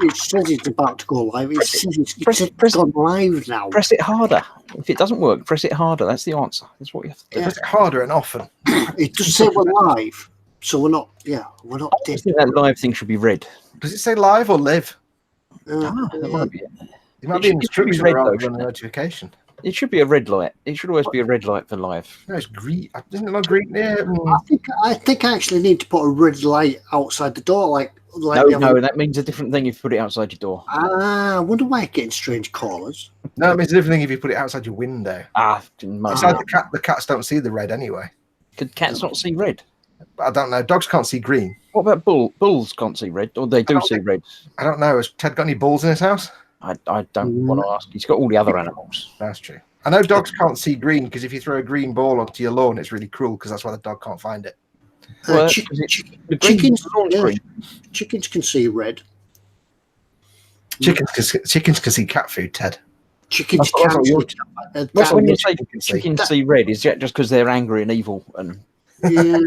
It says it's about to go live. It says it's gone live now. Press it harder. If it doesn't work, press it harder. That's the answer. That's what you have to do. Press it harder and often. It does say we're live, so we're not. Yeah, we're not. I think that live thing should be red. Does it say live or live? That might be it. It might be in instruction rather than a notification. It should be a red light. It should always be a red light for live. No, it's green. Isn't it not green? Yeah. I think I actually need to put a red light outside the door, like no, that means a different thing if you put it outside your door. I wonder why it's getting strange callers. No, it means a different thing if you put it outside your window. Besides, the cats don't see the red anyway. Could cats not see red? I don't know. Dogs can't see green. What about bulls can't see red, or they do see red? I don't know. Has Ted got any bulls in his house? I don't want to ask. He's got all the other animals. That's true. I know dogs can't see green because if you throw a green ball onto your lawn, it's really cruel because that's why the dog can't find it. Chickens can see red. Chickens can see cat food, Ted. Chickens can see. When you say chickens see red, is that just because they're angry and evil? And yeah,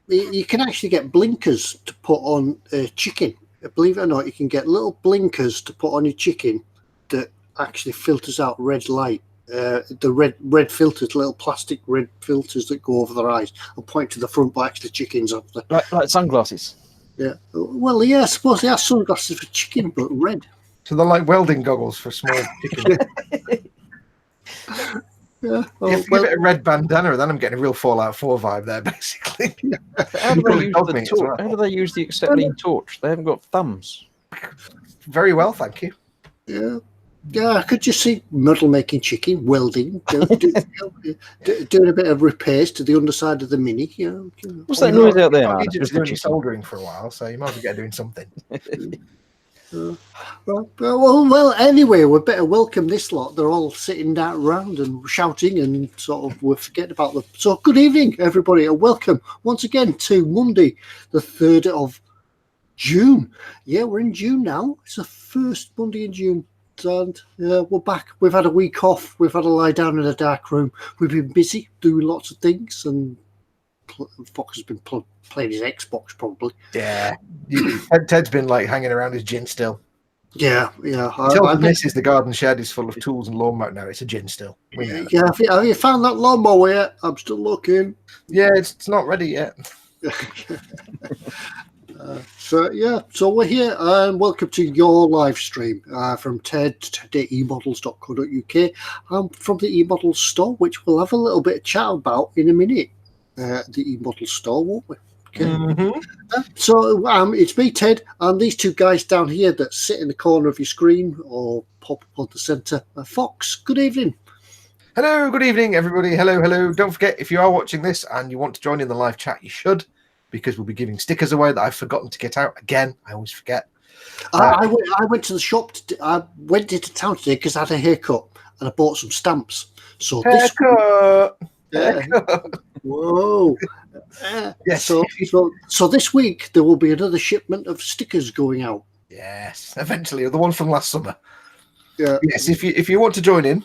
you can actually get blinkers to put on a chicken. Believe it or not, you can get little blinkers to put on your chicken that actually filters out red light. The red filters, little plastic red filters that go over their eyes and point to the front, but actually chickens have like sunglasses. Yeah, well, yeah, I suppose they are sunglasses for chicken, but red. So they're like welding goggles for small chickens. Yeah, if you give it a red bandana, then I'm getting a real Fallout 4 vibe there, basically. How do they use the acetylene torch? They haven't got thumbs. Very well, thank you. Yeah, I could just see model making chicken, welding, doing a bit of repairs to the underside of the Mini. What's that noise out there? Just doing soldering for a while, so you might as well get doing something. Well, anyway, we better welcome this lot. They're all sitting down around and shouting and sort of we're forgetting about them. So good evening, everybody, and welcome once again to Monday, the 3rd of June. Yeah, we're in June now. It's the first Monday in June. And we're back. We've had a week off. We've had to lie down in a dark room. We've been busy doing lots of things, and Foxx has been playing his Xbox probably. Yeah, Ted's been like hanging around his gin still. Yeah. Tell the missus the garden shed is full of tools and lawnmower. No, it's a gin still. Yeah, have you found that lawnmower yet? I'm still looking. Yeah, it's not ready yet. So we're here and welcome to your live stream from Ted at eModels.co.uk from the eModels store, which we'll have a little bit of chat about in a minute. The eModels store, won't we? Okay. Mm-hmm. So it's me, Ted, and these two guys down here that sit in the corner of your screen or pop up on the centre. Foxx, good evening. Hello, good evening, everybody. Hello. Don't forget, if you are watching this and you want to join in the live chat, you should, because we'll be giving stickers away that I've forgotten to get out. Again, I always forget. I went to the shop. I went into town today because I had a haircut and I bought some stamps. So haircut. Whoa. Yes. So this week there will be another shipment of stickers going out. Yes, eventually. The one from last summer. Yeah. Yes, if you want to join in,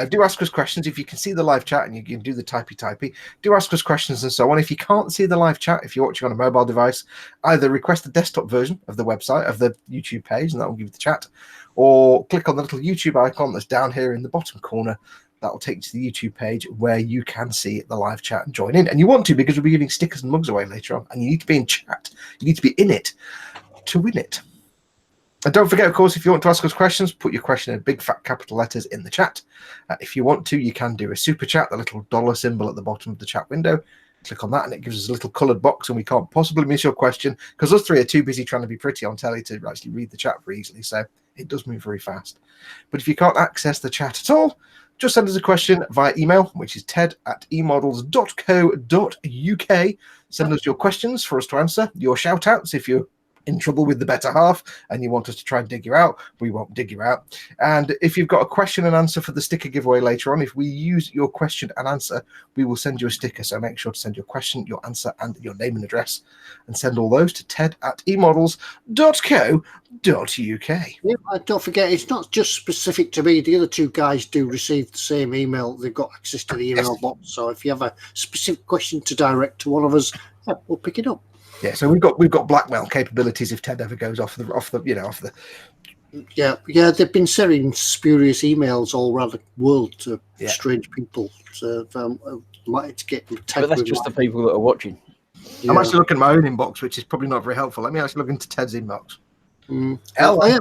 do ask us questions. If you can see the live chat and you can do the typey, do ask us questions and so on. If you can't see the live chat, if you're watching on a mobile device, either request the desktop version of the website, of the YouTube page, and that will give you the chat, or click on the little YouTube icon that's down here in the bottom corner. That will take you to the YouTube page where you can see the live chat and join in. And you want to, because we'll be giving stickers and mugs away later on, and you need to be in chat. You need to be in it to win it. And don't forget, of course, if you want to ask us questions, put your question in big fat capital letters in the chat. If you want to, you can do a super chat, the little dollar symbol at the bottom of the chat window. Click on that and it gives us a little coloured box, and we can't possibly miss your question because us three are too busy trying to be pretty on telly to actually read the chat very easily. So it does move very fast. But if you can't access the chat at all, just send us a question via email, which is ted@emodels.co.uk. Send us your questions for us to answer, your shout-outs if you're in trouble with the better half and you want us to try and dig you out. We won't dig you out. And if you've got a question and answer for the sticker giveaway later on, if we use your question and answer, we will send you a sticker. So make sure to send your question, your answer, and your name and address, and send all those to ted@emodels.co.uk. Yeah, don't forget, it's not just specific to me. The other two guys do receive the same email. They've got access to the email box. So if you have a specific question to direct to one of us, we'll pick it up. Yeah, so we've got blackmail capabilities if Ted ever goes off the. Yeah, they've been sending spurious emails all around the world to strange people. So might get tagged. But that's just the people that are watching. Yeah. I'm actually looking at my own inbox, which is probably not very helpful. Let me actually look into Ted's inbox. Yeah.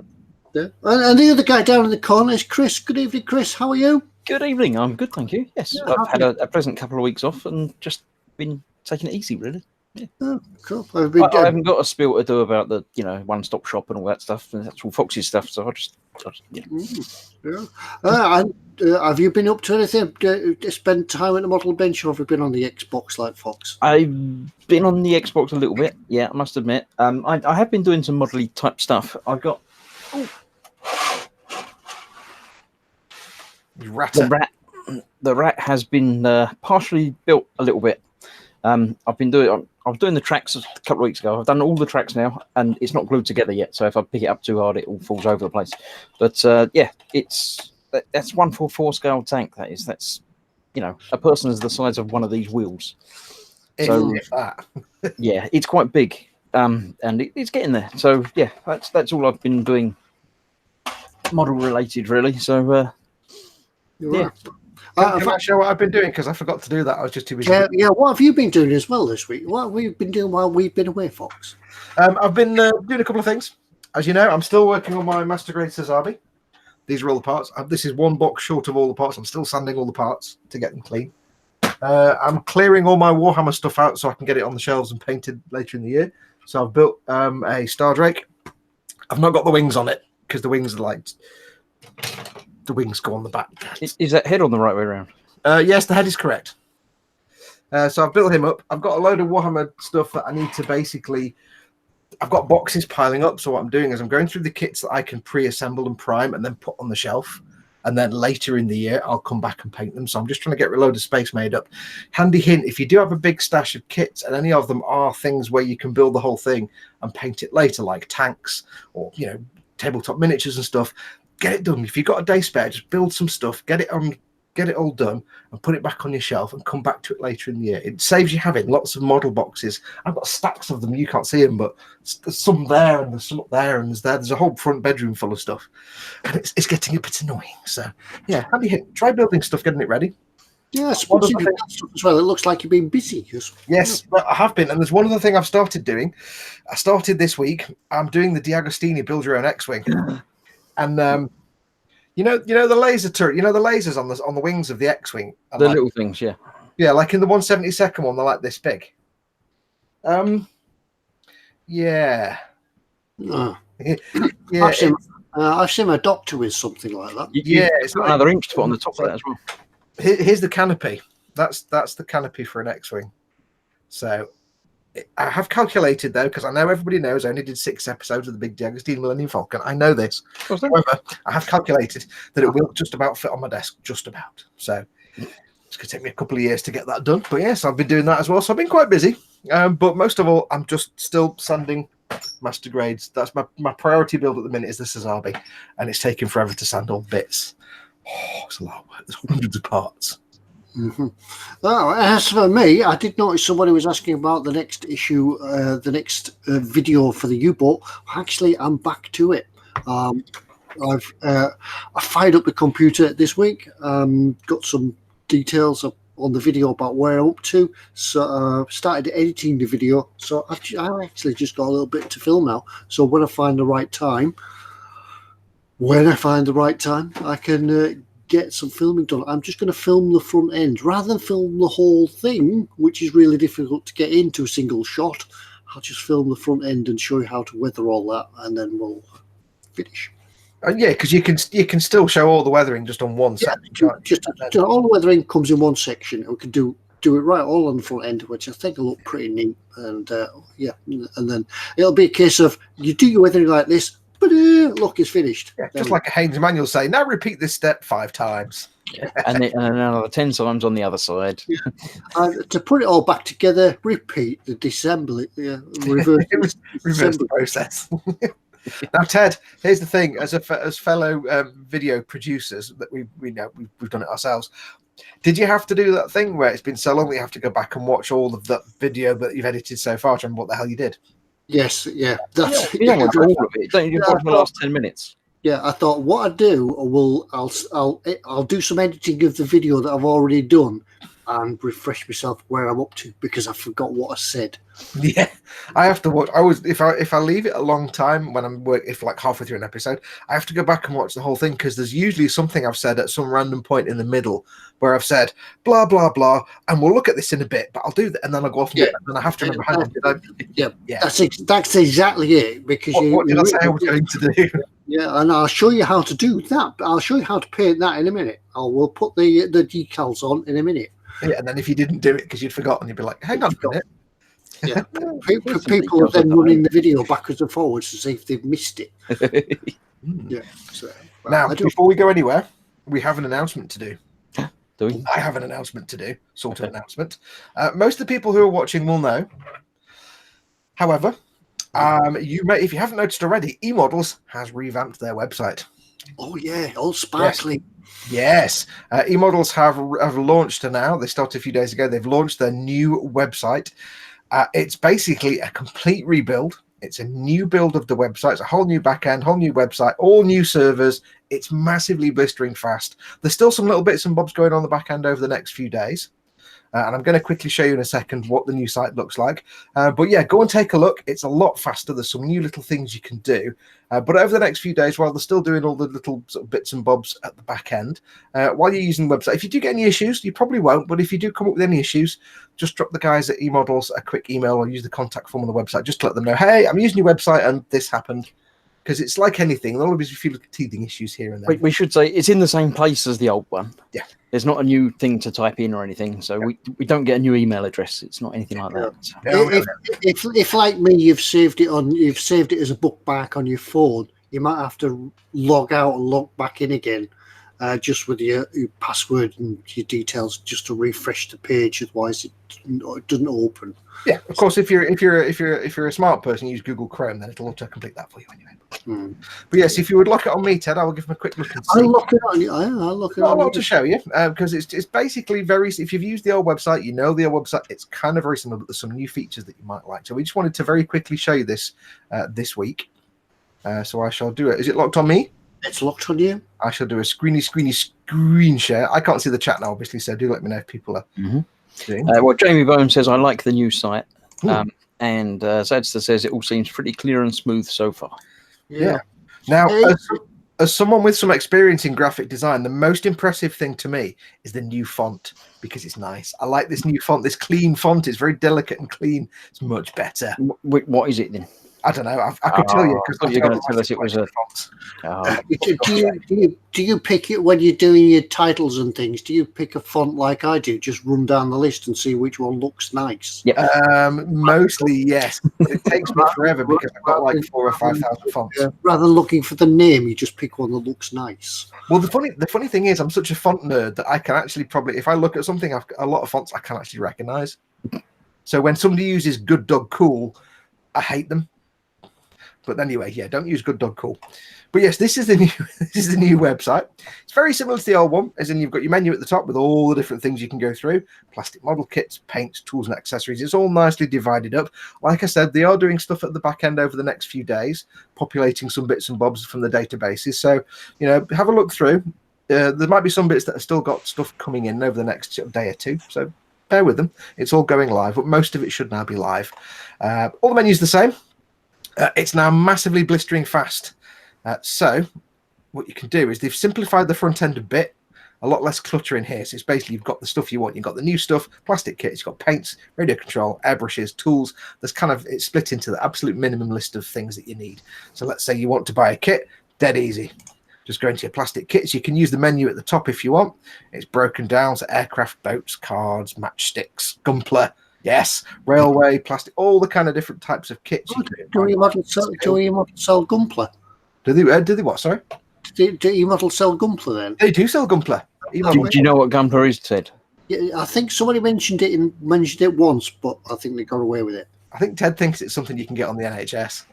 And the other guy down in the corner is Chris. Good evening, Chris. How are you? Good evening. I'm good, thank you. Yes, Yeah, I've had a pleasant couple of weeks off and just been taking it easy, really. Yeah. Oh, cool. I haven't got a spiel to do about the one-stop shop and all that stuff. And that's all Fox's stuff. So I just have you been up to anything? To spend time at the model bench, or have you been on the Xbox like Foxx? I've been on the Xbox a little bit. Yeah, I must admit. I have been doing some modelly type stuff. I've got the rat has been partially built a little bit. I was doing the tracks a couple of weeks ago. I've done all the tracks now, and it's not glued together yet. So if I pick it up too hard, it all falls over the place. But that's 1/4 scale tank. That's a person is the size of one of these wheels. So yeah, it's quite big, and it's getting there. So yeah, that's all I've been doing, model related, really. So Right. Can I show what I've been doing? Because I forgot to do that. I was just too busy. Yeah, what have you been doing as well this week? What have we been doing while we've been away, Foxx? I've been doing a couple of things. As you know, I'm still working on my Master Grade Sazabi. These are all the parts. This is one box short of all the parts. I'm still sanding all the parts to get them clean. I'm clearing all my Warhammer stuff out so I can get it on the shelves and painted later in the year. So I've built a Star Drake. I've not got the wings on it because the wings are like... The wings go on the back. Is that head on the right way around? Yes, the head is correct. So I've built him up. I've got a load of Warhammer stuff that I need to basically... I've got boxes piling up, so what I'm doing is I'm going through the kits that I can pre-assemble and prime and then put on the shelf. And then later in the year, I'll come back and paint them. So I'm just trying to get a load of space made up. Handy hint, if you do have a big stash of kits and any of them are things where you can build the whole thing and paint it later, like tanks or, tabletop miniatures and stuff, get it done. If you've got a day spare, just build some stuff, get it all done, and put it back on your shelf and come back to it later in the year. It saves you having lots of model boxes. I've got stacks of them. You can't see them, but there's some there and there's some up there and there's a whole front bedroom full of stuff, and it's getting a bit annoying. So yeah, try building stuff, getting it ready. Yeah, as well. It looks like you've been busy. Yes, but I have been, and there's one other thing I've started doing. I started this week. I'm doing the D'Agostini Build Your Own X-Wing. And you know the laser turret, the lasers on the wings of the X-Wing, the little things, yeah, like in the 172nd one, they're like this big. Yeah. I've seen a doctor with something like that. It's got another inch to put on the top of that as well. Here's the canopy. That's the canopy for an X-Wing. So I have calculated, though, because I know everybody knows I only did 6 episodes of the Big D'Agostino Millennium Falcon. I know this. However, I have calculated that it will just about fit on my desk, just about. So it's going to take me a couple of years to get that done. But yes, I've been doing that as well. So I've been quite busy. But most of all, I'm just still sanding Master Grades. That's my priority build at the minute is the Sazabi. And it's taking forever to sand all bits. Oh, it's a lot of work. There's hundreds of parts. Mm-hmm. As for me, I did notice somebody was asking about the next issue, the next video for the U-boat. Actually, I'm back to it. I fired up the computer this week, got some details on the video about where I'm up to, so started editing the video. So I actually just got a little bit to film now. So when I find the right time, I can get some filming done. I'm just going to film the front end rather than film the whole thing, which is really difficult to get into a single shot. I'll just film the front end and show you how to weather all that, and then we'll finish. Yeah, because you can still show all the weathering just on one section. Just all the weathering comes in one section, and we can do it right all on the front end, which I think will look pretty neat. And and then it'll be a case of you do your weathering like this. But look, it's finished. Yeah, just like a Haynes manual say, now repeat this step 5 times. Yeah. and another 10 times on the other side. To put it all back together, repeat the disassembly. Reverse the process. Now, Ted, here's the thing: as fellow video producers, that we've done it ourselves. Did you have to do that thing where it's been so long that you have to go back and watch all of the video that you've edited so far to remember what the hell you did? Yes, yeah. That's You don't watch all of it. Don't you watch the last 10 minutes? Yeah, I thought what I do, I'll do some editing of the video that I've already done, and refresh myself where I'm up to because I forgot what I said. Yeah, I have to watch. If I leave it a long time when I'm if like halfway through an episode, I have to go back and watch the whole thing because there's usually something I've said at some random point in the middle where I've said blah blah blah, and we'll look at this in a bit, but I'll do that, and then I'll go off and do it, and then I have to remember. Hang on, did I? Yeah, that's exactly it. Because what did I say I was going to do? Yeah, and I'll show you how to do that. I'll show you how to paint that in a minute. We'll put the decals on in a minute. Yeah, and then if you didn't do it because you'd forgotten, you'd be like, hang on a minute. Yeah, people are then running the video backwards and forwards to see if they've missed it. Yeah. So, now, before we go anywhere, we have an announcement to do. Do we? I have an announcement to do, sort of announcement. Most of the people who are watching will know. However, you may, if you haven't noticed already, eModels has revamped their website. Oh yeah, all sparkly. Yes, eModels have launched now. They started a few days ago. They've launched their new website. It's basically a complete rebuild. It's a new build of the website. It's a whole new backend, whole new website, all new servers. It's massively blistering fast. There's still some little bits and bobs going on the back end over the next few days. And I'm going to quickly show you in a second what the new site looks like. But yeah, go and take a look. It's a lot faster. There's some new little things you can do. But over the next few days, while they're still doing all the little sort of bits and bobs at the back end, while you're using the website, if you do get any issues, you probably won't. But if you do come up with any issues, just drop the guys at eModels a quick email or use the contact form on the website. Just to let them know, hey, I'm using your website and this happened. Because it's like anything, there'll always be a few teething issues here and there. We should say it's in the same place as the old one. Yeah. There's not a new thing to type in or anything, so we don't get a new email address. It's not anything like that. If like me, you've saved it as a bookmark on your phone, you might have to log out and log back in again, just with your password and your details, just to refresh the page. Otherwise, it doesn't open. Yeah, of course. If you're a smart person, use Google Chrome, then it'll auto-complete that for you anyway. But yes, if you would look it on me, Ted, I will give him a quick look and see. I'll look it on you. I'll look it on you. Not a lot to show you because it's basically very. If you've used the old website, you know the old website. It's kind of very similar, but there's some new features that you might like. So we just wanted to very quickly show you this this week. So I shall do it. Is it locked on me? It's locked on you. I shall do a screen share. I can't see the chat now, obviously, so do let me know if people are doing. Well, Jamie Bone says, I like the new site. And Zadster says it all seems pretty clear and smooth so far. Yeah. Now, as someone with some experience in graphic design, the most impressive thing to me is the new font because it's nice. I like this new font, this clean font. It's very delicate and clean. It's much better. What is it then? I don't know. I could tell you because you're going to tell us it was a font. Do you pick it when you're doing your titles and things? Do you pick a font like I do? Just run down the list and see which one looks nice. Yeah. Mostly yes. But it takes me forever because I've got like 4,000 or 5,000 fonts. Yeah. Rather than looking for the name, you just pick one that looks nice. Well, the funny thing is, I'm such a font nerd that I can actually probably, if I look at something, I've got a lot of fonts I can actually recognize. So when somebody uses Good Dog Cool, I hate them. But anyway, yeah, don't use Good Dog Cool. But yes, this is the new website. It's very similar to the old one, as in you've got your menu at the top with all the different things you can go through: plastic model kits, paints, tools, and accessories. It's all nicely divided up. Like I said, they are doing stuff at the back end over the next few days, populating some bits and bobs from the databases. So, have a look through. There might be some bits that have still got stuff coming in over the next day or two. So bear with them. It's all going live, but most of it should now be live. All the menus the same. It's now massively blistering fast. So what you can do is they've simplified the front end a bit, a lot less clutter in here. So it's basically you've got the stuff you want. You've got the new stuff, plastic kits, you've got paints, radio control, airbrushes, tools. It's split into the absolute minimum list of things that you need. So let's say you want to buy a kit, dead easy. Just go into your plastic kits. You can use the menu at the top if you want. It's broken down to aircraft, boats, cards, matchsticks, Gunpla. Yes, railway, plastic, all the kind of different types of kits. Do eModels sell Gunpla? Do they what? Sorry. Do eModels sell Gunpla then? They do sell Gunpla. Do you know what Gunpla is, Ted? Yeah, I think somebody mentioned it once, but I think they got away with it. I think Ted thinks it's something you can get on the NHS.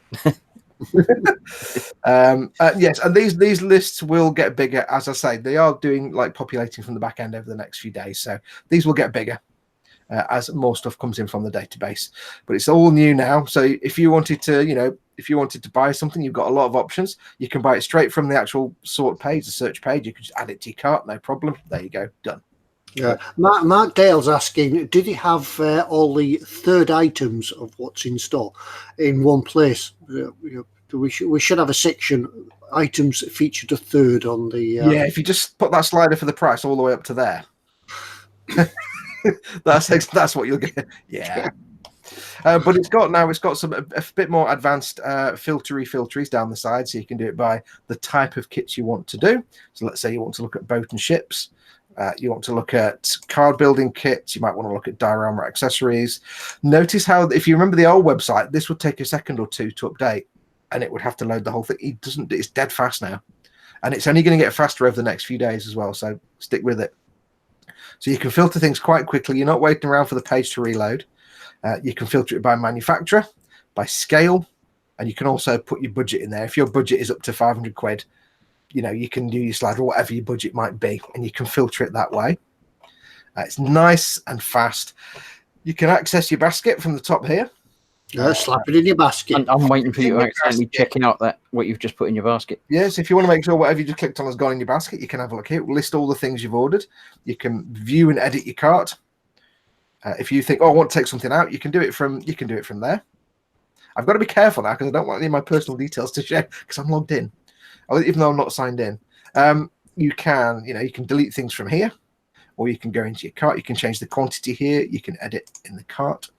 Yes, and these lists will get bigger. As I say, they are doing like populating from the back end over the next few days, so these will get bigger as more stuff comes in from the database. But it's all new now, so if you wanted to, if you wanted to buy something, you've got a lot of options. You can buy it straight from the actual sort page, the search page. You can just add it to your cart, no problem. There you go, done. Yeah, Mark Dale's asking, did it have all the third items of what's in store in one place? We should have a section, items featured a third on the. Yeah, if you just put that slider for the price all the way up to there, that's what you'll get. Yeah. But it's got some a bit more advanced filteries down the side, so you can do it by the type of kits you want to do. So let's say you want to look at boat and ships. You want to look at card building kits. You might want to look at diorama accessories. Notice how, if you remember the old website, this would take a second or two to update, and it would have to load the whole thing. It doesn't. It's dead fast now, and it's only going to get faster over the next few days as well. So stick with it. So you can filter things quite quickly. You're not waiting around for the page to reload. You can filter it by manufacturer, by scale, and you can also put your budget in there. If your budget is up to 500 quid, you can do your slider, whatever your budget might be, and you can filter it that way. It's nice and fast. You can access your basket from the top here. Slap it in your basket. I'm waiting for you to accidentally check out what you've just put in your basket. Yes, if you want to make sure whatever you just clicked on has gone in your basket, you can have a look here. It will list all the things you've ordered. You can view and edit your cart. If you think, I want to take something out, you can do it from there. I've got to be careful now because I don't want any of my personal details to share because I'm logged in, even though I'm not signed in. You can delete things from here, or you can go into your cart. You can change the quantity here. You can edit in the cart.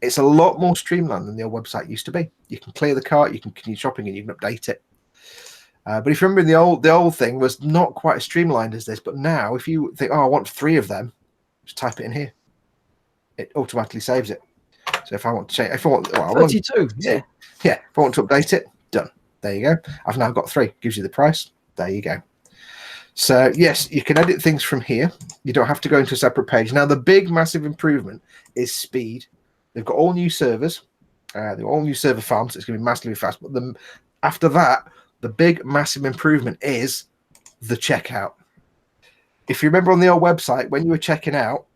It's a lot more streamlined than the old website used to be. You can clear the cart, you can continue shopping, and you can update it. But if you remember, the old thing was not quite as streamlined as this. But now, if you think, I want 3 of them, just type it in here. It automatically saves it. So if I want to change, 32, yeah. If I want to update it, done. There you go. I've now got 3. Gives you the price. There you go. So yes, you can edit things from here. You don't have to go into a separate page. Now the big, massive improvement is speed. They've got all new servers. They've got all new server farms. So it's going to be massively fast. But after that, the big, massive improvement is the checkout. If you remember on the old website, when you were checking out,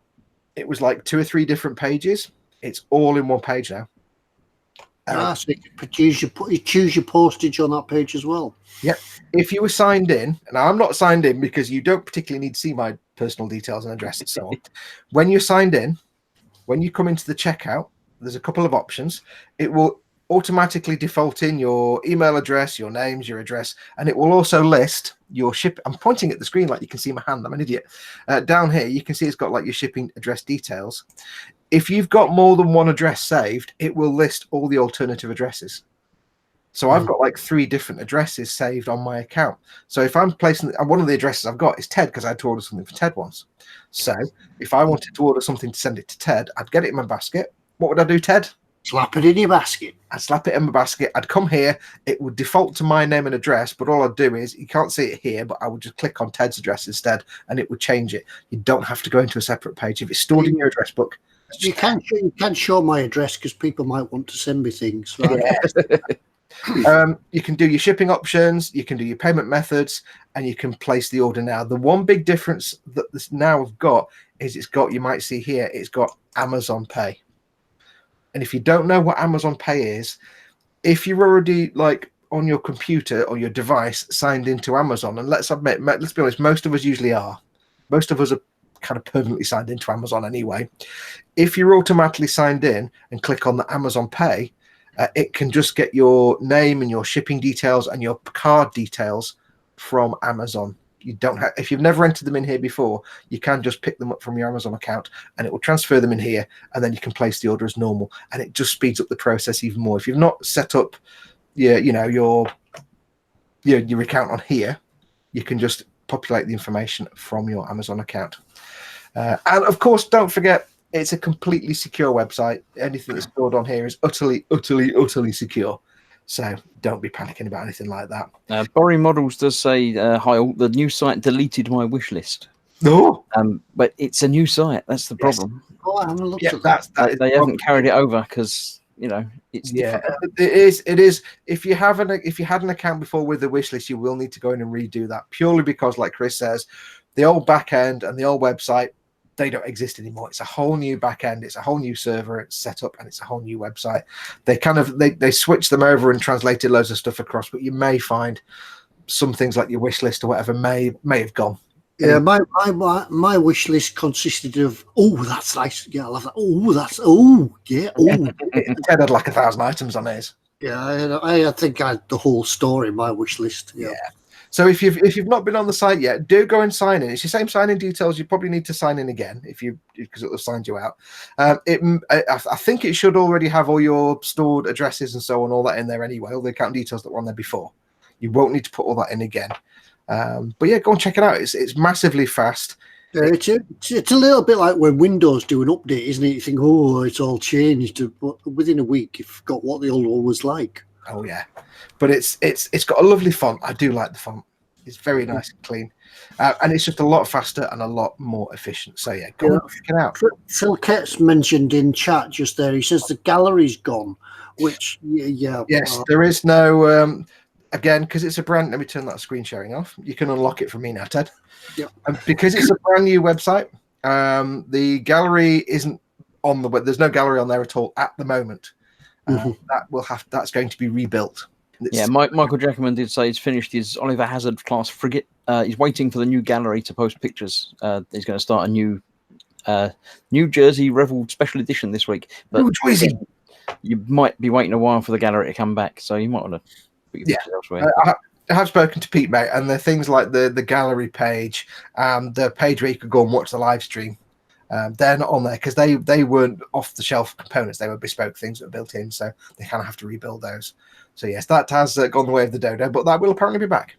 it was like 2 or 3 different pages. It's all in one page now. So you choose your postage on that page as well. Yep. If you were signed in, and I'm not signed in because you don't particularly need to see my personal details and address and so on. When you're signed in, when you come into the checkout, there's a couple of options. It will automatically default in your email address, your names, your address, and it will also list your ship. I'm pointing at the screen like you can see my hand. I'm an idiot. Down here, you can see it's got like your shipping address details. If you've got more than one address saved, it will list all the alternative addresses. So I've got like 3 different addresses saved on my account. So if I'm placing one of the addresses I've got is Ted because I had to order something for Ted once. So if I wanted to order something to send it to Ted, I'd get it in my basket. What would I do, Ted? Slap it in your basket. I'd slap it in my basket. I'd come here. It would default to my name and address, but all I'd do is, you can't see it here, but I would just click on Ted's address instead, and it would change it. You don't have to go into a separate page. If it's stored in your address book, you can't show my address because people might want to send me things. Right? Yeah. You can do your shipping options, you can do your payment methods, and you can place the order now. The one big difference that this now have got is you might see here, it's got Amazon Pay. And if you don't know what Amazon Pay is, if you're already like on your computer or your device signed into Amazon, and let's be honest, most of us usually are. Most of us are kind of permanently signed into Amazon anyway. If you're automatically signed in and click on the Amazon Pay, it can just get your name and your shipping details and your card details from Amazon. You don't have, if you've never entered them in here before, you can just pick them up from your Amazon account and it will transfer them in here, and then you can place the order as normal, and it just speeds up the process even more. If you've not set up your account on here, you can just populate the information from your Amazon account. And of course, don't forget, it's a completely secure website. Anything that's stored on here is utterly, utterly, utterly secure. So don't be panicking about anything like that. Borrowing Models does say, hi, the new site deleted my wish list. No. But it's a new site. That's the problem. Oh, I haven't looked at that. They haven't carried it over because it's Yeah, different. it is. If you had an account before with the wish list, you will need to go in and redo that, purely because, like Chris says, the old back end and the old website, they don't exist anymore. It's a whole new back end, it's a whole new server, it's set up, and it's a whole new website. They switched them over and translated loads of stuff across, but you may find some things like your wish list or whatever may have gone. Yeah, my wish list consisted of, that's nice. Yeah, I love that. Ted had like 1,000 items on his. Yeah, I think I had the whole story in my wish list. Yeah. So if you've not been on the site yet, do go and sign in. It's your same sign-in details. You probably need to sign in again because it will sign you out. I think it should already have all your stored addresses and so on, all that in there anyway. All the account details that were on there before. You won't need to put all that in again. But yeah, go and check it out. It's massively fast. Yeah, it's a little bit like when Windows do an update, isn't it? You think, it's all changed, but within a week, you've got what the old one was like. Oh yeah, but it's got a lovely font. I do like the font. It's very nice and clean, and it's just a lot faster and a lot more efficient. So yeah, go and check it out. Phil Ketz mentioned in chat just there. He says the gallery's gone, which yes, there is no. Again, because it's a brand. Let me turn that screen sharing off. You can unlock it from me now, Ted. Yeah. And because it's a brand new website, the gallery isn't on the web. There's no gallery on there at all at the moment. That's going to be rebuilt. Michael Jackerman did say he's finished his Oliver Hazard class frigate. He's waiting for the new gallery to post pictures. He's going to start a new New Jersey Revel special edition this week. But you might be waiting a while for the gallery to come back, so you might want to put your pictures elsewhere. I have spoken to Pete, mate, and the things like the gallery page, the page where you could go and watch the live stream, they're not on there because they weren't off-the-shelf components. They were bespoke things that were built in, so they kind of have to rebuild those. So yes, that has gone the way of the dodo, but that will apparently be back.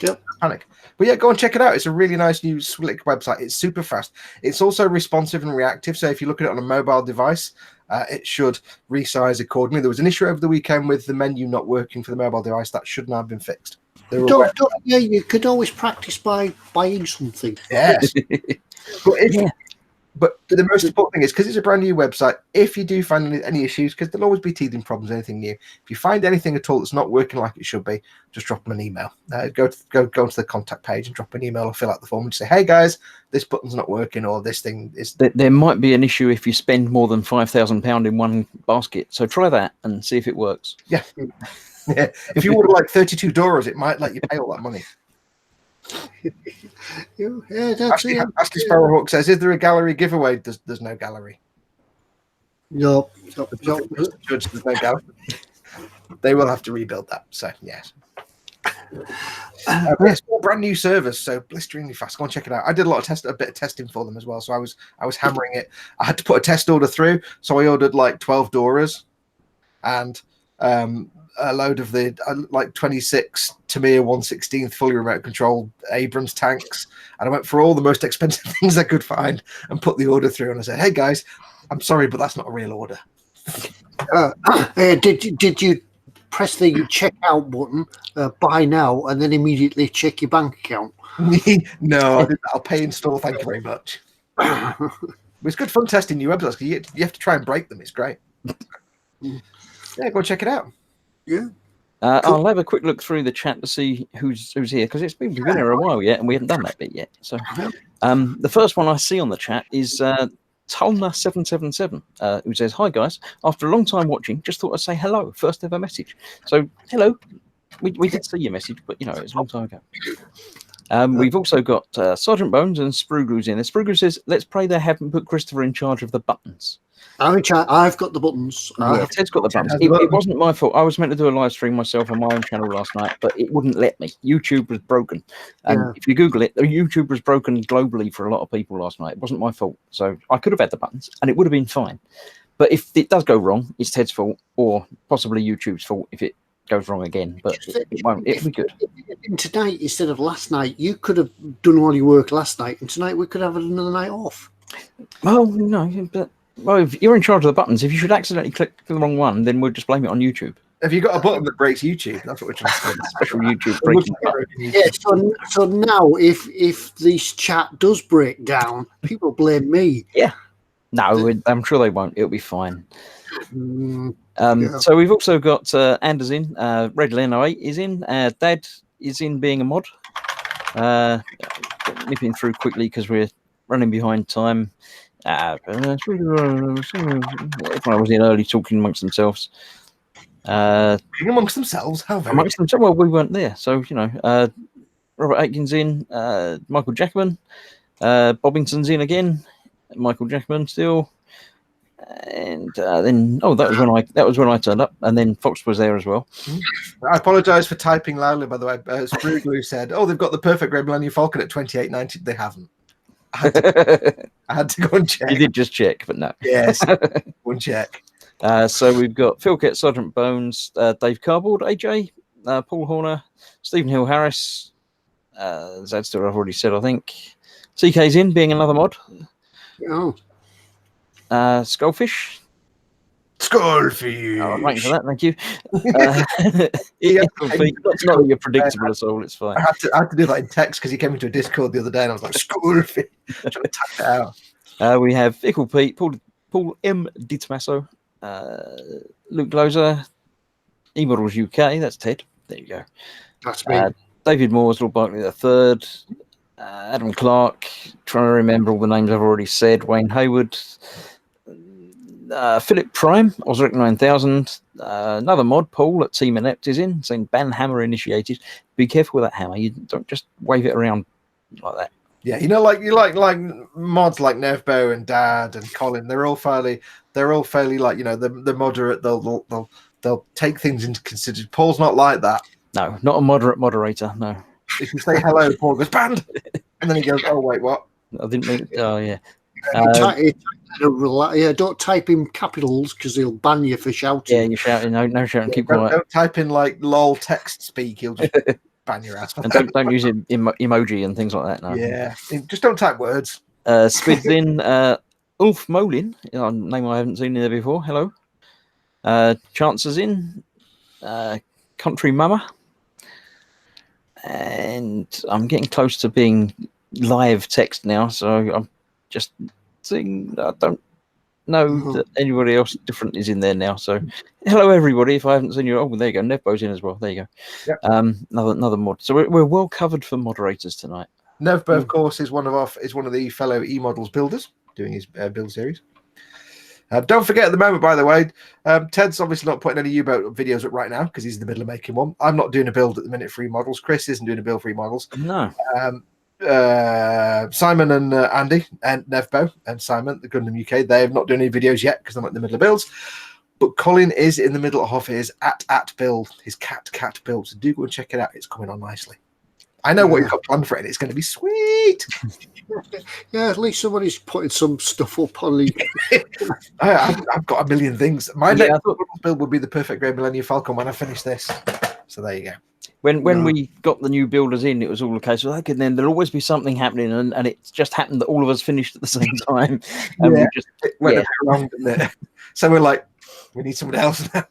Yep. Panic. But yeah, go and check it out. It's a really nice new slick website. It's super fast. It's also responsive and reactive. So if you look at it on a mobile device, it should resize accordingly. There was an issue over the weekend with the menu not working for the mobile device. That should now have been fixed. You could always practice by buying something. Yes. But the most important thing is, because it's a brand new website, if you do find any issues, because there'll always be teething problems, anything new. If you find anything at all that's not working like it should be, just drop them an email. Go to the contact page and drop an email or fill out the form and say, hey guys, this button's not working, or this thing is. There might be an issue if you spend more than £5,000 in one basket. So try that and see if it works. Yeah. Yeah. If you order like 32 Doras, it might let you pay all that money. Ashley Sparrowhawk says, is there a gallery giveaway? There's no gallery. No. There's no gallery. They will have to rebuild that. So yes. It's all brand new servers, so blisteringly fast. Go and check it out. I did a bit of testing for them as well. So I was hammering it. I had to put a test order through, so I ordered like 12 Doras and a load of the like 26 Tamiya 1/16 fully remote controlled Abrams tanks, and I went for all the most expensive things I could find and put the order through. And I said, "Hey guys, I'm sorry, but that's not a real order." Did you press the checkout button, buy now, and then immediately check your bank account? No, I'll pay in store. Thank you very much. It's good fun testing new websites because you have to try and break them. It's great. Yeah, go check it out. Yeah. I'll have a quick look through the chat to see who's here, because we've been here a while yet and we haven't done that bit yet. So the first one I see on the chat is Tulna777, who says, hi guys, after a long time watching, just thought I'd say hello, first ever message. So hello. We did see your message, but it was a long time ago. We've also got Sergeant Bones and Sprueglu's in there. Sprueglu says, let's pray they haven't put Christopher in charge of the buttons. I'm in chat. I've got the buttons. Ted's got the buttons. It wasn't my fault. I was meant to do a live stream myself on my own channel last night, but it wouldn't let me. YouTube was broken. And if you Google it, YouTube was broken globally for a lot of people last night. It wasn't my fault. So I could have had the buttons and it would have been fine. But if it does go wrong, it's Ted's fault or possibly YouTube's fault if it goes wrong again. But it won't. It'll be good. Tonight, instead of last night, you could have done all your work last night, and tonight we could have another night off. Well, no, but... Well, if you're in charge of the buttons, if you should accidentally click the wrong one, then we'll just blame it on YouTube. Have you got a button that breaks YouTube? That's what we're trying to say. Special YouTube breaking button. Yeah, so now if this chat does break down, people blame me. Yeah. No, I'm sure they won't. It'll be fine. Yeah. So we've also got Anders in. Red Len 08 is in. Dad is in being a mod. Nipping through quickly because we're running behind time. Everyone was in early talking amongst themselves. Amongst themselves? How very Amongst themselves, well, we weren't there. So, Robert Atkins in, Michael Jackman, Bobbington's in again, Michael Jackman still. And then that was when I turned up, and then Foxx was there as well. I apologise for typing loudly, by the way. Spruglu said, "Oh, they've got the perfect Grey Millennium Falcon at 28.90." They haven't. I had to go and check. You did just check, but no. Yes, one check. So we've got Phil Kett, Sergeant Bones, Dave Cardboard, AJ, Paul Horner, Stephen Hill Harris. Zadster, I've already said, I think. CK's in, being another mod. Oh. Skullfish. Skullfish. Oh, I'm waiting for that, thank you. That's not your predictable at all, it's fine. I had to do that in text because he came into a Discord the other day and I was like, Skullfish. Trying to type it out. We have Ickle Pete, Paul M. Di Tommaso, Luke Loser, eModels UK, that's Ted. There you go. That's me. David Moores, Lord Barkley III, Adam Clark, trying to remember all the names I've already said, Wayne Hayward, Philip Prime, Osric 9000, another mod, Paul at Team Inept is in, saying ban hammer initiated. Be careful with that hammer, you don't just wave it around like that. Yeah, you like mods like Nevbo and Dad and Colin. They're all fairly like the moderate. They'll take things into consideration. Paul's not like that. No, not a moderate moderator. No. If you say hello, Paul goes banned, and then he goes, "Oh wait, what?" I didn't mean. Oh yeah. Don't type in capitals because he'll ban you for shouting. Yeah, you're shouting. No shouting. Keep quiet. Don't type in like lol text speak. He'll just ban your ass. And don't use emoji and things like that. No. Yeah, just don't type words. Spids in. Ulf Molin, a name I haven't seen there before. Hello. Chances in. Country Mama. And I'm getting close to being live text now, so I'm just saying I don't know that anybody else different is in there now. So hello everybody. If I haven't seen you, there you go. Nevbo's in as well. There you go. Yep. Another mod. So we're well covered for moderators tonight. Nevbo, of course, is one of the fellow eModels builders doing his build series. Don't forget at the moment, by the way, Ted's obviously not putting any U-boat videos up right now because he's in the middle of making one. I'm not doing a build at the minute for eModels. Chris isn't doing a build for eModels. No. Simon and Andy and Nevbo and Simon, the Gundam UK, they have not done any videos yet because they're not in the middle of builds. But Colin is in the middle of his at build, his cat build. So do go and check it out. It's coming on nicely. I know what you've got planned for it. It's going to be sweet. Yeah, at least somebody's putting some stuff up on the. I've got a million things. My next build would be the perfect Grey Millennium Falcon when I finish this. So there you go. When we got the new builders in, it was all the case. Like, and then there'll always be something happening, and it just happened that all of us finished at the same time. And we just went around, didn't it? So we're like, we need someone else now.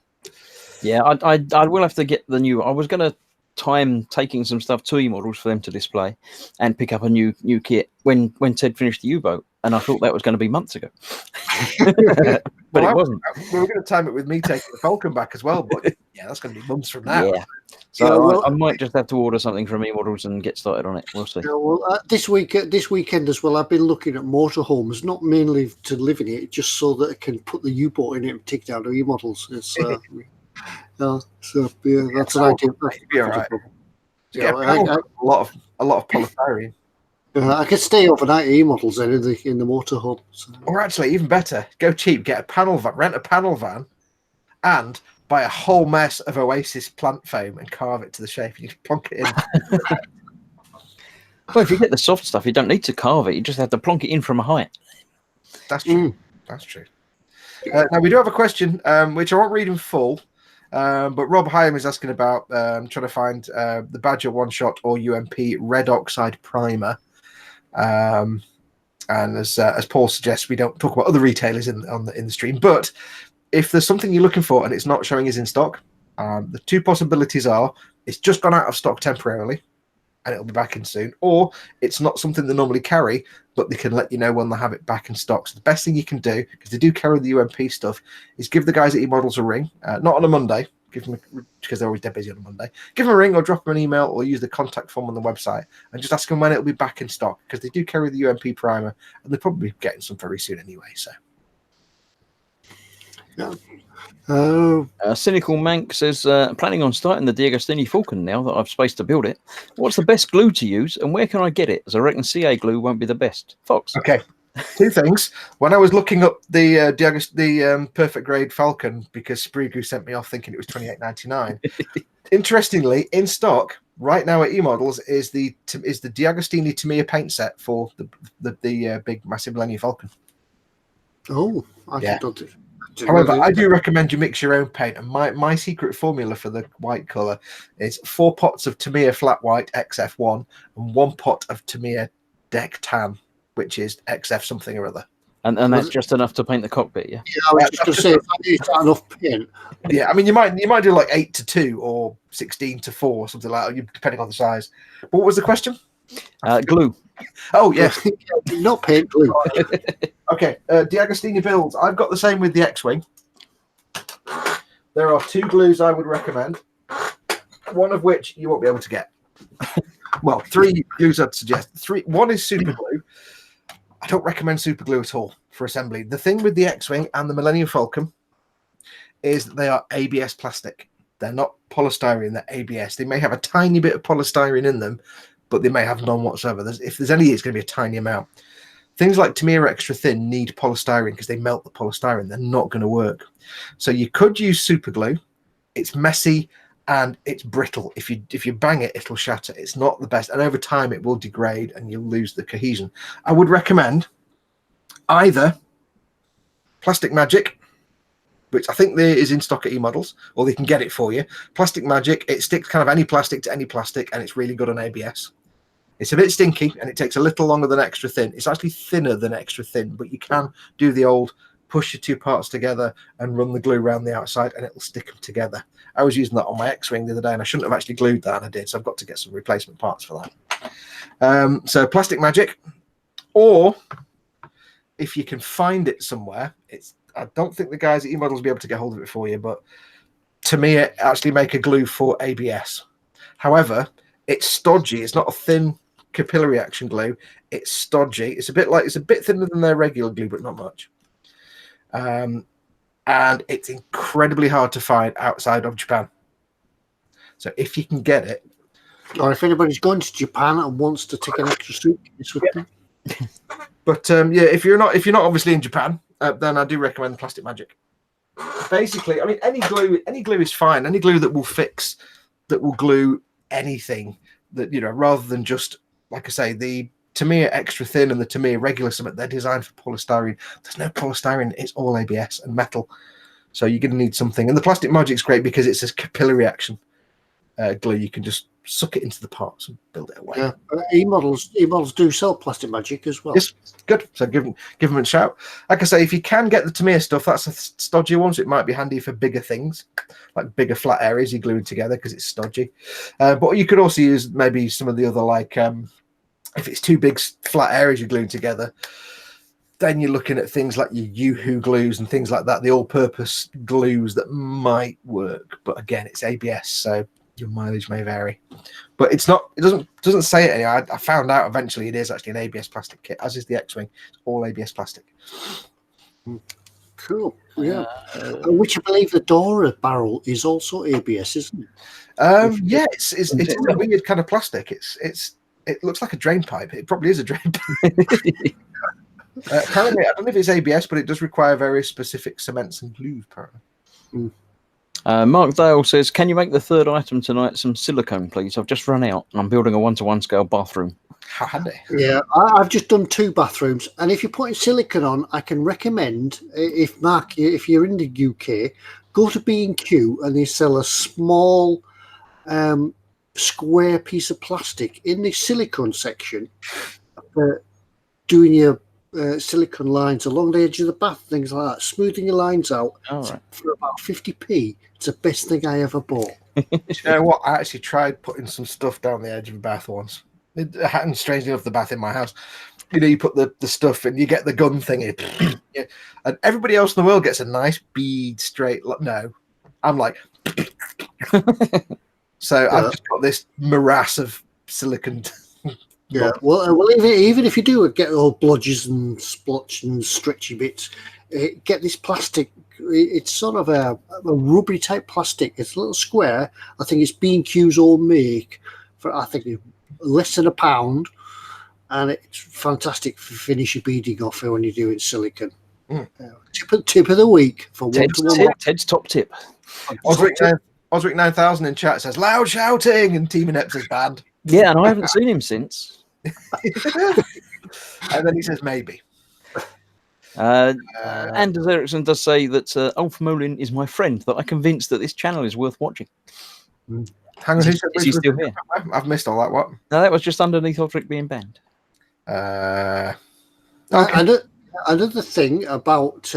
Yeah, I will have to get the new. I was going to time taking some stuff to eModels for them to display and pick up a new kit when Ted finished the U-boat, and I thought that was going to be months ago. But it wasn't. We were going to time it with me taking the Falcon back as well, but yeah, that's going to be months from now. Yeah. So I might just have to order something from eModels and get started on it. We'll see. This weekend as well, I've been looking at motorhomes, not mainly to live in it, just so that I can put the U-boat in it and take down the eModels. It's that's an idea. Be all right. A lot of polystyrene. I could stay overnight eModels then in the motorhome. So. Or actually, even better, go cheap, get a panel van, rent a panel van, and buy a whole mess of Oasis plant foam and carve it to the shape. You can plonk it in. Well, if you get the soft stuff, you don't need to carve it. You just have to plonk it in from a height. That's true. That's true. Now, we do have a question, which I won't read in full, but Rob Hyam is asking about trying to find the Badger one-shot or UMP red oxide primer. And as Paul suggests, we don't talk about other retailers in the stream, but if there's something you're looking for and it's not showing is in stock, the two possibilities are it's just gone out of stock temporarily, and it'll be back in soon, or it's not something they normally carry, but they can let you know when they have it back in stock. So the best thing you can do, because they do carry the UMP stuff, is give the guys at eModels a ring, not on a Monday, because they're always dead busy on a Monday. Give them a ring or drop them an email or use the contact form on the website and just ask them when it'll be back in stock, because they do carry the UMP primer and they're probably getting some very soon anyway. So, Yeah. Cynical Mank says, planning on starting the D'Agostini Falcon now that I've space to build it. What's the best glue to use and where can I get it? As I reckon CA glue won't be the best. Foxx. okay. Two things. When I was looking up the perfect grade Falcon, because Spree Glue sent me off thinking it was $28.99. Interestingly, in stock right now at eModels is the D'Agostini Tamiya paint set for the big massive Millennium Falcon. Oh, Yeah. don't. However, I do recommend you mix your own paint, and my secret formula for the white colour is 4 pots of Tamiya flat white XF1 and 1 pot of Tamiya deck tan, which is XF something or other. And that's just enough to paint the cockpit, yeah? Yeah, I was just going to say, if I use that enough paint. Yeah, I mean, you might do like 8-2 or 16-4, or something like that, depending on the size. But what was the question? Glue. Oh, yeah. Not paint, glue. Okay, D'Agostini builds. I've got the same with the X-Wing. There are 2 glues I would recommend, one of which you won't be able to get. Well, 3 glues I'd suggest. 1 is super glue. I don't recommend super glue at all for assembly. The thing with the X-Wing and the Millennium Falcon is that they are ABS plastic. They're not polystyrene, they're ABS. They may have a tiny bit of polystyrene in them, but they may have none whatsoever. If there's any, it's going to be a tiny amount. Things like Tamiya Extra Thin need polystyrene because they melt the polystyrene. They're not going to work. So you could use super glue. It's messy and it's brittle. If you bang it, it'll shatter. It's not the best. And over time, it will degrade and you'll lose the cohesion. I would recommend either Plastic Magic, which I think there is in stock at eModels, or they can get it for you. Plastic Magic, it sticks kind of any plastic to any plastic, and it's really good on ABS. It's a bit stinky, and it takes a little longer than Extra Thin. It's actually thinner than Extra Thin, but you can do the old push your 2 parts together and run the glue around the outside, and it'll stick them together. I was using that on my X-Wing the other day, and I shouldn't have actually glued that, and I did, so I've got to get some replacement parts for that. So Plastic Magic, or if you can find it somewhere, I don't think the guys at eModels will be able to get hold of it for you, but Tamiya actually make a glue for ABS. However, it's stodgy. It's not a thin capillary action glue. It's stodgy. It's a bit thinner than their regular glue, but not much. And it's incredibly hard to find outside of Japan. So if you can get it, or if anybody's going to Japan and wants to take an extra suitcase with them. But yeah, if you're not obviously in Japan, then I do recommend Plastic Magic. Basically, I mean, any glue is fine. Any glue that will glue anything, that, you know, rather than just, like I say, the Tamiya Extra Thin and the Tamiya Regular Summit, they're designed for polystyrene. There's no polystyrene. It's all ABS and metal. So you're going to need something. And the Plastic Magic's great because it's a capillary action glue. You can just suck it into the parts and build it away. Yeah, eModels do sell Plastic Magic as well. Yes, good. So give them a shout. Like I say, if you can get the Tamiya stuff, that's a stodgy one, so it might be handy for bigger things, like bigger flat areas you glue together because it's stodgy. But you could also use maybe some of the other, like if it's 2 big flat areas you're gluing together, then you're looking at things like your Yoo-hoo glues and things like that, the all-purpose glues that might work. But again, it's ABS, so your mileage may vary. But it's not. It doesn't say it anyway. I found out eventually it is actually an ABS plastic kit, as is the X-Wing. It's all ABS plastic. Cool. Yeah. Which I believe the Dora barrel is also ABS, isn't it? Yeah, it's a weird kind of plastic. It looks like a drain pipe. It probably is a drain pipe. Apparently, I don't know if it's ABS, but it does require very specific cements and glues, apparently. Mark Dale says, can you make the 3rd item tonight some silicone, please? I've just run out and I'm building a 1-to-1 scale bathroom. How handy. Yeah, I've just done 2 bathrooms, and if you're putting silicone on, I can recommend, if you're in the UK, go to B&Q and they sell a small square piece of plastic in the silicone section for doing your silicone lines along the edge of the bath, things like that, smoothing your lines out. All right. For about 50p. It's the best thing I ever bought. You know what? I actually tried putting some stuff down the edge of a bath once. It happened strangely enough, the bath in my house. You know, you put the stuff and you get the gun thingy. Yeah. And everybody else in the world gets a nice bead straight. No, I'm like, so I've just got this morass of silicon. Yeah, well, even if you do get all blodges and splotch and stretchy bits, get this plastic. It's sort of a rubbery type plastic. It's a little square. I think it's B&Q's own make for I think less than £1, and it's fantastic for finish your beading off when you do it silicon. Tip of the week for Ted's top tip. Osric 9000 in chat says loud shouting and Team Inept says banned. Yeah, and I haven't seen him since. And then he says maybe. Anders Ericsson does say that Ulf Molin is my friend, that I'm convinced that this channel is worth watching. Hang on, is he still here? I've missed all that. What? No, that was just underneath Osric being banned. Okay. Another thing about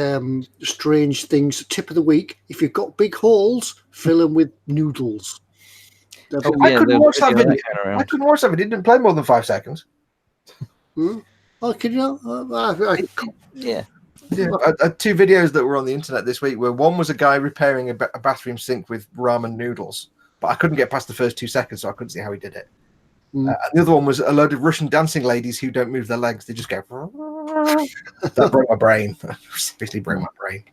strange things, tip of the week, if you've got big holes, fill them with noodles. I couldn't watch that video. I couldn't watch that video. It didn't play more than 5 seconds. Oh, can you? Yeah. I had 2 videos that were on the internet this week where one was a guy repairing a bathroom sink with ramen noodles, but I couldn't get past the first 2 seconds, so I couldn't see how he did it. And the other one was a load of Russian dancing ladies who don't move their legs. They just go. That broke my brain. Seriously broke my brain.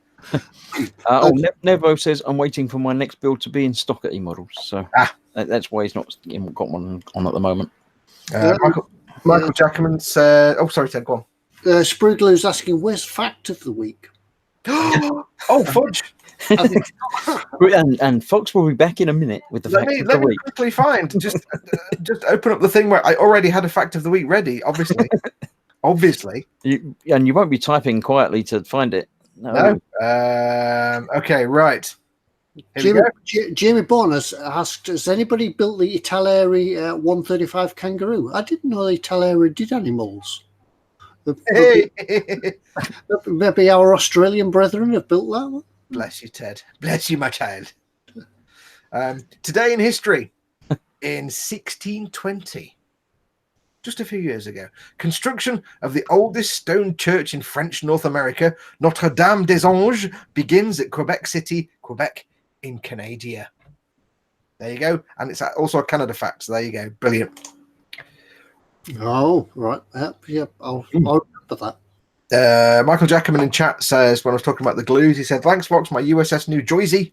Nevo says, I'm waiting for my next build to be in stock at eModels. So that's why he's not got one on at the moment. Michael Jackman said, oh, sorry, Ted, go on. Sprigler's asking, where's fact of the week? Oh, fudge. And Foxx will be back in a minute with the fact of the week. Let me quickly find. Just open up the thing where I already had a fact of the week ready, obviously. Obviously. And you won't be typing quietly to find it. No. Okay, right. Jamie Bonus asked, has anybody built the Italeri 135 Kangaroo? I didn't know the Italeri did animals. Maybe our Australian brethren have built that one. Bless you, Ted. Bless you, my child. Today in history, in 1620, just a few years ago, construction of the oldest stone church in French North America, Notre Dame des Anges, begins at Quebec City, Quebec, in Canada. There you go. And it's also a Canada fact, so there you go. Brilliant. Oh, right. Yep. I'll remember that. Michael Jackman in chat says, when I was talking about the glues, he said, thanks, Fox, my USS New Jersey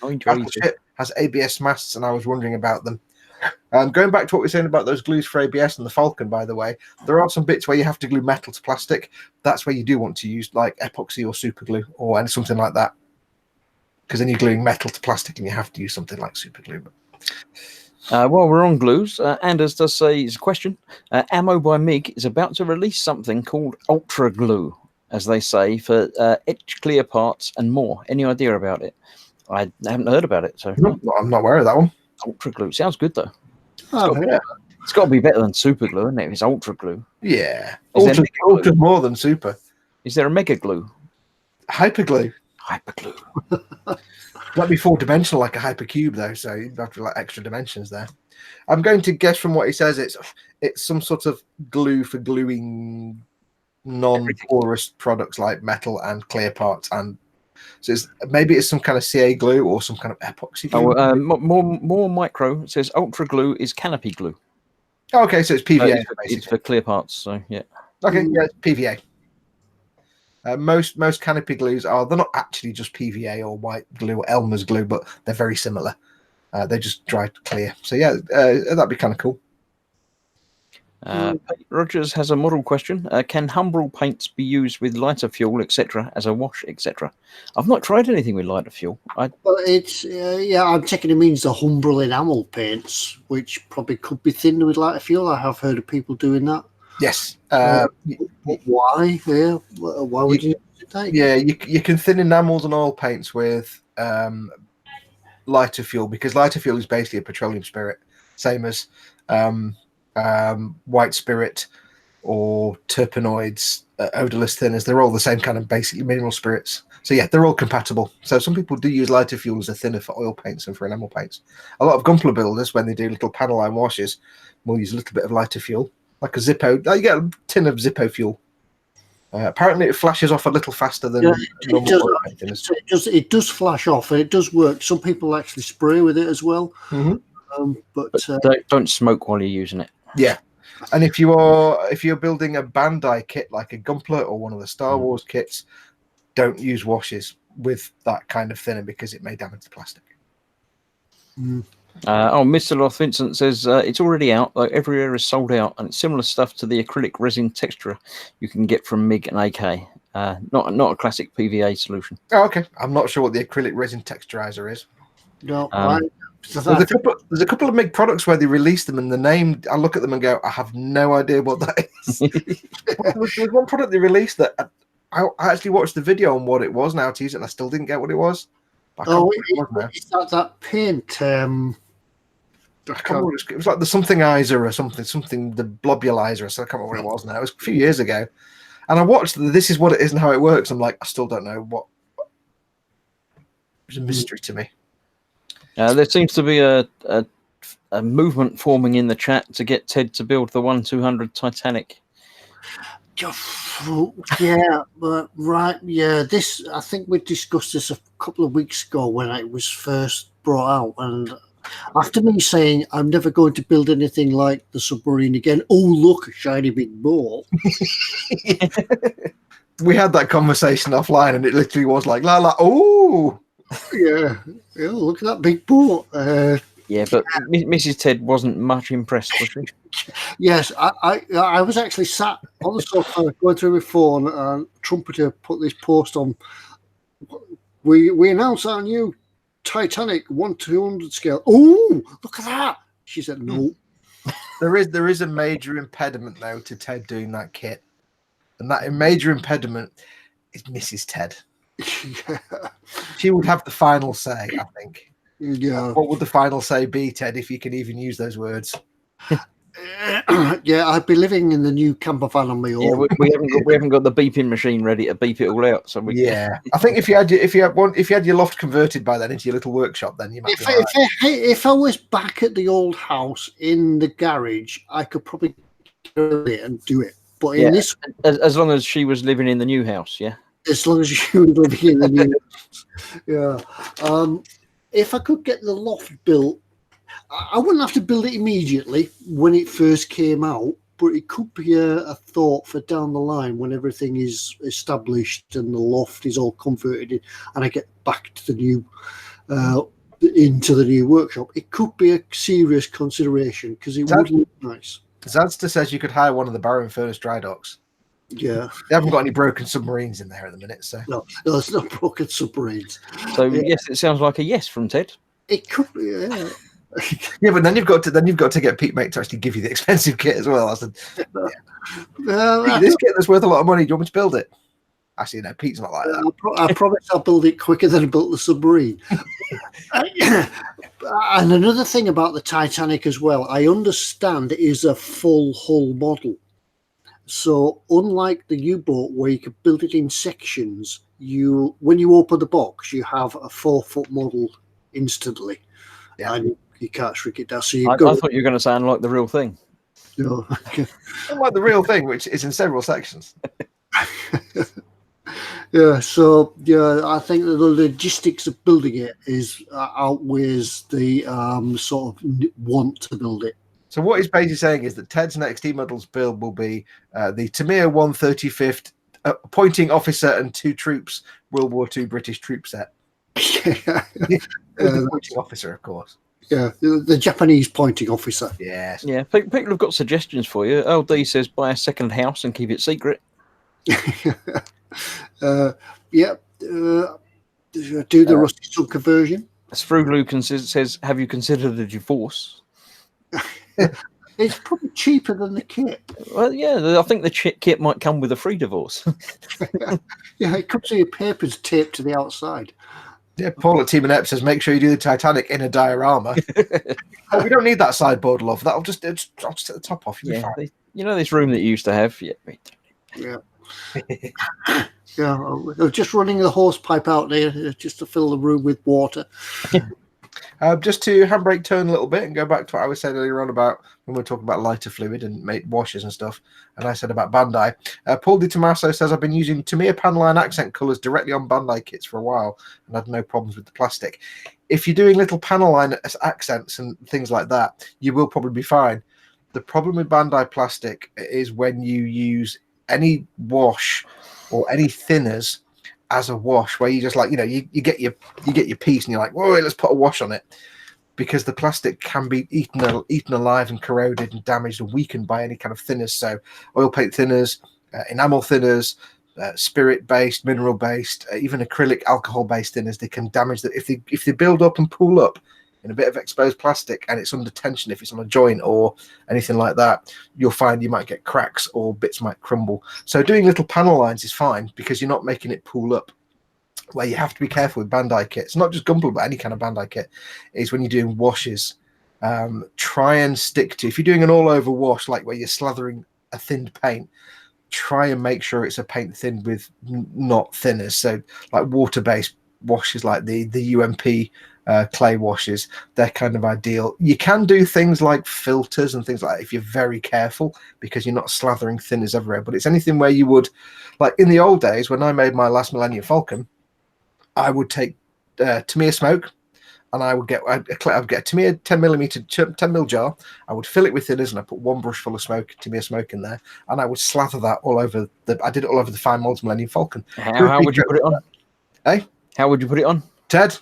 battleship has ABS masts, and I was wondering about them. Going back to what we were saying about those glues for ABS and the Falcon, by the way, there are some bits where you have to glue metal to plastic. That's where you do want to use like epoxy or super glue or something like that, because then you're gluing metal to plastic and you have to use something like super glue. While we're on glues, Anders does say, it's a question, Ammo by MiG is about to release something called Ultra Glue, as they say, for etch clear parts and more. Any idea about it? I haven't heard about it. So no, I'm not aware of that one. Ultra Glue. Sounds good, though. It's got to be better than Super Glue, isn't it? If it's Ultra Glue. Yeah. Ultra more than Super. Is there a Mega Glue? Hyper Glue. Hyperglue. Might be 4-dimensional like a hypercube though, so you'd have to like extra dimensions there. I'm going to guess from what he says it's some sort of glue for gluing non-porous products like metal and clear parts, and so maybe it's some kind of CA glue or some kind of epoxy glue. More micro. It says Ultra Glue is canopy glue. Oh, okay, so it's PVA. It's for clear parts. So yeah. Okay, yeah, it's PVA. Most canopy glues they're not actually just PVA or white glue or Elmer's glue, but they're very similar. They're just dry clear. So yeah, that'd be kind of cool. Rogers has a model question. Can Humbrol paints be used with lighter fuel, etc., as a wash, etc.? I've not tried anything with lighter fuel. Well, it's I'm taking it means the Humbrol enamel paints, which probably could be thinned with lighter fuel. I have heard of people doing that. Yes. Why? Yeah. Why would you do that? Yeah, you can thin enamels and oil paints with lighter fuel, because lighter fuel is basically a petroleum spirit, same as white spirit or terpenoids, odorless thinners. They're all the same kind of basically mineral spirits. So yeah, they're all compatible. So some people do use lighter fuel as a thinner for oil paints and for enamel paints. A lot of Gunpla builders, when they do little panel line washes, will use a little bit of lighter fuel, like a Zippo. You get a tin of Zippo fuel. Apparently, it flashes off a little faster than normal oil paint thinners. It does flash off, and it does work. Some people actually spray with it as well. But don't smoke while you're using it. Yeah. And if you're building a Bandai kit like a Gunpla or one of the Star Wars kits, don't use washes with that kind of thinner because it may damage the plastic. Mr. Loth Vincent says it's already out. Like everywhere is sold out, and it's similar stuff to the acrylic resin texture you can get from MIG and AK. Not a classic PVA solution. Oh, okay. I'm not sure what the acrylic resin texturizer is. No, there's a couple of MIG products where they release them, and the name, I look at them and go, I have no idea what that is. There was one product they released that I actually watched the video on what it was and how to use it, and I still didn't get what it was. It's that paint. I can't remember. It was like the somethingizer or something, the blobulizer. So I can't remember what it was now. It was a few years ago, and I watched This Is What It Is and How It Works. I'm like, I still don't know what. It's a mystery to me. There seems to be a movement forming in the chat to get Ted to build the 1-200 Titanic. Yeah, but right, yeah. This, I think we discussed this a couple of weeks ago when it was first brought out, and after me saying I'm never going to build anything like the submarine again. Oh, look, a shiny big ball. We had that conversation offline, and it literally was like, la la, oh. Yeah, look at that big boat. Yeah, but Mrs. Ted wasn't much impressed, was she? Yes, I was actually sat on the sofa going through my phone, and Trumpeter put this post on. We announced our new Titanic 1-200 scale. Oh, look at that! She said no. There is a major impediment though to Ted doing that kit, and that major impediment is Mrs. Ted. Yeah. She would have the final say, I think. Yeah. What would the final say be, Ted, if you can even use those words? Yeah, I'd be living in the new camper van on my own. Yeah, we haven't got the beeping machine ready to beep it all out. So I think if you had your loft converted by then into your little workshop, then you might. If I was back at the old house in the garage, I could probably get it and do it. But in this, as long as she was living in the new house, yeah. As long as you were living in the new house, yeah. If I could get the loft built, I wouldn't have to build it immediately when it first came out, but it could be a thought for down the line when everything is established and the loft is all converted and I get back to the new, into the new workshop. It could be a serious consideration because it would look nice. Zadster says you could hire one of the Barrow and Furnace dry docks. Yeah, they haven't got any broken submarines in there at the minute, so no, there's no broken submarines. So yes, it sounds like a yes from Ted. It could be, yeah. Yeah, but then you've got to get Pete Mate to actually give you the expensive kit as well. I said, this kit that's worth a lot of money. Do you want me to build it? Actually, no, Pete's not like that. I promise I'll build it quicker than I built the submarine. And another thing about the Titanic as well, I understand it is a full hull model. So unlike the U-boat where you can build it in sections, when you open the box, you have a 4-foot model instantly. Yeah. And you can't shrink it down. So I thought you were going to sound like the real thing. No. Like the real thing, which is in several sections. Yeah, so I think that the logistics of building it outweighs the sort of want to build it. So what he's basically saying is that Ted's next eModels build will be the Tamir 135th Pointing Officer and 2 Troops World War II British troop set. The pointing officer, of course. Yeah, the Japanese pointing officer. Yes. Yeah, people have got suggestions for you. LD says buy a second house and keep it secret. Do the rusty sub conversion. Sprue Lucan says, have you considered a divorce? It's probably cheaper than the kit. Well, yeah, I think the kit might come with a free divorce. Yeah, it comes with your papers taped to the outside. Yeah, Paul at Team and Ep says, make sure you do the Titanic in a diorama. We don't need that sideboard, love. I'll just take the top off. Yeah, You know this room that you used to have? Yeah. Yeah. Yeah, I was just running the hose pipe out there just to fill the room with water. Just to handbrake turn a little bit and go back to what I was saying earlier on about when we were talking about lighter fluid and make washes and stuff, and I said about Bandai. Paul Di Tommaso says, I've been using Tamiya Panline accent colours directly on Bandai kits for a while and had no problems with the plastic. If you're doing little panel line accents and things like that, you will probably be fine. The problem with Bandai plastic is when you use any wash or any thinners as a wash, where you just like, you get your piece and you're like, whoa, let's put a wash on it, because the plastic can be eaten alive and corroded and damaged and weakened by any kind of thinners. So oil paint thinners, enamel thinners, spirit based, mineral based, even acrylic alcohol based thinners, they can damage that if they build up and pool up in a bit of exposed plastic and it's under tension, if it's on a joint or anything like that, you'll find you might get cracks or bits might crumble. So doing little panel lines is fine because you're not making it pool up. Where you have to be careful with Bandai kits, not just Gunpla, but any kind of Bandai kit, is when you're doing washes, try and stick to, if you're doing an all over wash, like where you're slathering a thinned paint, try and make sure it's a paint thinned with not thinners. So like water based washes, like the UMP clay washes, they're kind of ideal. You can do things like filters and things like that if you're very careful, because you're not slathering thinners everywhere. But it's anything where you would, like in the old days when I made my last Millennium Falcon, I would take Tamiya smoke, and I'd get a Tamiya 10 mil jar. I would fill it with thinners, and I put one brush full of Tamiya smoke in there, and I would slather that all over I did it all over the fine molds Millennium Falcon. How would you put it on? How would you put it on? Ted?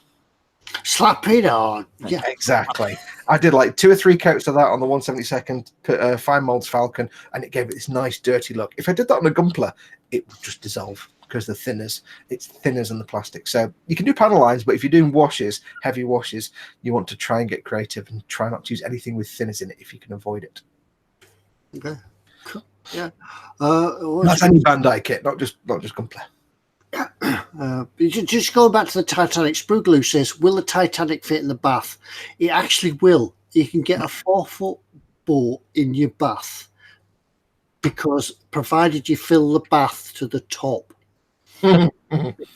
Slap it on. Yeah, exactly. I did like 2 or 3 coats of that on the 172nd fine molds Falcon, and it gave it this nice dirty look. If I did that on a Gunpla, it would just dissolve because the thinners, it's thinners and the plastic. So you can do panel lines, but if you're doing washes, heavy washes, you want to try and get creative and try not to use anything with thinners in it if you can avoid it. Okay. Cool. Yeah. That's any Bandai kit, not just Gunpla. Just going back to the Titanic, Sprue Glue says, will the Titanic fit in the bath? It actually will. You can get a 4-foot boat in your bath, because provided you fill the bath to the top.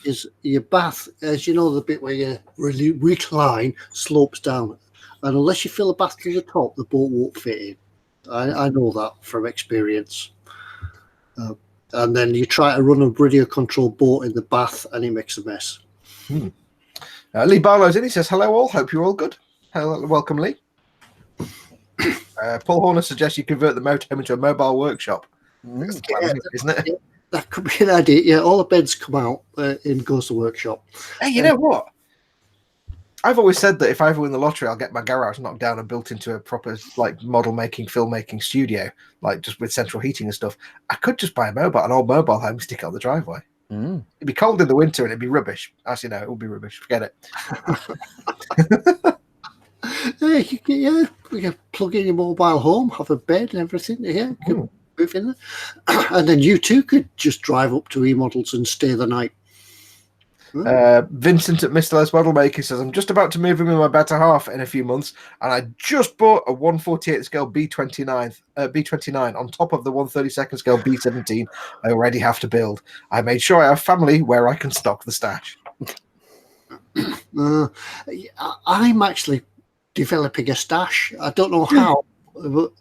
Is your bath, as you know, the bit where you really recline slopes down, and unless you fill the bath to the top, the boat won't fit in. I know that from experience. And then you try to run a radio control boat in the bath and it makes a mess. Lee Barlow's in. He says, hello all, hope you're all good. Hello, welcome Lee. Paul Horner suggests you convert the motorhome into a mobile workshop. That's the plan, isn't it? Yeah, that could be an idea. Yeah, all the beds come out and goes to the workshop. Hey, you know what? I've always said that if I ever win the lottery, I'll get my garage knocked down and built into a proper like model making, film making studio, like just with central heating and stuff. I could just buy an old mobile home, stick it on the driveway. It'd be cold in the winter and it'd be rubbish. As you know, it would be rubbish. Forget it. Yeah, we can plug in your mobile home, have a bed and everything. Yeah, move in there, and then you too could just drive up to eModels and stay the night. Vincent at Mr. Les Model Maker says, I'm just about to move in with my better half in a few months, and I just bought a 1/48 scale B29 on top of the 1/32 scale B17 I already have to build. I made sure I have family where I can stock the stash. I'm actually developing a stash. I don't know how. But,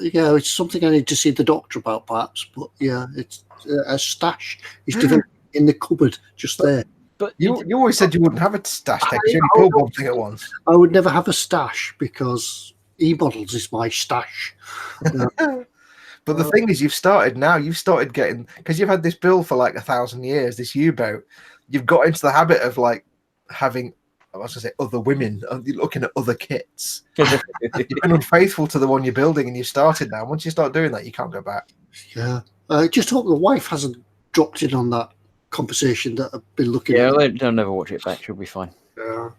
yeah, it's something I need to see the doctor about, perhaps. But yeah, it's a stash is developing in the cupboard just there. But you always said you wouldn't have a stash tank. You only pulled one thing at once. I would never have a stash because eModels is my stash. But the thing is, you've started getting, because you've had this build for like 1,000 years, this U-boat. You've got into the habit of like having, I was going to say, other women, looking at other kits. You've been unfaithful to the one you're building, and you started now. Once you start doing that, you can't go back. Yeah. I just hope the wife hasn't dropped in on that conversation that I've been looking at. Yeah, they'll never watch it back. She'll be fine. Yeah.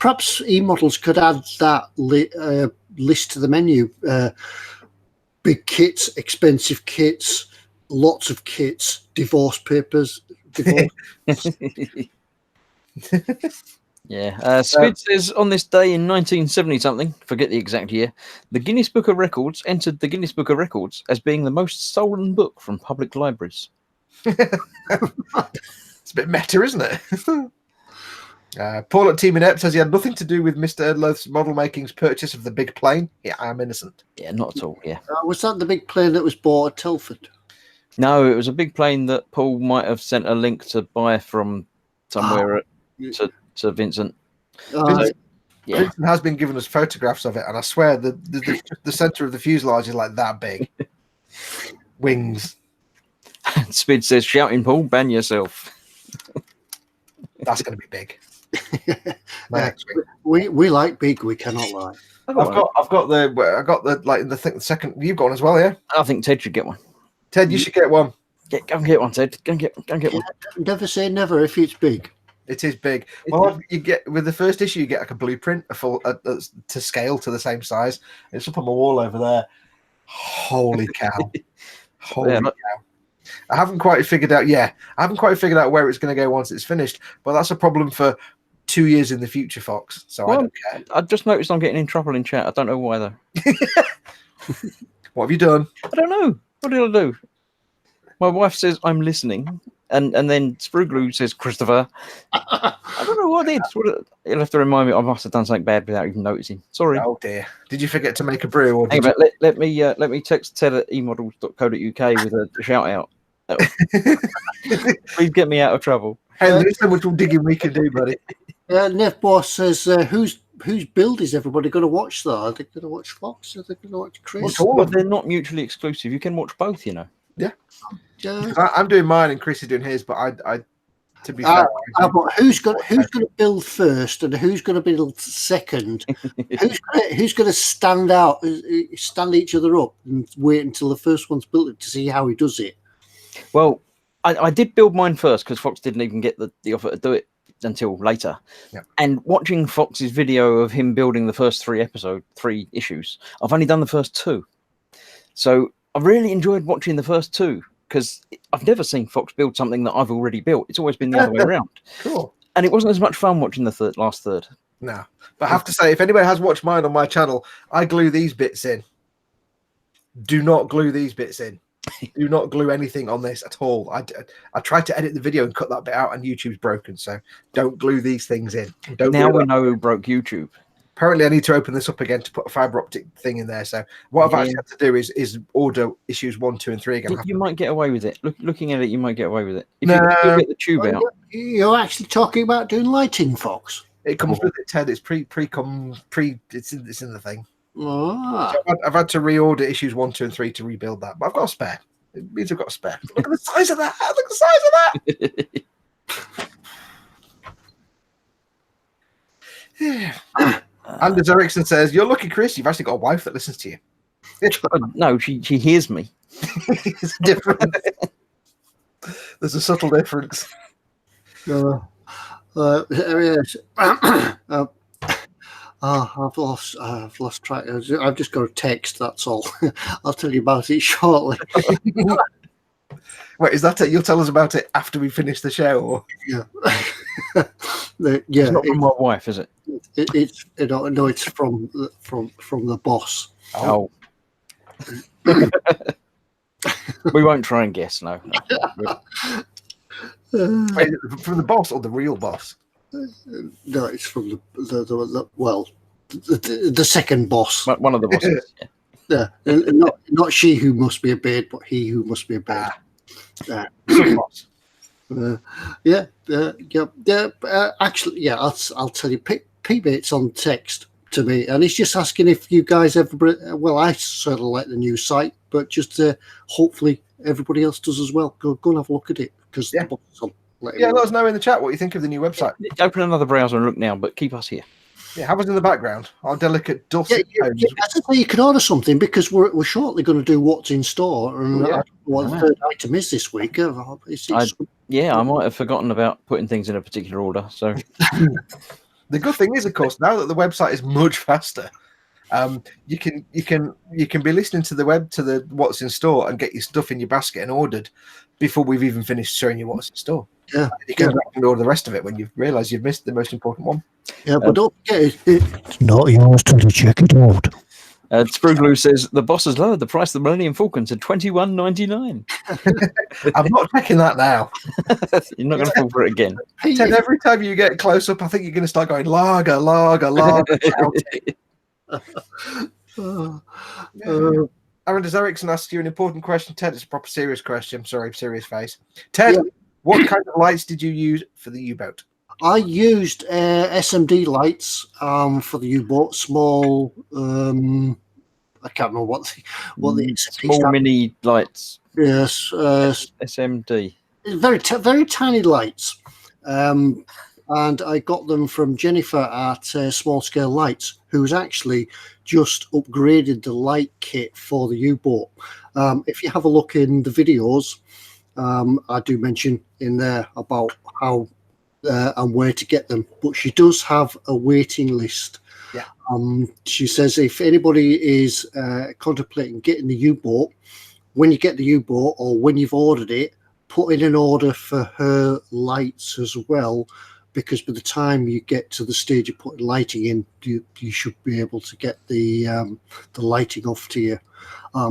Perhaps eModels could add that list to the menu. Big kits, expensive kits, lots of kits, divorce papers. Yeah. Spid says on this day in 1970 something, forget the exact year, the Guinness Book of Records entered the Guinness Book of Records as being the most stolen book from public libraries. It's a bit meta, isn't it? Paul at Team Inept says he had nothing to do with Mr. Loth's model making's purchase of the big plane. Yeah, I am innocent. Yeah, not at all. Yeah. Was that the big plane that was bought at Telford? No, it was a big plane that Paul might have sent a link to buy from somewhere to Vincent. Yeah. Vincent has been giving us photographs of it, and I swear the center of the fuselage is like that big. Wings. Spid says, shouting, Paul, ban yourself. That's going to be big. We like big. We cannot lie. I've got the like in the second. You've got one as well, yeah. I think Ted should get one. Ted, you should get one. Go and get one, Ted. Go and get one. Never say never if it's big. It is big. Well, you get with the first issue, you get like a blueprint, a full to scale to the same size. It's up on my wall over there. Holy cow! Holy cow! I haven't quite figured out. Yeah, I haven't quite figured out where it's going to go once it's finished. But that's a problem for 2 years in the future, Fox. So I don't care. I just noticed I'm getting in trouble in chat. I don't know why though. What have you done? I don't know. What did I do? My wife says I'm listening, and then Spruglu says Christopher. I don't know what I did. You'll have to remind me. I must have done something bad without even noticing. Sorry. Oh dear. Did you forget to make a brew? Or Hang on, let me text Ted at eModels.co.uk with a shout out. Please get me out of trouble. Hey, there's so much digging we can do, buddy. Nev Boss says, whose build is everybody going to watch? Though are they going to watch Fox? Are they going to watch Chris? Well, they're not mutually exclusive. You can watch both, you know. Yeah. I'm doing mine and Chris is doing his, but I to be fair, but who's going to build first and who's going to build second? who's going to stand each other up and wait until the first one's built to see how he does it? Well, I did build mine first because Fox didn't even get the offer to do it until later. Yeah. And watching Fox's video of him building the first three issues, I've only done the first two. So I really enjoyed watching the first two because I've never seen Fox build something that I've already built. It's always been the other way around. Cool. And it wasn't as much fun watching the last third. No. But I have to say, if anybody has watched mine on my channel, I glue these bits in. Do not glue these bits in. Do not glue anything on this at all. I tried to edit the video and cut that bit out, and YouTube's broken. So don't glue these things in. Now we know who broke YouTube. Apparently, I need to open this up again to put a fiber optic thing in there. So what I've actually had to do is order issues 1, 2, and 3 again. You might get away with it. Looking at it, you might get away with it. If you get the tube out. You're actually talking about doing lighting, Fox. It comes with it, Ted. It's it's in the thing. Ah. So I've had to reorder issues 1, 2, and 3 to rebuild that, but I've got a spare. It means I've got a spare. Look at the size of that! Look at the size of that! Yeah. Anders Ericsson says, "You're lucky, Chris. You've actually got a wife that listens to you." No, she hears me. It's different. There's a subtle difference. I've lost track. I've just got a text. That's all. I'll tell you about it shortly. Wait, is that it? You'll tell us about it after we finish the show, or yeah, it's not from my wife, is it? It's from the boss. Oh. We won't try and guess. No. Wait, from the boss or the real boss? No, it's from the second boss. One of the bosses. Yeah, not she who must be obeyed, but he who must be obeyed. Actually, yeah, I'll tell you. P-Bait's on text to me, and he's just asking if you guys ever. Well, I certainly like the new site, but just hopefully everybody else does as well. Go and have a look at it because the box is on. Let us know in the chat what you think of the new website. Open another browser and look now, but keep us here. Yeah, have us in the background. Our delicate dulcet tones. You can order something because we're shortly going to do what's in store, and I don't know what the third item is this week. I might have forgotten about putting things in a particular order. So the good thing is, of course, now that the website is much faster, You can be listening to the web to the what's in store and get your stuff in your basket and ordered before we've even finished showing you what's in store. Yeah, You can order the rest of it when you've realised you've missed the most important one. yeah, but don't forget, it's not yours till you check it out. Sprugloo says the boss has lowered the price of the Millennium Falcon to $21.99. I'm not checking that now. You're not going to fall for it again. Ted, every time you get close up, I think you're going to start going lager, lager, lager. Aaron Erickson asked you an important question. Ted, it's a proper serious question. Sorry, serious face. Ted, what kind of lights did you use for the U-boat? I used SMD lights for the U-boat, small. I can't remember what the small mini lights. Yes, SMD. Very tiny lights, and I got them from Jennifer at Small Scale Lights, who's actually just upgraded the light kit for the U-boat. If you have a look in the videos, I do mention in there about how and where to get them, but she does have a waiting list. Yeah. She says if anybody is contemplating getting the U-boat, when you get the U-boat or when you've ordered it, put in an order for her lights as well, because by the time you get to the stage of putting lighting in, you should be able to get the lighting off to you.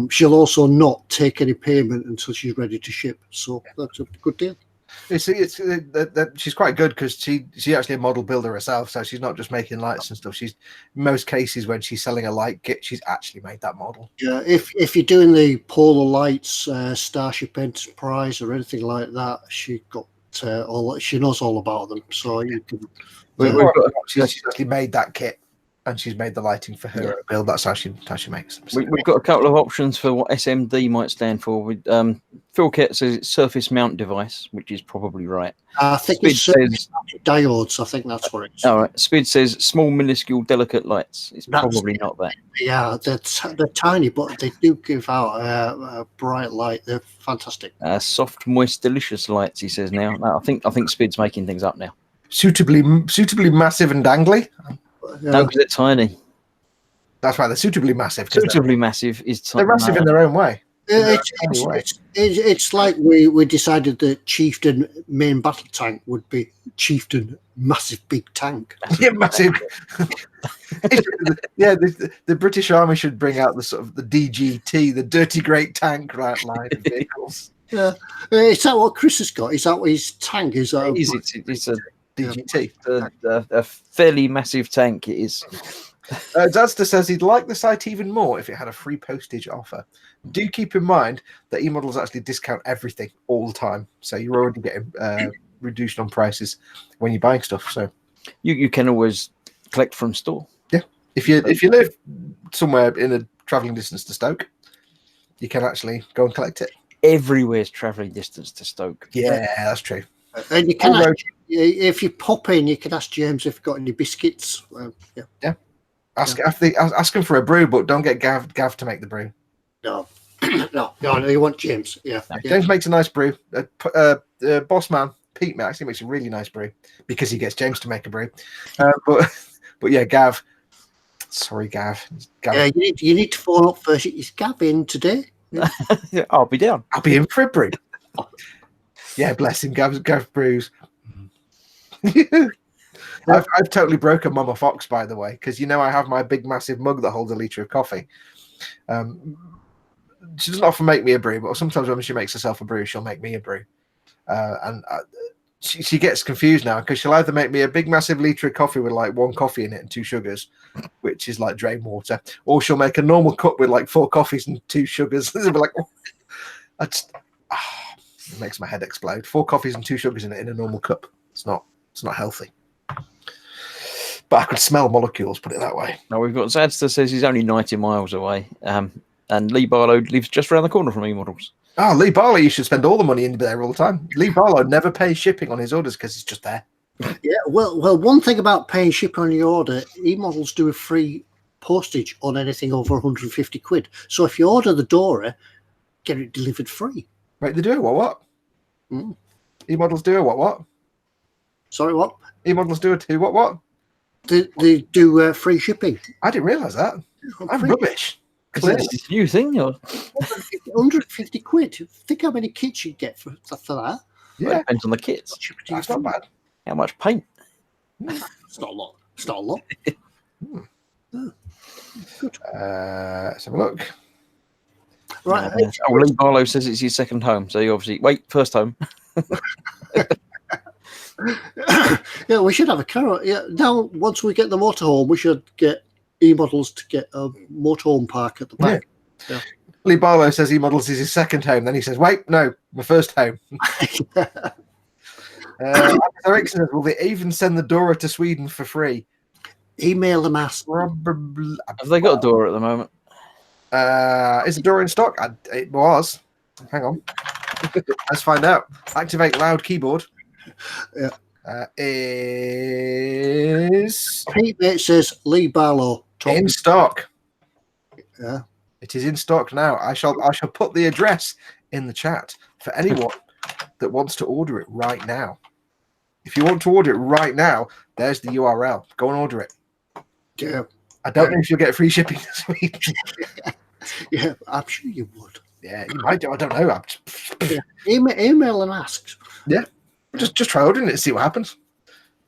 She'll also not take any payment until she's ready to ship, so that's a good deal. You see, she's quite good because she's actually a model builder herself, so she's not just making lights and stuff. She's in most cases when she's selling a light kit, she's actually made that model. Yeah, if you're doing the Polar Lights, Starship Enterprise, or anything like that, she knows all about them. So you can. She's actually made that kit, and she's made the lighting for her build. That's how she makes them. We've got a couple of options for what SMD might stand for. Phil Kett says it's surface mount device, which is probably right. I think it's surface diodes. I think that's what it is. All right. Spid says small, minuscule, delicate lights. It's probably not that. Yeah, they're tiny, but they do give out a bright light. They're fantastic. Soft, moist, delicious lights. He says now. No, I think Spid's making things up now. Suitably massive and dangly. No, because they're tiny. That's right. They're suitably massive. Suitably massive is tiny. They're massive in their own way. It's like we decided that Chieftain main battle tank would be Chieftain massive big tank. Yeah, massive. The British Army should bring out the sort of the DGT, the Dirty Great Tank line of vehicles. Yeah, is that what Chris has got? Is that what his tank is? It's a DGT, a fairly massive tank. It is. Zadster says he'd like the site even more if it had a free postage offer. Do keep in mind that eModels actually discount everything all the time, so you're already getting reduced on prices when you're buying stuff. So you can always collect from store. Yeah, if you live somewhere in a travelling distance to Stoke, you can actually go and collect it. Everywhere's travelling distance to Stoke. Yeah, that's true. And you can if you pop in, you can ask James if you've got any biscuits. Yeah. Ask him for a brew, but don't get Gav to make the brew. No, you want James. Yeah. James makes a nice brew. Boss man Pete actually makes a really nice brew because he gets James to make a brew. But yeah, Gav. Sorry, Gav. Yeah, you need to phone up first. Is Gav in today? Yeah, I'll be down. I'll be in for a brew. Yeah, bless him. Gav brews. I've totally broken Mama Foxx, by the way, because I have my big massive mug that holds a litre of coffee. She doesn't often make me a brew, but sometimes when she makes herself a brew, she'll make me a brew. She gets confused now because she'll either make me a big massive litre of coffee with like 1 coffee in it and 2 sugars, which is like drain water, or she'll make a normal cup with like 4 coffees and 2 sugars. It'll be like, it makes my head explode. 4 coffees and 2 sugars in it in a normal cup. It's not healthy. But I could smell molecules, put it that way. Now we've got Zadster says he's only 90 miles away. And Lee Barlow lives just around the corner from eModels. Oh, Lee Barlow, you should spend all the money in there all the time. Lee Barlow never pays shipping on his orders because it's just there. Yeah, well, one thing about paying shipping on your order, eModels do a free postage on anything over 150 quid. So if you order the Dora, get it delivered free. Wait, they do it? What? eModels do it? What? Sorry, what? eModels do it too? What? They do free shipping. I didn't realise that. I'm rubbish. Is this a new thing? Or? 150 quid. Think how many kits you'd get for that. Well, it depends on the kits. That's not bad. How much paint? It's not a lot. It's not a lot. Good. Let's have a look. Right. Lee Barlow says it's his second home, so you obviously first home. Yeah, we should have a car. Yeah, now once we get the motorhome, we should get eModels to get a motorhome park at the back. Yeah. Lee Barlow says eModels is his second home. Then he says, "Wait, no, my first home." Erickson says, "Will they even send the Dora to Sweden for free?" Email them, ask. Probably. Have they got a Dora at the moment? Is the Dora in stock? It was. Hang on. Let's find out. Activate loud keyboard. Yeah. Is Pete Mate says Lee Barlow. in stock. Yeah. It is in stock now. I shall put the address in the chat for anyone that wants to order it right now. If you want to order it right now, there's the URL. Go and order it. Yeah. I don't know if you'll get free shipping this week. Yeah, I'm sure you would. Yeah, you might do. I don't know. Yeah. Email and ask. Yeah. Just try ordering it and see what happens.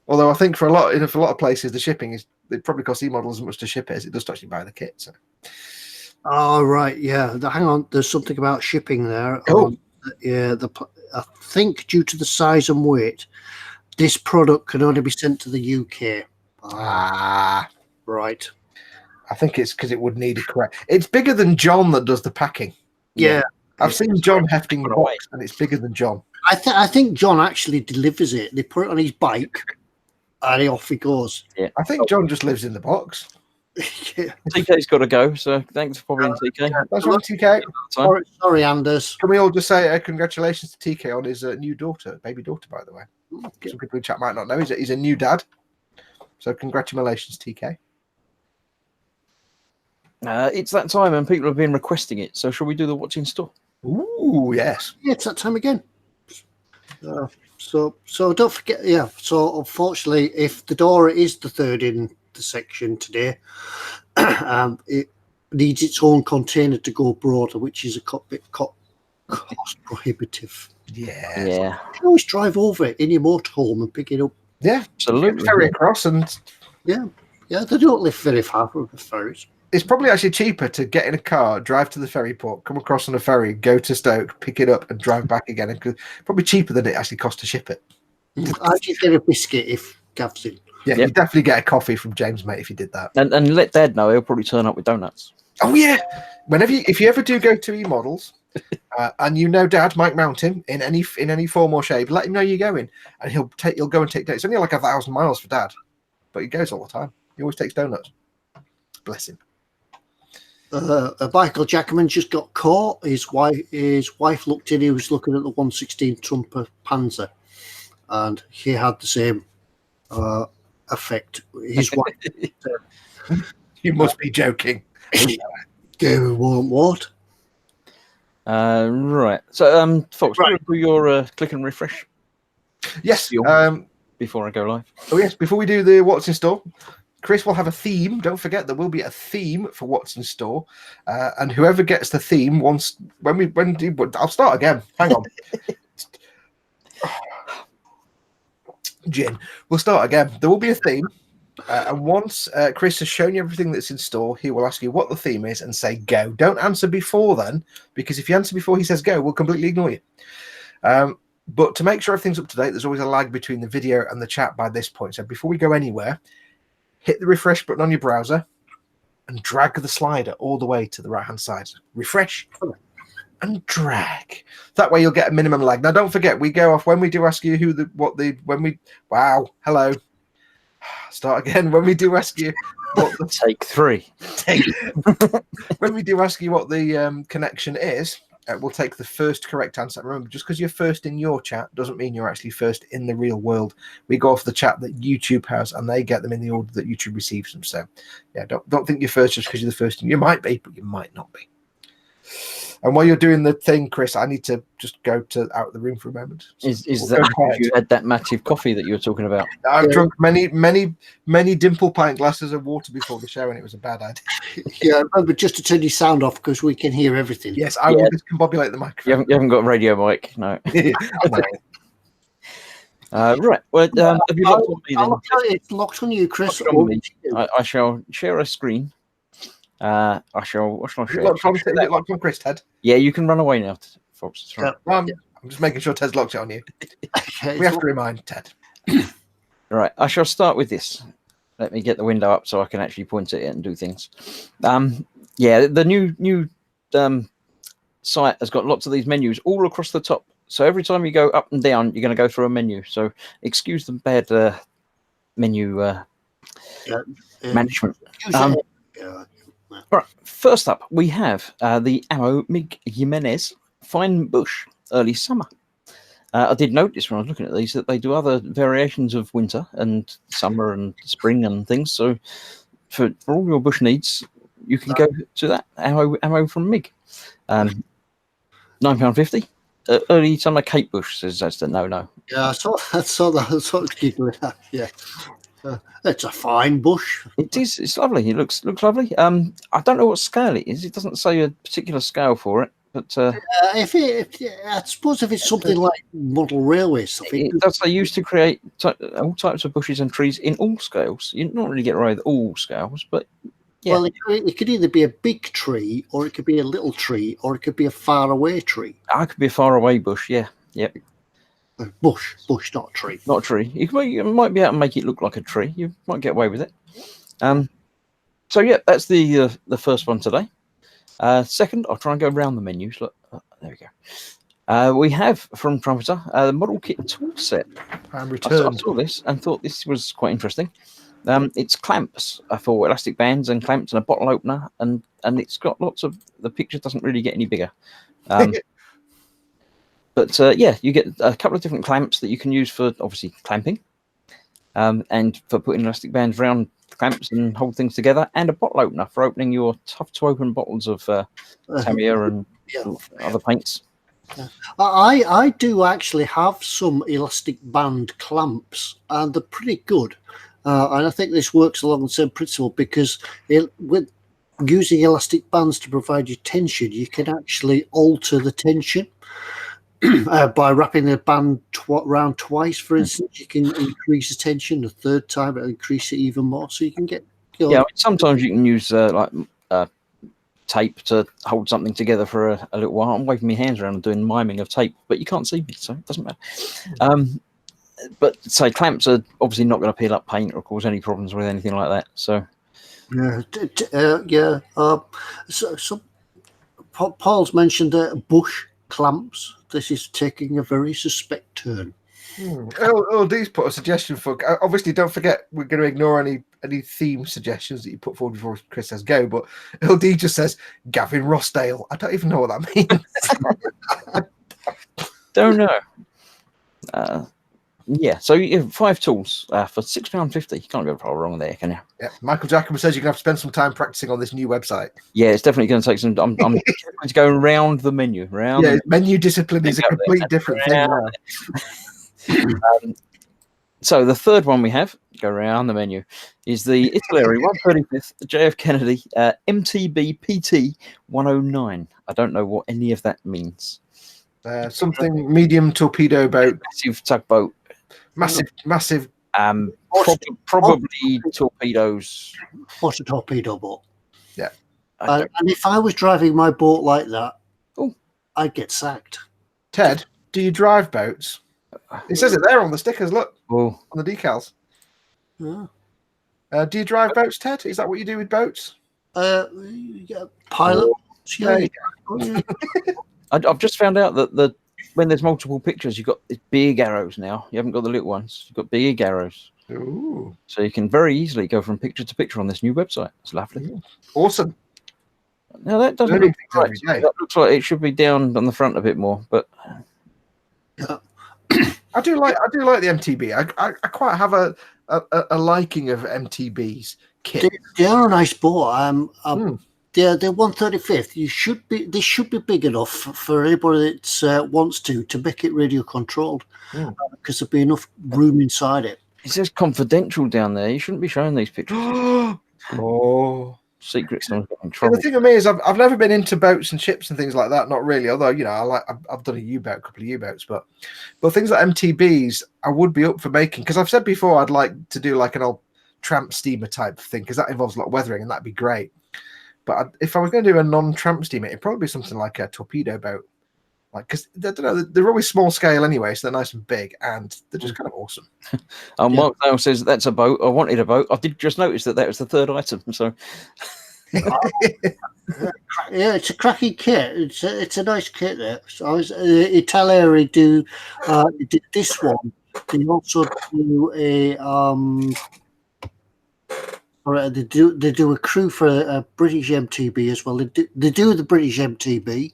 Although I think for a lot of places, the shipping it probably costs eModels as much to ship it as it does to actually buy the kit. So. Oh right, yeah. Hang on, there's something about shipping there. Oh. Yeah, I think due to the size and weight, this product can only be sent to the UK. Right. I think it's because it would need a correct. It's bigger than John that does the packing. Yeah. I've seen John hefting the box, and it's bigger than John. I think John actually delivers it. They put it on his bike, and off he goes. Yeah. I think John just lives in the box. Yeah. TK's got to go, so thanks for popping in, TK. That's right, TK. Sorry, Anders. Can we all just say congratulations to TK on his new daughter, baby daughter, by the way? Okay. Some people in chat might not know. He's a new dad. So congratulations, TK. It's that time, and people have been requesting it. So shall we do the watch in store? Ooh, yes. Yeah, it's that time again. So don't forget. Yeah. So unfortunately, if the Dora is the third in the section today, it needs its own container to go broader, which is a bit cost prohibitive. Yeah. Yeah. You can always drive over it in your motorhome and pick it up. Yeah. Absolutely. Ferry across, and Yeah, they don't live very far from the ferries. it's probably actually cheaper to get in a car, drive to the ferry port, come across on a ferry, go to Stoke, pick it up, and drive back again. And probably cheaper than it actually costs to ship it. I'd just get a biscuit if Gav's in. Yeah, you definitely get a coffee from James, mate, if you did that. And let Dad know, he'll probably turn up with donuts. Oh yeah, if you ever do go to eModels, and you know Dad might mount him in any form or shape, let him know you're going, and he'll go and take donuts. It's only like 1,000 miles for Dad, but he goes all the time. He always takes donuts. Bless him. Michael Jackman just got caught. His wife looked in. He was looking at the 116 Trumper Panzer, and he had the same effect. His wife. You must be joking. Go won't what? Right. So, Foxx, Right. do your click and refresh. Yes. Before I go live. Oh yes. Before we do the what's in store, Chris will have a theme. Don't forget there will be a theme for what's in store, and whoever gets the theme once I'll start again. Hang on. Gin. We'll start again. There will be a theme, and once Chris has shown you everything that's in store, he will ask you what the theme is and say go. Don't answer before then, because if you answer before he says go, we'll completely ignore you. But to make sure everything's up to date, there's always a lag between the video and the chat by this point. So before we go anywhere, hit the refresh button on your browser and drag the slider all the way to the right-hand side. Refresh and drag. That way you'll get a minimum lag. Now, don't forget, we go off when we do ask you wow, hello. Start again. When we do ask you what the Take 3. when we do ask you what the connection is, we'll take the first correct answer. Remember, just because you're first in your chat doesn't mean you're actually first in the real world. We go off the chat that YouTube has, and they get them in the order that YouTube receives them. So, yeah, don't think you're first just because you're the first. You might be, but you might not be. And while you're doing the thing, Chris, I need to just go out of the room for a moment. So Is we'll that go because quiet. you had that massive coffee that you were talking about? I've drunk many dimple pint glasses of water before the show, and it was a bad idea. Yeah, remember just to turn your sound off because we can hear everything. Yes, I will discombobulate the microphone. You haven't got a radio mic, no. No. Right. Well, have you looked on me then? It's locked on you, Chris. Locked on me. I shall share a screen. What shall I Is share? it locked on Chris, Ted? Yeah, you can run away now, Foxx. It's right. I'm just making sure Ted's locked it on you. We have to remind Ted. Right. I shall start with this. Let me get the window up so I can actually point at it and do things. Yeah, the new site has got lots of these menus all across the top. So every time you go up and down, you're going to go through a menu. So excuse the bad menu management. Right. First up, we have the Ammo Mig Jimenez Fine Bush Early Summer. I did notice when I was looking at these that they do other variations of winter and summer and spring and things. So for all your bush needs, you can go to that ammo from Mig. £9.50. Early summer Cape Bush says that's the no. Yeah, I saw that. I saw it giggling at. Yeah. It's a fine bush. It is. It's lovely. It looks lovely. I don't know what scale it is. It doesn't say a particular scale for it, but I suppose if it's something like model railway stuff, it does. They used to create all types of bushes and trees in all scales. You don't really get away with all scales, but yeah. Well, it could either be a big tree, or it could be a little tree, or it could be a far away tree. I could be a far away bush. Yeah. Yep. Bush, not a tree. Not a tree. You might be able to make it look like a tree. You might get away with it. So yeah, that's the first one today. Second, I'll try and go around the menus. Look, there we go. We have from Trumpeter the model kit tool set. And I saw this and thought this was quite interesting. It's clamps for elastic bands and clamps and a bottle opener, and it's got lots of. The picture doesn't really get any bigger. But yeah, you get a couple of different clamps that you can use for obviously clamping, and for putting elastic bands around clamps and hold things together, and a bottle opener for opening your tough to open bottles of Tamiya and other paints. I do actually have some elastic band clamps, and they're pretty good. And I think this works along the same principle because with using elastic bands to provide you tension, you can actually alter the tension. By wrapping the band round twice, for instance, you can increase the tension. The third time, it'll increase it even more. So you can get. Yeah, I mean, sometimes you can use tape to hold something together for a little while. I'm waving my hands around and doing miming of tape, but you can't see me, so it doesn't matter. But say clamps are obviously not going to peel up paint or cause any problems with anything like that. So So Paul's mentioned bush clamps. This is taking a very suspect turn. LD's put a suggestion for. Obviously, don't forget we're going to ignore any theme suggestions that you put forward before Chris says go. But LD just says Gavin Rossdale. I don't even know what that means. Don't know. Yeah, so you have 5 tools for £6.50. You can't go far wrong there, can you? Yeah. Michael Jackham says you're going to have to spend some time practicing on this new website. Yeah, it's definitely going to take some. I'm going to go around the menu. Menu discipline is a completely different thing now. So the third one we have, go around the menu, is the Italy 135th JF Kennedy MTB PT 109. I don't know what any of that means. Something medium torpedo boat. Massive tugboat. Massive. Probably torpedoes. What a torpedo boat. Yeah. And if I was driving my boat like that, I'd get sacked. Ted, do you drive boats? It says it there on the stickers. Look, on the decals. Yeah. Do you drive boats, Ted? Is that what you do with boats? Pilot. I've just found out that when there's multiple pictures, you've got these big arrows now. You haven't got the little ones. You've got big arrows. Ooh. So you can very easily go from picture to picture on this new website. It's lovely. Awesome. Now that doesn't look right. That looks like it should be down on the front a bit more, but I do like the MTB. I quite have a liking of MTB's kit. They are a nice boat. the 135th. This should be big enough for anybody that wants to make it radio controlled, because there'll be enough room inside it. It says confidential down there. You shouldn't be showing these pictures. Oh, secrets. I'm getting in the trouble. thing with me is I've never been into boats and ships and things like that. Not really. Although I've done a couple of U-boats, but things like MTBs I would be up for making, because I've said before I'd like to do like an old tramp steamer type thing, because that involves a lot of weathering and that'd be great. But if I was going to do a non-tramp steamer, it'd probably be something like a torpedo boat. Like, because I don't know, they're always small scale anyway, so they're nice and big, and they're just kind of awesome. Mark Dale says that's a boat. I wanted a boat. I did just notice that was the third item. So, yeah, it's a cracking kit. It's a nice kit there. So Italia do did this one. They also do a they do a crew for a British MTB as well. They do the British MTB.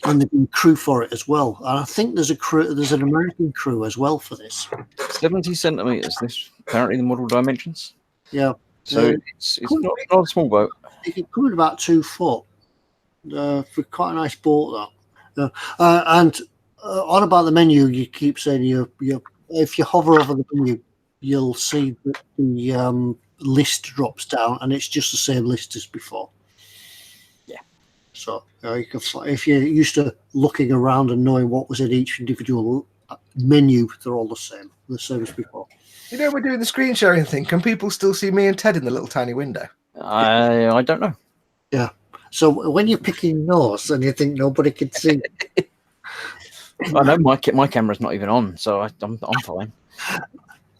And they've been crew for it as well. And I think there's an American crew as well for this. 70 centimeters. This apparently the model dimensions. Yeah. So it's not a small boat. It can come in about 2 foot. For quite a nice boat, that. And on about the menu, you keep saying if you hover over the menu, you'll see that the list drops down, and it's just the same list as before. So you can, if you're used to looking around and knowing what was in each individual menu, they're all the same as before. We're doing the screen sharing thing. Can people still see me and Ted in the little tiny window? I don't know. Yeah. So when you're picking nose and you think nobody can see, I know my camera's not even on, so I'm fine.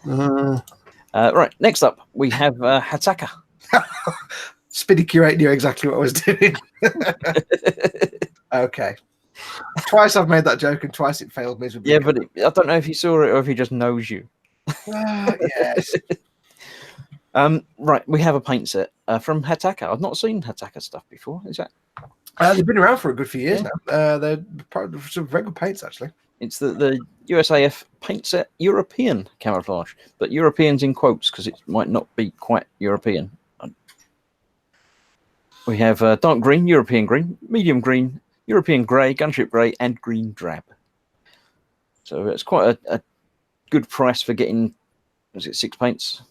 Right. Next up, we have Hataka. Speedy Curate knew exactly what I was doing. Okay. Twice I've made that joke and twice it failed miserably. Yeah, but I don't know if he saw it or if he just knows you. Yes. Right, we have a paint set from Hataka. I've not seen Hataka stuff before. Is that? They've been around for a good few years now. They're part of some very good paints, actually. It's the USAF paint set European camouflage, but Europeans in quotes because it might not be quite European. We have dark green, European, medium green, European grey, gunship grey, and green drab. So it's quite a good price for getting, was it 6 paints?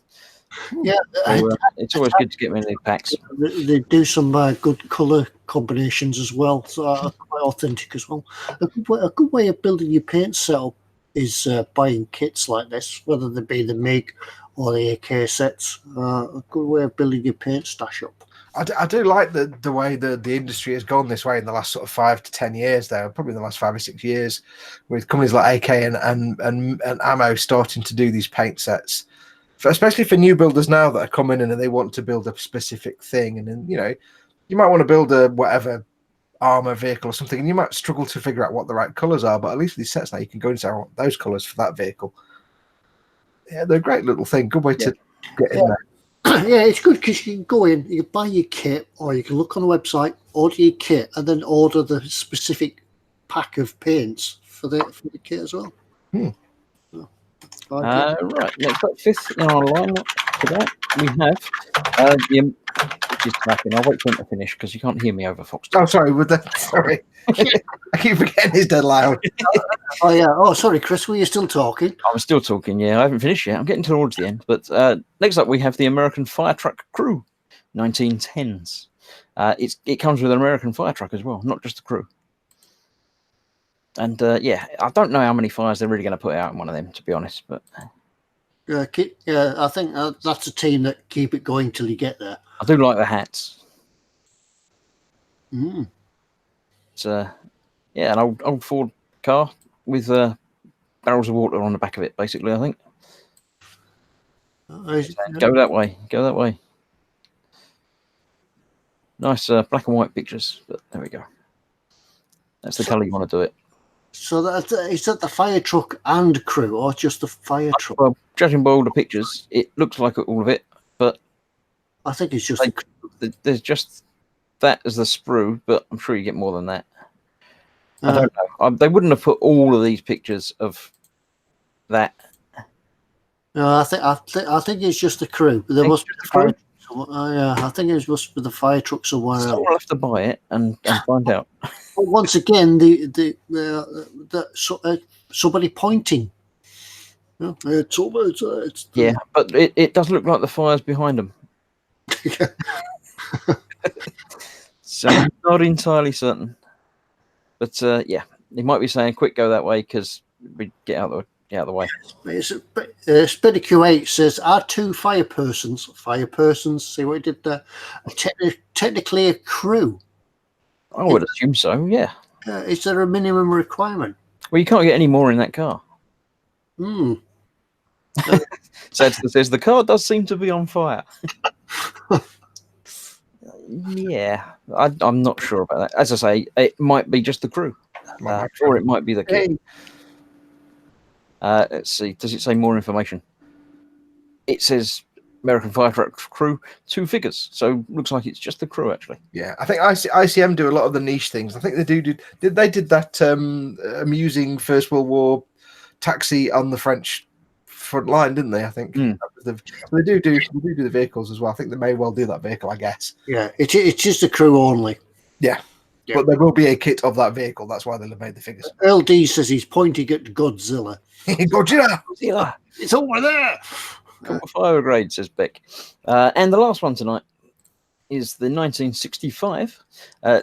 Yeah. So, it's always good to get many packs. They do some good colour combinations as well, so quite authentic as well. A good way of building your paint setup is buying kits like this, whether they be the MiG or the AK sets. A good way of building your paint stash up. I do like the way the industry has gone this way in the last sort of 5 to 10 years, though, probably in the last 5 or 6 years, with companies like AK and Ammo starting to do these paint sets, especially for new builders now that are coming in and they want to build a specific thing. And then, you might want to build a whatever armor vehicle or something, and you might struggle to figure out what the right colors are, but at least with these sets now you can go and say, I want those colors for that vehicle. Yeah, they're a great little thing. Good way to get in there. Yeah, it's good because you can go in, you can buy your kit, or you can look on the website, order your kit, and then order the specific pack of paints for the kit as well. Right, next up, fifth in our line for that, we have which is tracking. I'll wait for him to finish because you can't hear me over Foxx. Oh, sorry, sorry. I keep forgetting he's dead loud. Oh, yeah. Oh, sorry, Chris, were you still talking? I'm still talking, yeah. I haven't finished yet. I'm getting towards the end. But next up, we have the American Fire Truck Crew, 1910s. It comes with an American fire truck as well, not just the crew. And, I don't know how many fires they're really going to put out in one of them, to be honest. But I think that's a team that keep it going till you get there. I do like the hats. It's an old Ford car with barrels of water on the back of it, basically, I think. Go that way. Nice black and white pictures, but there we go. That's the colour you want to do it. So is that the fire truck and crew, or just the fire truck? Well, judging by all the pictures, it looks like all of it, but I think it's just there's just that as the sprue, but I'm sure you get more than that. I don't know. They wouldn't have put all of these pictures of that. No, I think it's just the crew. There must be the fire Yeah, I think it must be the fire truck somewhere So else. we'll have to buy it and find out. But once again, somebody pointing. Yeah, it's Yeah, but it does look like the fire's behind them. So I'm not entirely certain. But yeah, he might be saying, "Quick, go that way," because we get out of the way. Spediq8 says, "Are two firepersons? See what he did there? Technically a crew. I would assume so. Yeah. Is there a minimum requirement?" Well, you can't get any more in that car. Hmm. Says the car does seem to be on fire. Yeah, I'm not sure about that. As I say, it might be just the crew, or it might be the kit. Let's see. Does it say more information? It says American Fire Truck crew, 2 figures. So looks like it's just the crew actually. Yeah, I think ICM do a lot of the niche things. I think they did that amusing First World War taxi on the French front line, didn't they? I think they do the vehicles as well. I think they may well do that vehicle, I guess. Yeah, it's just the crew only. Yeah. But there will be a kit of that vehicle. That's why they've made the figures. LD says he's pointing at Godzilla. Godzilla! It's over there. Fire grade, says Beck. And the last one tonight is the 1965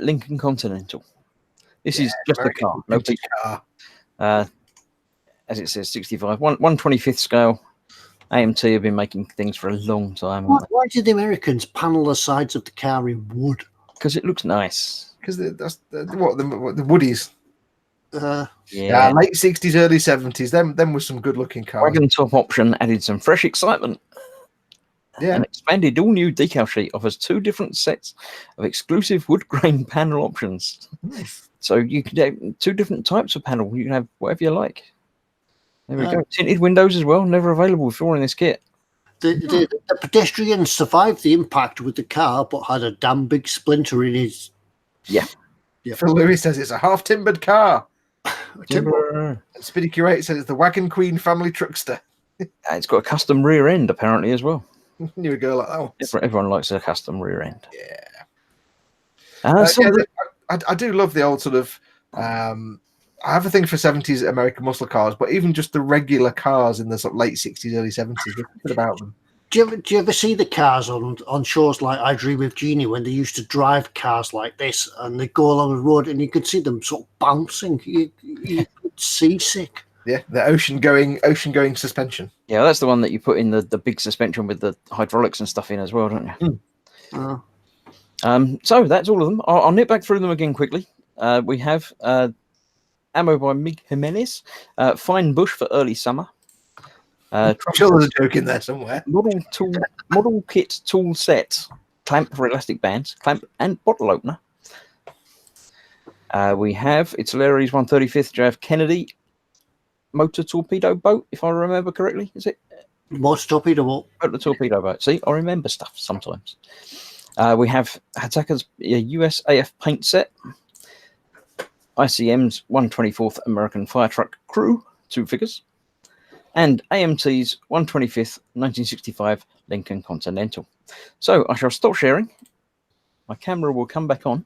Lincoln Continental. This is just a car, no feature. As it says, 65, 1/25th scale. AMT have been making things for a long time. Why did the Americans panel the sides of the car in wood? Because it looks nice. Because that's the Woodies. Yeah, late 60s, early 70s. Them was some good-looking cars. Wagon top option added some fresh excitement. Yeah. An expanded all-new decal sheet offers 2 different sets of exclusive wood grain panel options. So you can have 2 different types of panel. You can have whatever you like. There we go. Tinted windows as well. Never available before in this kit. The pedestrian survived the impact with the car, but had a damn big splinter in his. Yeah. Phil Lewis says it's a half-timbered car. Timber. Spediq8 says it's the Wagon Queen family truckster. It's got a custom rear end apparently as well. Knew a girl like that one. Everyone likes a custom rear end. Yeah. I do love the old sort of. I have a thing for 70s American muscle cars, but even just the regular cars in the sort of late 60s, early 70s, there's something about them. Do you ever see the cars on shows like I Dream of Jeannie when they used to drive cars like this and they go along the road and you could see them sort of bouncing? You could seasick. Yeah, the ocean going suspension. Yeah, that's the one that you put in the big suspension with the hydraulics and stuff in as well, don't you? So that's all of them. I'll nip back through them again quickly. We have ammo by Mig Jimenez, Fine Bush for early summer. I'm sure there's a joke in there somewhere. Model kit tool set, clamp for elastic bands, clamp and bottle opener. We have Italerie's 135th JF Kennedy motor torpedo boat, if I remember correctly. Is it? Motor torpedo boat. Motor torpedo boat. See, I remember stuff sometimes. We have Hataka's USAF paint set. ICM's 124th American Fire Truck Crew, 2 figures. And AMT's 125th 1965 Lincoln Continental. So I shall stop sharing. My camera will come back on.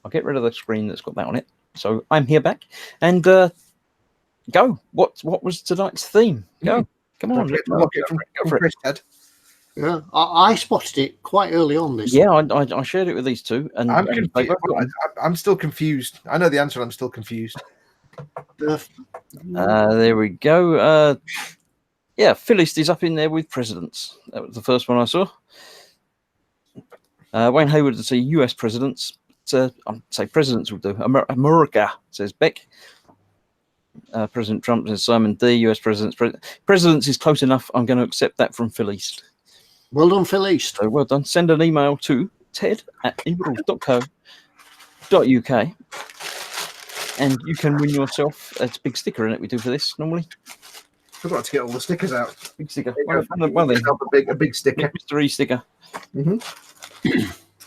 I'll get rid of the screen that's got that on it. So I'm here back. And go. What was tonight's theme? Go. Come on. Go for it. Yeah, I spotted it quite early on this. Yeah, I shared it with these two. And I'm still confused. I know the answer. I'm still confused. There we go. Yeah, Philist is up in there with presidents. That was the first one I saw. Wayne Hayward would say US presidents. I'd say presidents will do. America, says Beck. President Trump says Simon D. US presidents. Presidents is close enough. I'm going to accept that from Phil East. Well done, Phil East. So well done. Send an email to ted@eModels.co.uk and you can win yourself. It's a big sticker in it we do for this normally. Forgot to get all the stickers out. Big sticker. Well, a big sticker. Mystery sticker.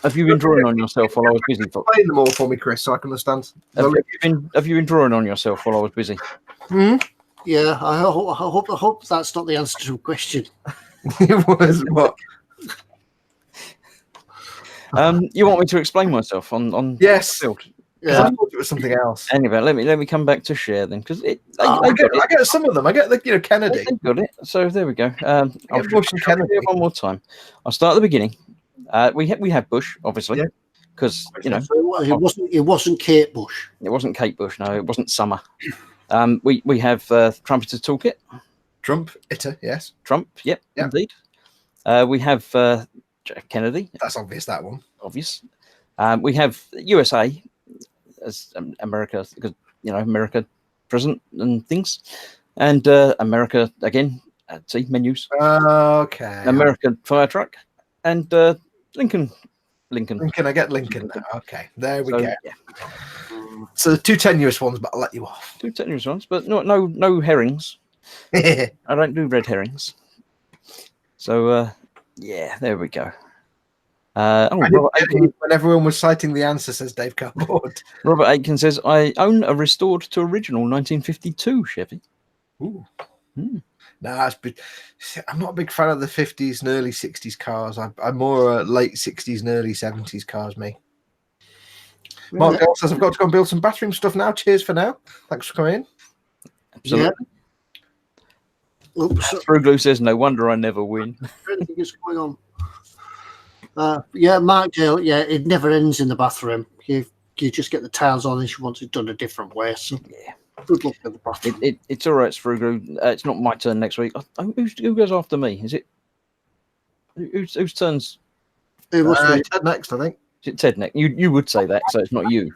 Have you been drawing on yourself while I was busy? Explain them all for me, Chris, so I can understand. Have you been drawing on yourself while I was busy? Yeah, I hope that's not the answer to a question. It was what? You want me to explain myself on Yes. field? Because I thought it was something else. Anyway, let me come back to share then, because I I get some of them. I get the Kennedy. They got it. So there we go. I'll Bush and Kennedy. one more time. I'll start at the beginning. We have Bush, obviously, because it wasn't Kate Bush. it wasn't Kate Bush. No, it wasn't Summer. We have Trumpeter's Toolkit. Trump, Itter, yes. Trump, yep. Indeed. We have Kennedy. That's obvious. That one. Obvious. We have USA as America, because America present and things, and America again. See menus. Okay. American fire truck and Lincoln. I get Lincoln. Okay, there we go. Yeah. So 2 tenuous ones, but I'll let you off. 2 tenuous ones, but no herrings. I don't do red herrings. So yeah, there we go. When everyone was citing the answer, says Dave Cardboard. Robert Aitken says, I own a restored to original 1952 Chevy. Ooh. No, I'm not a big fan of the 50s and early 60s cars. I'm more late 60s and early 70s cars, me. Mark Dale says, I've got to go and build some bathroom stuff now. Cheers for now. Thanks for coming in. Absolutely. Fruglu says, no wonder I never win. Anything is going on. Mark Dale, it never ends in the bathroom. You just get the tiles on and she wants it done a different way. So yeah. Good luck with the bathroom. It's all right, Fruglu. It's not my turn next week. Who goes after me? Is it whose turns? It was Ted next, I think. Is it Ted next? You would say that, so it's not you.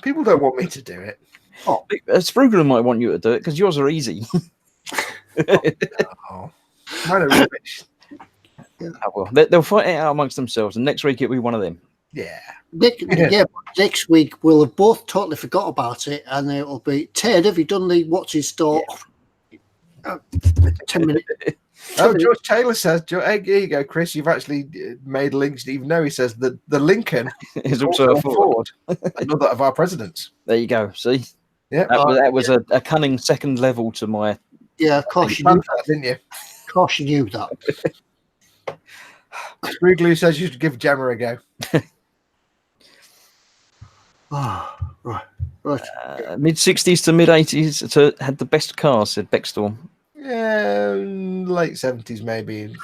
People don't want me to do it. Oh, Fruglu might want you to do it because yours are easy. Oh, mine are rubbish. Oh, well, they'll fight it out amongst themselves, and next week it'll be one of them. Yeah. Next week we'll have both totally forgot about it, and it'll be Ted. Have you done the what's his store? 10 minutes. George Taylor says, here you go, Chris. You've actually made links, even though he says that the Lincoln is also a Ford. Another of our presidents. There you go. See, yeah, that was a cunning second level to my. Yeah, of course you knew that, didn't you? Of course you knew that. Wrigley says you should give Gemma a go. Right. Mid 60s to mid 80s had the best cars, said Beckstorm. Yeah, late 70s maybe,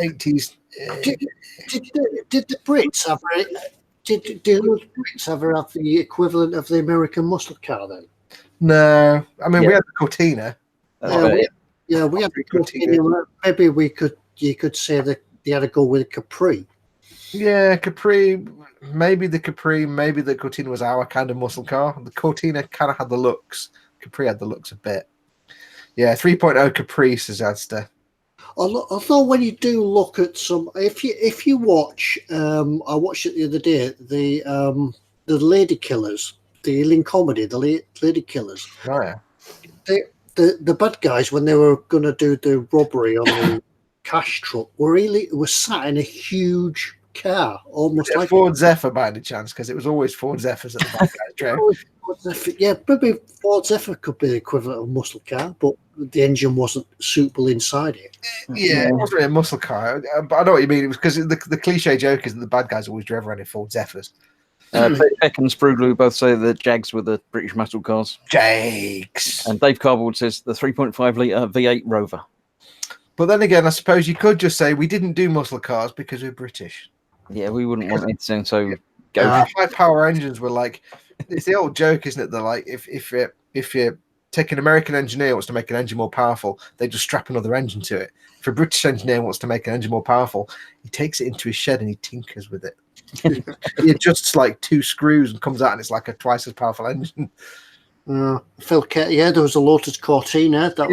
80s. Did the Brits have did the Brits ever have the equivalent of the American muscle car then? No, I mean we had the Cortina. We had the Cortina. Maybe you could say that they had to go with a Capri. Yeah, Capri. Maybe the Capri. Maybe the Cortina was our kind of muscle car. The Cortina kind of had the looks. Capri had the looks a bit. Yeah, 3.0 Capri, says Adster. Although when you do look at some, if you watch, I watched it the other day. The Lady Killers, the Ealing comedy, the Lady Killers. Oh yeah. The bad guys, when they were going to do the robbery on the cash truck, were sat in a huge car, almost like Ford Zephyr by any chance, because it was always Ford Zephyrs at the bad guys' trail. Yeah, maybe Ford Zephyr could be the equivalent of a muscle car, but the engine wasn't suitable inside it. Yeah, it wasn't really a muscle car, but I know what you mean. It was because the cliche joke is that the bad guys always drove around in Ford Zephyrs. Beck and Spruglu both say that Jags were the British muscle cars. Jags. And Dave Cardboard says the 3.5 litre V8 Rover. But then again, I suppose you could just say we didn't do muscle cars because we're British. Yeah, we wouldn't want anything so high power engines were like, it's the old joke, isn't it? That like if you take an American engineer wants to make an engine more powerful, they just strap another engine to it. If a British engineer wants to make an engine more powerful, he takes it into his shed and he tinkers with it. He adjusts like 2 screws and comes out and it's like a twice as powerful engine. Phil, there was a Lotus Cortina. That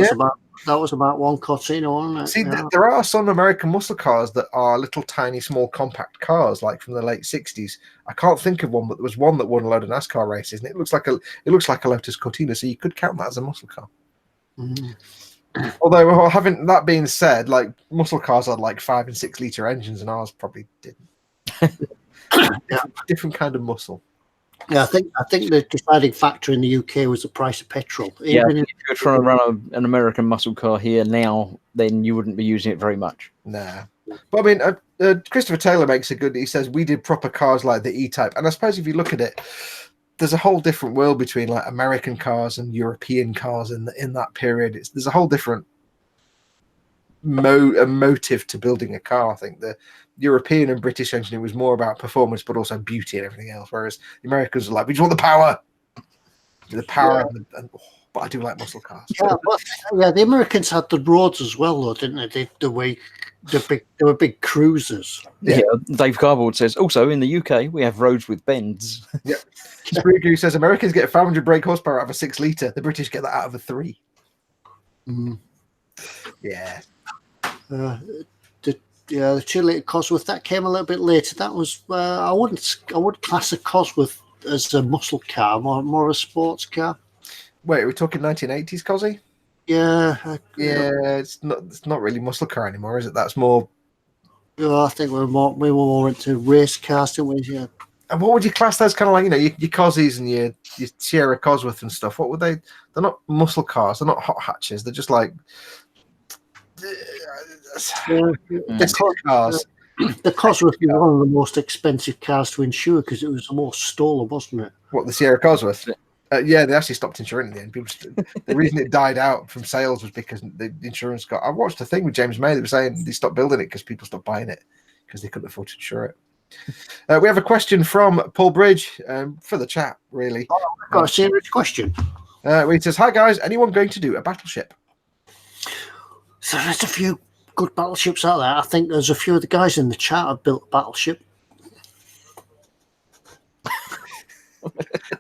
was about 1 Cortina, wasn't it? See, there are some American muscle cars that are little tiny, small, compact cars, like from the late 60s. I can't think of one, but there was one that won a load of NASCAR races, and it looks like a Lotus Cortina, so you could count that as a muscle car. Mm-hmm. Although, having that being said, like muscle cars had like 5 and 6 litre engines, and ours probably didn't. Different kind of muscle. Yeah, I think the deciding factor in the UK was the price of petrol. If you're trying to run an American muscle car here now, then you wouldn't be using it very much. Nah. But I mean, Christopher Taylor makes a good. He says we did proper cars like the E-Type, and I suppose if you look at it, there's a whole different world between like American cars and European cars in that period. There's a whole different motive to building a car. I think the European and British engineering was more about performance, but also beauty and everything else. Whereas the Americans are like, we just want the power, but I do like muscle cars. Yeah, the Americans had the roads as well, though, didn't they? They were big cruisers. Yeah. Dave Cardboard says also in the UK we have roads with bends. Yeah. Sprugu says Americans get 500 brake horsepower out of a 6 litre. The British get that out of a 3. Mm. Yeah. The 2 litre Cosworth that came a little bit later. That was I wouldn't class a Cosworth as a muscle car, more a sports car. Wait, are we talking 1980s, Cosy? Yeah. It's not really muscle car anymore, is it? That's more. I think we were more into race cars, didn't we? Yeah. And what would you class those kind of like? Your Cossies and your Sierra Cosworth and stuff. What would they? They're not muscle cars. They're not hot hatches. They're just like cars. The Cosworth was one of the most expensive cars to insure because it was the most stolen, wasn't it? What, the Sierra Cosworth? Yeah, they actually stopped insuring it in the end. The reason it died out from sales was because the insurance got. I watched a thing with James May that was saying they stopped building it because people stopped buying it because they couldn't afford to insure it. We have a question from Paul Bridge for the chat, really. Oh, I've got a serious question. Where he says, "Hi guys, anyone going to do a battleship?" So there's a few good battleships out there. I think there's a few of the guys in the chat have built a battleship.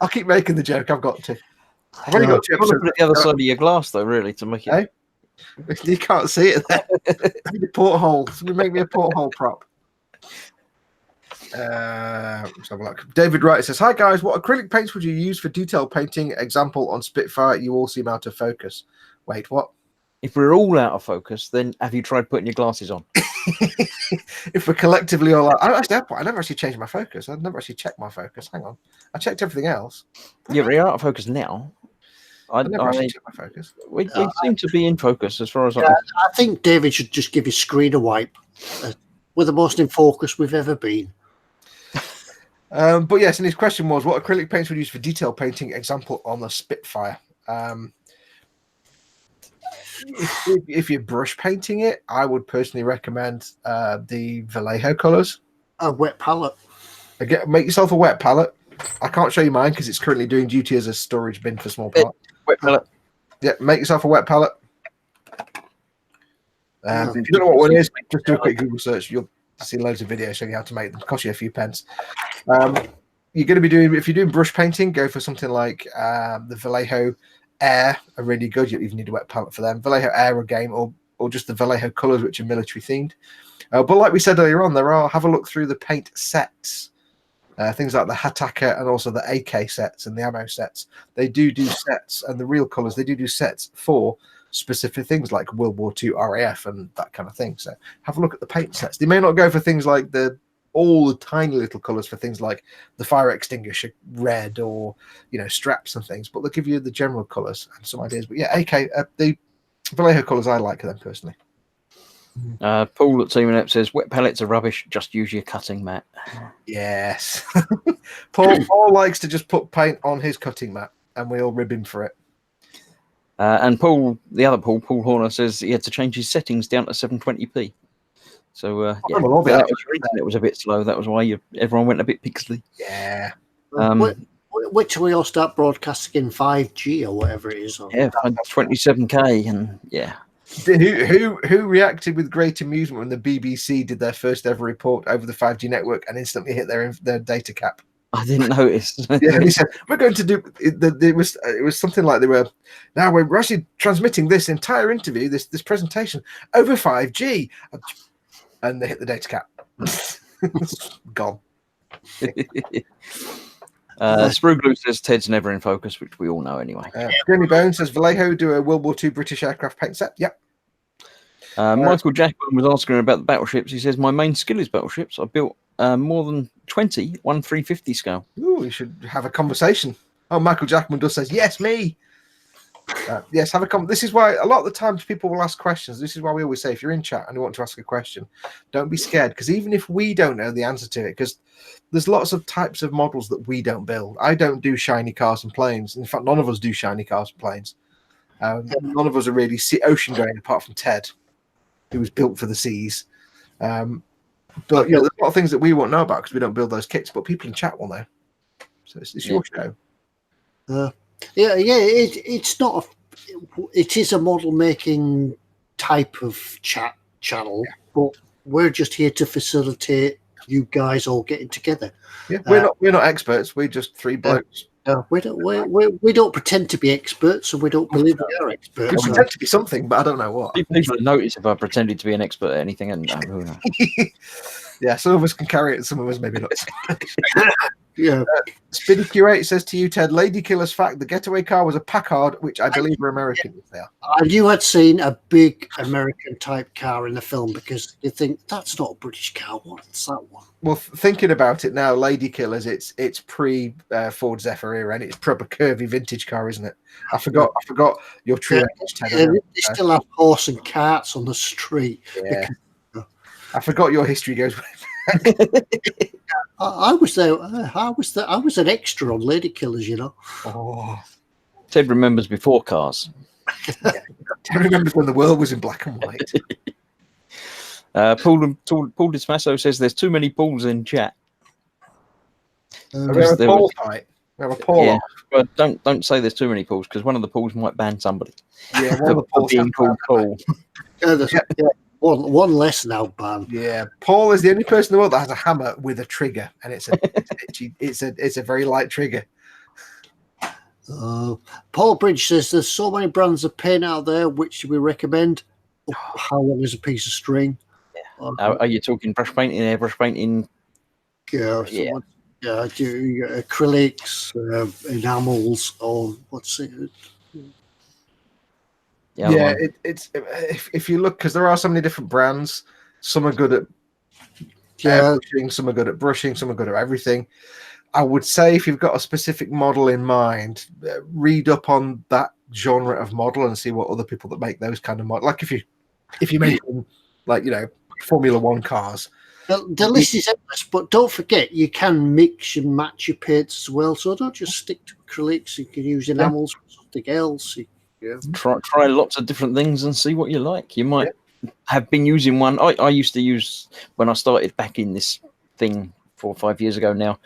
I'll keep making the joke. I've got to. I've only got 2 episodes. Put it the other side of your glass, though, really, to make it. Hey? You can't see it there. I need a porthole. Somebody make me a porthole prop. Let's have a look. David Wright says, "Hi guys, what acrylic paints would you use for detail painting? Example on Spitfire. You all seem out of focus." Wait, what? If we're all out of focus, then have you tried putting your glasses on? If we're collectively all out, I never actually changed my focus. I've never actually checked my focus. Hang on, I checked everything else. Yeah, we're out of focus now. I never actually checked my focus. We seem to be in focus as far as I think David should just give his screen a wipe. We're the most in focus we've ever been. But yes, and his question was, what acrylic paints would you use for detail painting? Example on the Spitfire. If you're brush painting it, I would personally recommend the Vallejo colors. A wet palette. Again, make yourself a wet palette. I can't show you mine because it's currently doing duty as a storage bin for small parts. Wet palette. Yeah, make yourself a wet palette. If you don't know what one is, just do a quick Google search. You'll see loads of videos showing you how to make them. Cost you a few pence. You're going to be doing, if you're doing brush painting, go for something like the Vallejo Air are really good. You even need a wet palette for them. Vallejo Air again, or just the Vallejo colors, which are military themed. But like we said earlier on, have a look through the paint sets. Things like the Hataka and also the AK sets and the ammo sets. They do sets, and the real colors, they do sets for specific things like World War II RAF and that kind of thing. So have a look at the paint sets. They may not go for things like all the tiny little colors for things like the fire extinguisher red or straps and things, but they'll give you the general colors and some ideas. But yeah, the Vallejo colors, I like them personally. Paul at Team Inept says wet pellets are rubbish, just use your cutting mat. Yes. Paul likes to just put paint on his cutting mat and we all rib him for it. And Paul, the other Paul Horner, says he had to change his settings down to 720p. So it was a bit slow. That was why everyone went a bit pixely. Yeah. Wait till we all start broadcasting in 5G or whatever it is. Yeah, 27k, and yeah. Who reacted with great amusement when the BBC did their first ever report over the 5G network and instantly hit their data cap? I didn't notice. Yeah, he said we're going to do. It was something like we're actually transmitting this entire interview, this presentation over 5G. And they hit the data cap. Gone. Spruglu says Ted's never in focus, which we all know anyway. Jeremy Bones says Vallejo do a World War II British aircraft paint set. Yep. Michael Jackman was asking about the battleships. He says, my main skill is battleships. I built more than 20 350 scale. Ooh, we should have a conversation. Oh, Michael Jackman does says, yes, me. Yes, have a comment. This is why a lot of the times people will ask questions. This is why we always say, if you're in chat and you want to ask a question, don't be scared, because even if we don't know the answer to it, because there's lots of types of models that we don't build. I don't do shiny cars and planes. In fact, none of us do shiny cars and planes. None of us are really ocean going, apart from Ted, who was built for the seas. But there's a lot of things that we won't know about because we don't build those kits, but people in chat will know. So it's your show. It's not. It is a model making type of chat channel, but we're just here to facilitate you guys all getting together. Yeah, we're not experts. We're just three blokes. We don't pretend to be experts, and we don't believe we are experts. We pretend to be something, but I don't know what. People notice if I pretended to be an expert at anything, and who knows. Yeah, some of us can carry it, some of us maybe not. Yeah. Spiddy Q8 says to you, Ted, Lady Killer's fact, the getaway car was a Packard, which I believe are American. And you had seen a big American type car in the film, because you think that's not a British car. What's that one? Well, thinking about it now, Lady Killers, it's pre Ford Zephyr era, and it's proper curvy vintage car, isn't it? I forgot your trio. They still have horse and carts on the street. Yeah. I forgot your history goes. I was there. I was an extra on Lady Killers, you know. Oh. Ted remembers before cars. Ted remembers when the world was in black and white. Paul Dismasso says there's too many Pauls in chat. We have a Paul fight. We have a Paul. Yeah, but don't say there's too many Pauls, because one of the Pauls might ban somebody. Yeah, one of the Pauls being called Paul. One less now banned. Yeah, Paul is the only person in the world that has a hammer with a trigger, and it's a very light trigger. Paul Bridge says there's so many brands of paint out there. Which do we recommend? How long is a piece of string? Are you talking brush painting, airbrush painting? Acrylics, enamels, or what's it? It's if you look, because there are so many different brands. Some are good at airbrushing, some are good at brushing, some are good at everything. I would say if you've got a specific model in mind, read up on that genre of model and see what other people that make those kind of models. Like if you make Formula One cars. The list is endless, but don't forget you can mix and match your paints as well. So don't just stick to acrylics. You can use enamels or something else. Try lots of different things and see what you like. You might have been using one. I used to use, when I started back in this thing 4 or 5 years ago now,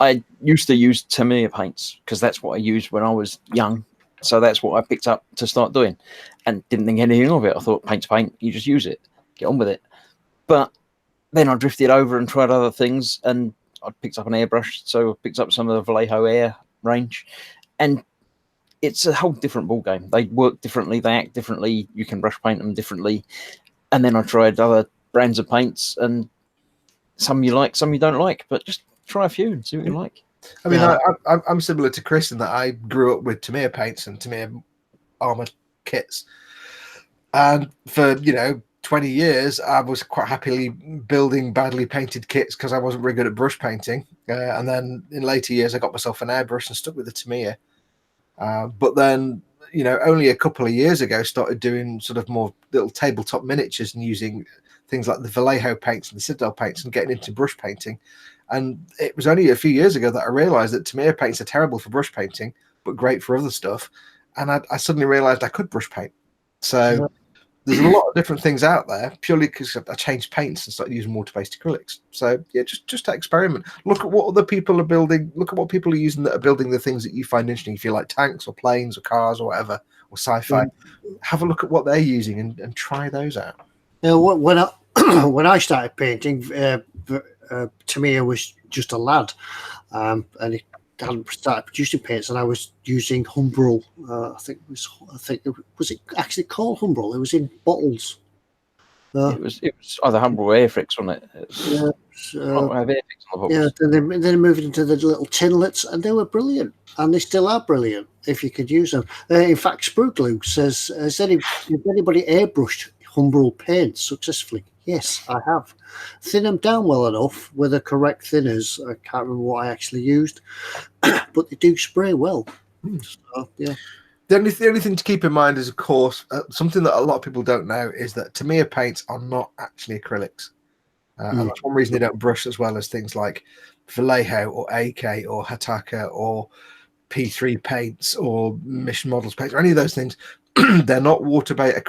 I used to use Tamiya paints because that's what I used when I was young. So that's what I picked up to start doing, and didn't think anything of it. I thought paint's paint, you just use it, get on with it. But then I drifted over and tried other things, and I picked up an airbrush. So I picked up some of the Vallejo Air range, and it's a whole different ball game. They work differently, they act differently. You can brush paint them differently. And then I tried other brands of paints, and some you like, some you don't like, but just try a few and see what you like. I mean, I'm similar to Chris in that I grew up with Tamiya paints and Tamiya armored kits, and for 20 years I was quite happily building badly painted kits because I wasn't very good at brush painting. And then in later years I got myself an airbrush and stuck with the Tamiya. But then, only a couple of years ago, started doing sort of more little tabletop miniatures and using things like the Vallejo paints and the Citadel paints and getting into brush painting. And it was only a few years ago that I realized that Tamiya paints are terrible for brush painting, but great for other stuff. And I suddenly realized I could brush paint. So there's a lot of different things out there purely because I changed paints and started using water-based acrylics. So yeah, just experiment. Look at what other people are building. Look at what people are using that are building the things that you find interesting. If you like tanks or planes or cars or whatever, or sci-fi, have a look at what they're using and try those out. When I started painting, Tamiya was just a lad, and he hadn't started producing paints, and I was using Humbrol. I think it was actually called Humbrol. It was in bottles. It was either Humbrol or Airfix, wasn't it? Then they moved into the little tinlets, and they were brilliant, and they still are brilliant if you could use them. In fact, Sprue Glue says, has anybody airbrushed Humbrol paints successfully? Yes, I have. Thin them down well enough with the correct thinners. I can't remember what I actually used, but they do spray well. So, yeah. The only thing to keep in mind is, of course, something that a lot of people don't know is that Tamiya paints are not actually acrylics. And that's one reason they don't brush as well as things like Vallejo or AK or Hataka or P3 paints or Mission Models paints or any of those things. They're not water-based.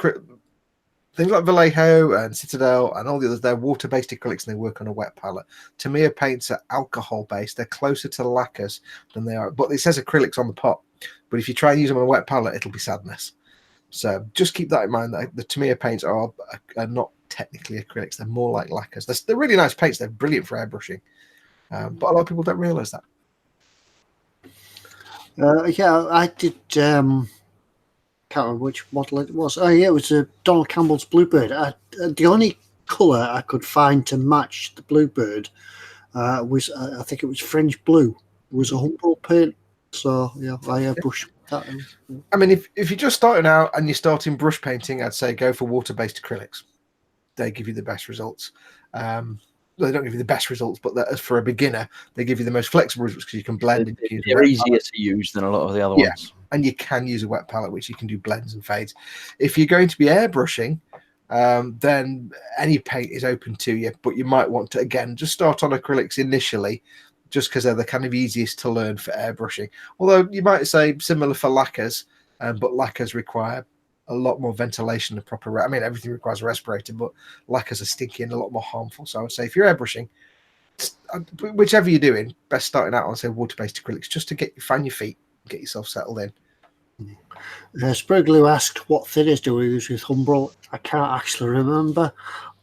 Things like Vallejo and Citadel and all the others, they're water-based acrylics and they work on a wet palette. Tamiya paints are alcohol-based. They're closer to lacquers than they are. But it says acrylics on the pot. But if you try and use them on a wet palette, it'll be sadness. So just keep that in mind. That the Tamiya paints are not technically acrylics. They're more like lacquers. They're really nice paints. They're brilliant for airbrushing. But a lot of people don't realise that. Yeah, I did. Can't remember which model it was. Oh, yeah, it was Donald Campbell's Bluebird. The only colour I could find to match the Bluebird was, I think it was French blue. It was a Humboldt paint. So, yeah, I brushed that. I mean, if you're just starting out and you're starting brush painting, I'd say go for water-based acrylics. They give you the best results. They don't give you the best results, but for a beginner, they give you the most flexible results because you can blend. They're easier to use than a lot of the other ones. And you can use a wet palette, which you can do blends and fades. If you're going to be airbrushing, then any paint is open to you, but you might want to, again, just start on acrylics initially, just because they're the kind of easiest to learn for airbrushing. Although you might say similar for lacquers, but lacquers require a lot more ventilation and proper. I mean, everything requires a respirator, but lacquers are stinky and a lot more harmful. So I would say if you're airbrushing, whichever you're doing, best starting out on, say, water-based acrylics, just to fan your feet, get yourself settled in. Spriggley asked what thinners do we use with Humboldt. I can't actually remember.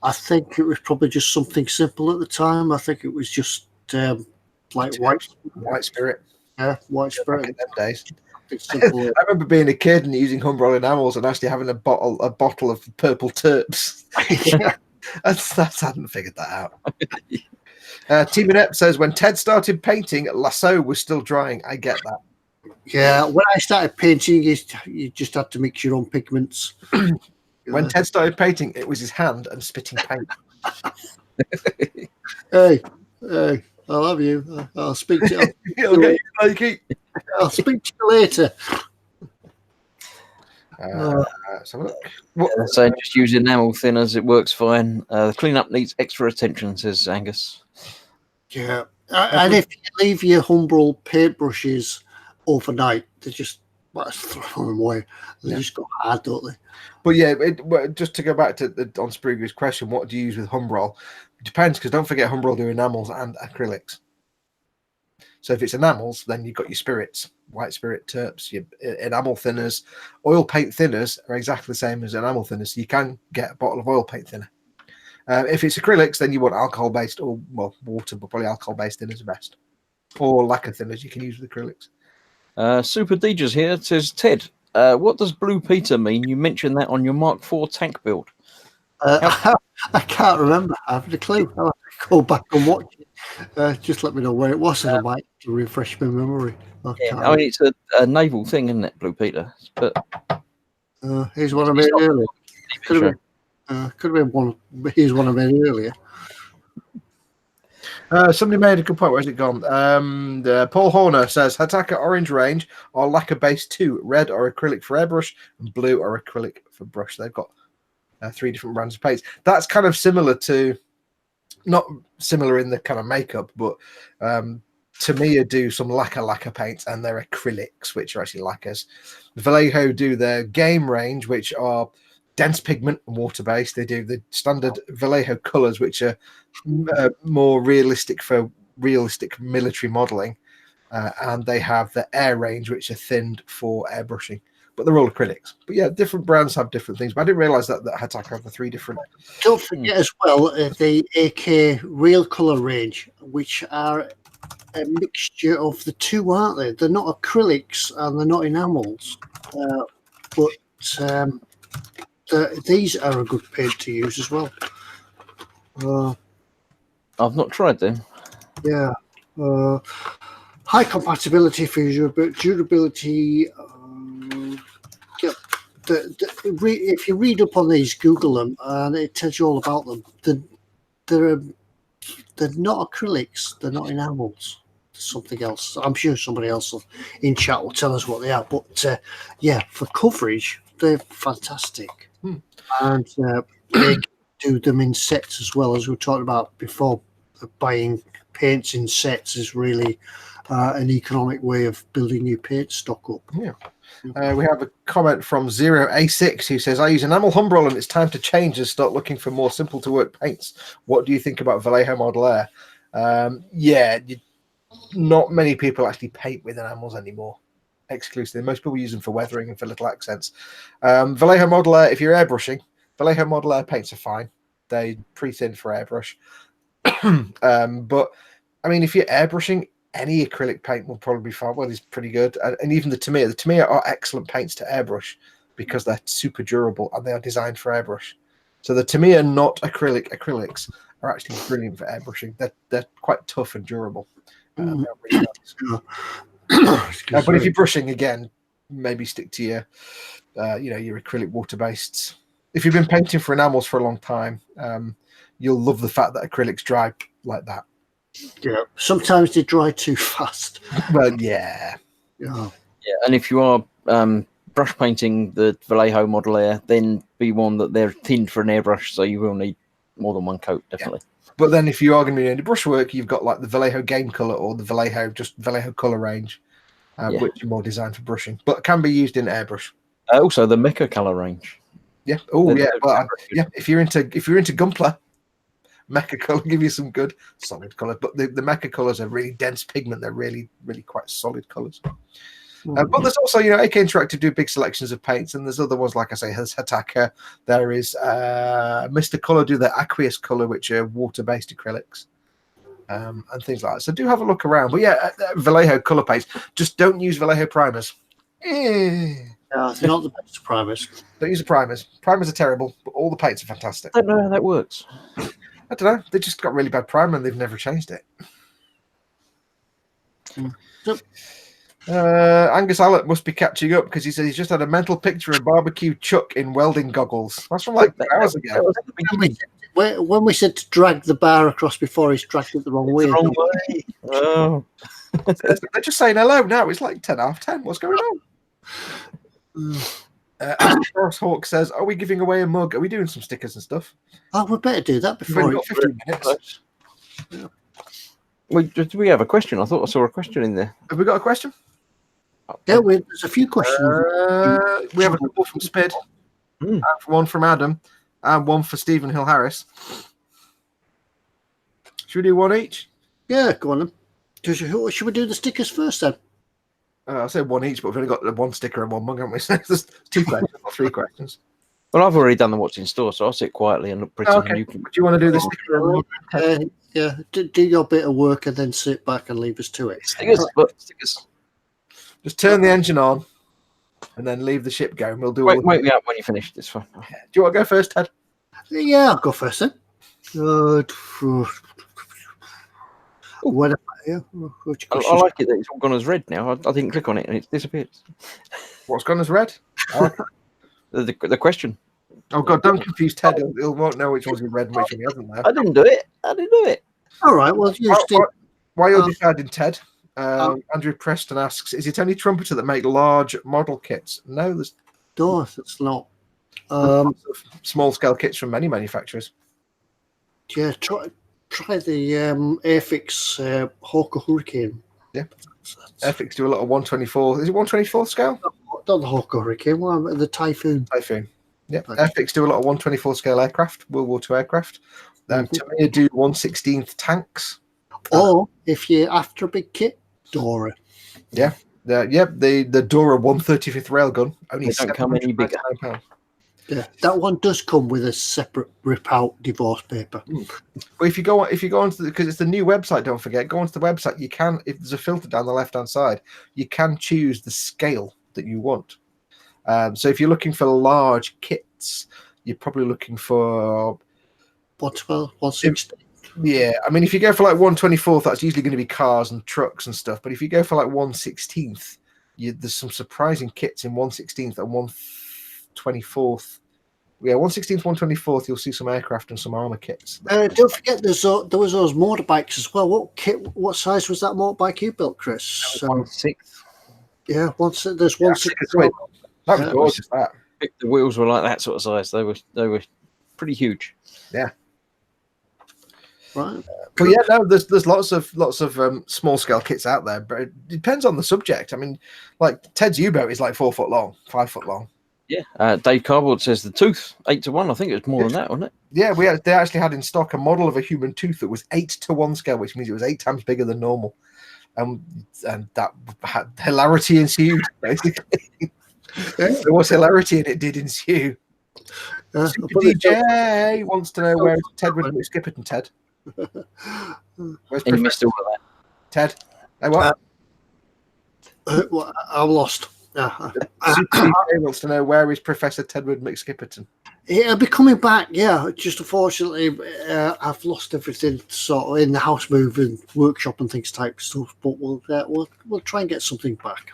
I think it was probably just something simple at the time. I think it was just like white spirit. Yeah, white spirit. Back in them days. I remember being a kid and using Humboldt enamels and actually having a bottle of purple terps. I hadn't figured that out. Team Inept says, when Ted started painting, Lasso was still drying. I get that. Yeah, when I started painting, you just had to mix your own pigments. When Ted started painting, it was his hand and spitting paint. Hey, I love you. I'll speak to you. Okay, Mikey. I'll speak to you later. So just use enamel thinners, it works fine. The cleanup needs extra attention, says Angus. Yeah, and if you leave your Humboldt paintbrushes overnight, they just throw them away. They just go hard, don't they? But yeah, just to go back to on Spruger's question, what do you use with Humboldt? It depends, because don't forget Humboldt do enamels and acrylics. So if it's enamels, then you've got your spirits, white spirit, terps, your enamel thinners. Oil paint thinners are exactly the same as enamel thinners. So you can get a bottle of oil paint thinner. If it's acrylics, then you want alcohol-based or, well, water, but probably alcohol-based thinners are best. Or lacquer thinners you can use with acrylics. Super Dejas here says, Ted, what does Blue Peter mean? You mentioned that on your Mark IV tank build. I can't remember. I haven't a clue. I'll have to go back and watch it. Just let me know where it was, and I might refresh my memory. I mean, it's a naval thing, isn't it, Blue Peter? But here's one I made earlier. Could have been one. Here's one I made earlier. Somebody made a good point. Where's it gone? Paul Horner says Hataka Orange range are lacquer based too. Red or acrylic for airbrush, and blue or acrylic for brush. They've got 3 different brands of paints. That's kind of similar to, not similar in the kind of makeup, but Tamiya do some lacquer paints, and they're acrylics, which are actually lacquers. Vallejo do their game range, which are dense pigment and water based. They do the standard Vallejo colors, which are more realistic for realistic military modeling, and they have the air range, which are thinned for airbrushing. But they're all acrylics. But yeah, different brands have different things. But I didn't realize that Hataka have the 3 different. Don't forget as well the AK Real Color range, which are a mixture of the two, aren't they? They're not acrylics and they're not enamels, but these are a good paint to use as well. I've not tried them. Yeah. High compatibility for durability. If you read up on these, Google them, and it tells you all about them. They're not acrylics. They're not enamels. something else. I'm sure somebody else in chat will tell us what they are. But yeah, for coverage, they're fantastic. And they do them in sets as well, as we talked about before. Buying paints in sets is really an economic way of building your paint stock up. Yeah. We have a comment from 0A6 who says, I use enamel Humbrol and it's time to change and start looking for more simple to work paints. What do you think about Vallejo Model Air? Not many people actually paint with enamels anymore, exclusively. Most people use them for weathering and for little accents. Vallejo Model Air, if you're airbrushing, Vallejo Model Air paints are fine. They're pretty thin for airbrush. But I mean, if you're airbrushing, any acrylic paint will probably be fine. Well, it's pretty good. And even the Tamiya are excellent paints to airbrush because they're super durable and they are designed for airbrush. So the Tamiya not acrylics are actually brilliant for airbrushing. They're quite tough and durable. Really nice. But if you're brushing, again, maybe stick to your acrylic water-based. If you've been painting for enamels for a long time, you'll love the fact that acrylics dry like that. Yeah, sometimes they dry too fast. Well, yeah. And if you are brush painting the Vallejo Model Air, then be warned that they're thinned for an airbrush, so you will need more than one coat, definitely. Yeah. But then if you are going to be doing brushwork, you've got like the Vallejo Game Color or the Vallejo Color range, which are more designed for brushing, but can be used in airbrush. Also, the Mecha Color range. Yeah. Oh, yeah. Well, yeah. If you're into Gunpla, Mecha Color give you some good solid color, but the Mecha colors are really dense pigment. They're really, really quite solid colors. But there's also, AK Interactive do big selections of paints, and there's other ones like I say, there's Hataka. There is Mr. Color do their Aqueous Color, which are water-based acrylics, and things like that. So do have a look around. But yeah, Vallejo color paints. Just don't use Vallejo primers. They're not the best primers. Don't use the primers. Primers are terrible, but all the paints are fantastic. I don't know how that works. I don't know. They just got really bad primer and they've never changed it. Angus Allett must be catching up because he says he's just had a mental picture of barbecue Chuck in welding goggles. That's from like 2 hours ago. When we said to drag the bar across before, he's dragged it the wrong way. Oh. They're just saying hello now. It's like 10:30. What's going on? Forrest Hawk says, are we giving away a mug? Are we doing some stickers and stuff? Oh, we better do that before. We've got 15 minutes. Do we have a question? I thought I saw a question in there. Have we got a question? Yeah, there's a few questions. We have a couple from Spid, one from Adam, and one for Stephen Hill Harris. Should we do one each? Yeah, go on then. Should we do the stickers first then? I said one each, but we've only got one sticker and one mug, haven't we? So there's 2 questions or 3 questions. Well, I've already done the what's in store, so I'll sit quietly and look pretty. Okay. Do you want to do the sticker and mug? Yeah, do your bit of work and then sit back and leave us to it. Stickers. Just turn the engine on and then leave the ship going. We'll do. Wake me up when you finish. It's fine. Do you want to go first, Ted? Yeah, I'll go first then. What? Yeah. I like it that it's all gone as red now. I didn't click on it and it's disappeared. What's gone as red? The question. Oh God! Don't confuse Ted. He won't know which one's in red and which one he hasn't. There. I didn't do it. All right. Well, while you're deciding, Ted, Andrew Preston asks, "Is it only Trumpeter that make large model kits?" No, there's. No, it's not. Small scale kits from many manufacturers. Yeah, try the Airfix Hawker Hurricane. Yeah, Airfix do a lot of 124. Is it 124 scale? Not the Hawker Hurricane. The Typhoon. Yeah, Airfix do a lot of 124 scale aircraft, World War II aircraft. Tamiya do 1/16 tanks. Or if you're after a big kit, Dora. Yeah, the Dora 135th railgun. Only don't come any bigger. Yeah, that one does come with a separate rip-out divorce paper. But if you go onto because it's the new website, don't forget, go onto the website. You can, if there's a filter down the left-hand side, you can choose the scale that you want. So if you're looking for large kits, you're probably looking for 112, 160. Yeah, I mean, if you go for like 1/24th, that's usually going to be cars and trucks and stuff. But if you go for like 1/16th, there's some surprising kits in 1/16th and 1/24th Yeah, 116th, 124th, you'll see some aircraft and some armor kits. Don't forget, there was those motorbikes as well. What size was that motorbike you built, Chris? 1/6. Yeah, there's Yeah, 1/6. that was Yeah. gorgeous. That. The wheels were like that sort of size. They were pretty huge. Yeah. Right. But yeah, no, there's lots of small scale kits out there, but it depends on the subject. I mean, like Ted's U-boat is like 4 foot long, 5 foot long. Yeah. Dave Cardboard says the tooth 8-1. I think it was more than that, wasn't it? Yeah, they actually had in stock a model of a human tooth that was 8-to-1 scale, which means it was 8 times bigger than normal. And that had hilarity ensued, basically. There was hilarity and it did ensue. Super DJ wants to know where is Tedward McSkipperton, Ted? Where's He missed all of that. Ted? Hey, what? I'm lost. Super DJ wants to know where is Professor Tedward McSkipperton? He'll be coming back, yeah. Just unfortunately, I've lost everything sort of in the house move and workshop and things type stuff. But we'll try and get something back.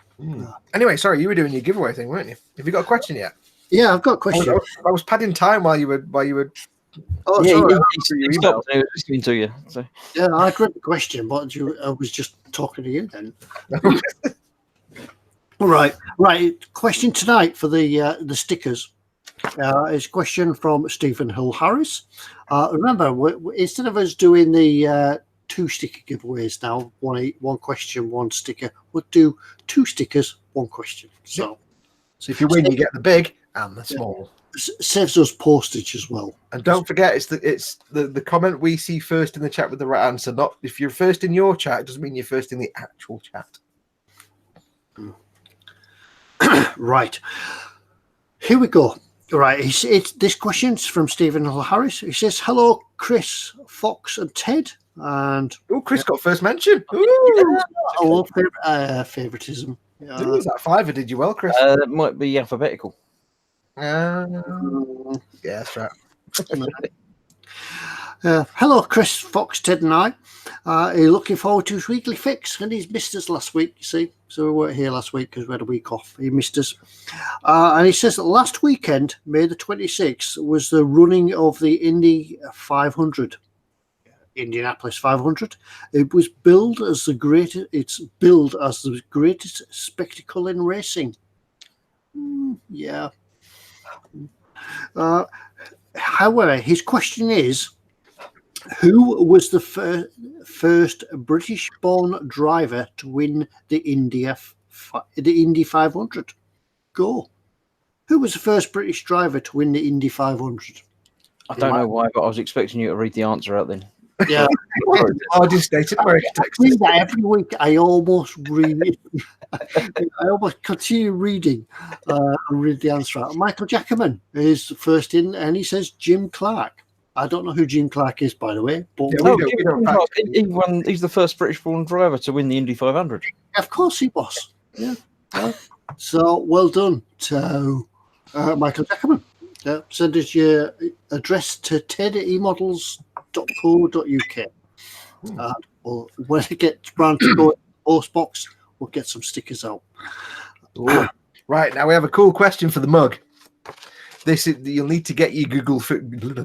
Anyway, sorry, you were doing your giveaway thing, weren't you? Have you got a question yet? Yeah, I've got a question. I was padding time while you were. Oh, Yeah, sorry. he stopped listening to you. So. Yeah, I read the question, but I was just talking to you then. Right. Question tonight for the stickers is a question from Stephen Hill Harris. Remember, instead of us doing the 2 sticker giveaways now, one question, 1 sticker, we'll do 2 stickers, 1 question. So if you win, you get the big and the small. Saves us postage as well. And don't forget, it's the comment we see first in the chat with the right answer. Not if you're first in your chat, it doesn't mean you're first in the actual chat. Right. Here we go. Right. This question's from Stephen Hill Harris. He says, "Hello, Chris, Foxx, and Ted." And Chris got first mention. I love favoritism. Was that 5 or did you well, Chris? It might be alphabetical. Yeah, that's right. Hello, Chris, Foxx, Ted, and I. Are looking forward to his weekly fix, and he's missed us last week, you see. So we weren't here last week because we had a week off. He missed us. And he says that last weekend, May the 26th, was the running of the Indy 500, Indianapolis 500. It was billed as the greatest spectacle in racing. Yeah. However, his question is, who was the first British-born driver to win the Indy 500? Go. Who was the first British driver to win the Indy 500? I don't know why, but I was expecting you to read the answer out then. Yeah. I just stated American text. Every week I almost read it. I almost continue reading and read the answer out. Michael Jackerman is first in, and he says Jim Clark. I don't know who Jim Clark is, by the way. But He's the first British-born driver to win the Indy 500. Of course he was. Yeah. So well done to Michael Jackerman. Send us your address to ted@emodels.co.uk. When it gets round to go in the post box, we'll get some stickers out. Right, now we have a cool question for the mug. You'll need to get your Google Foo.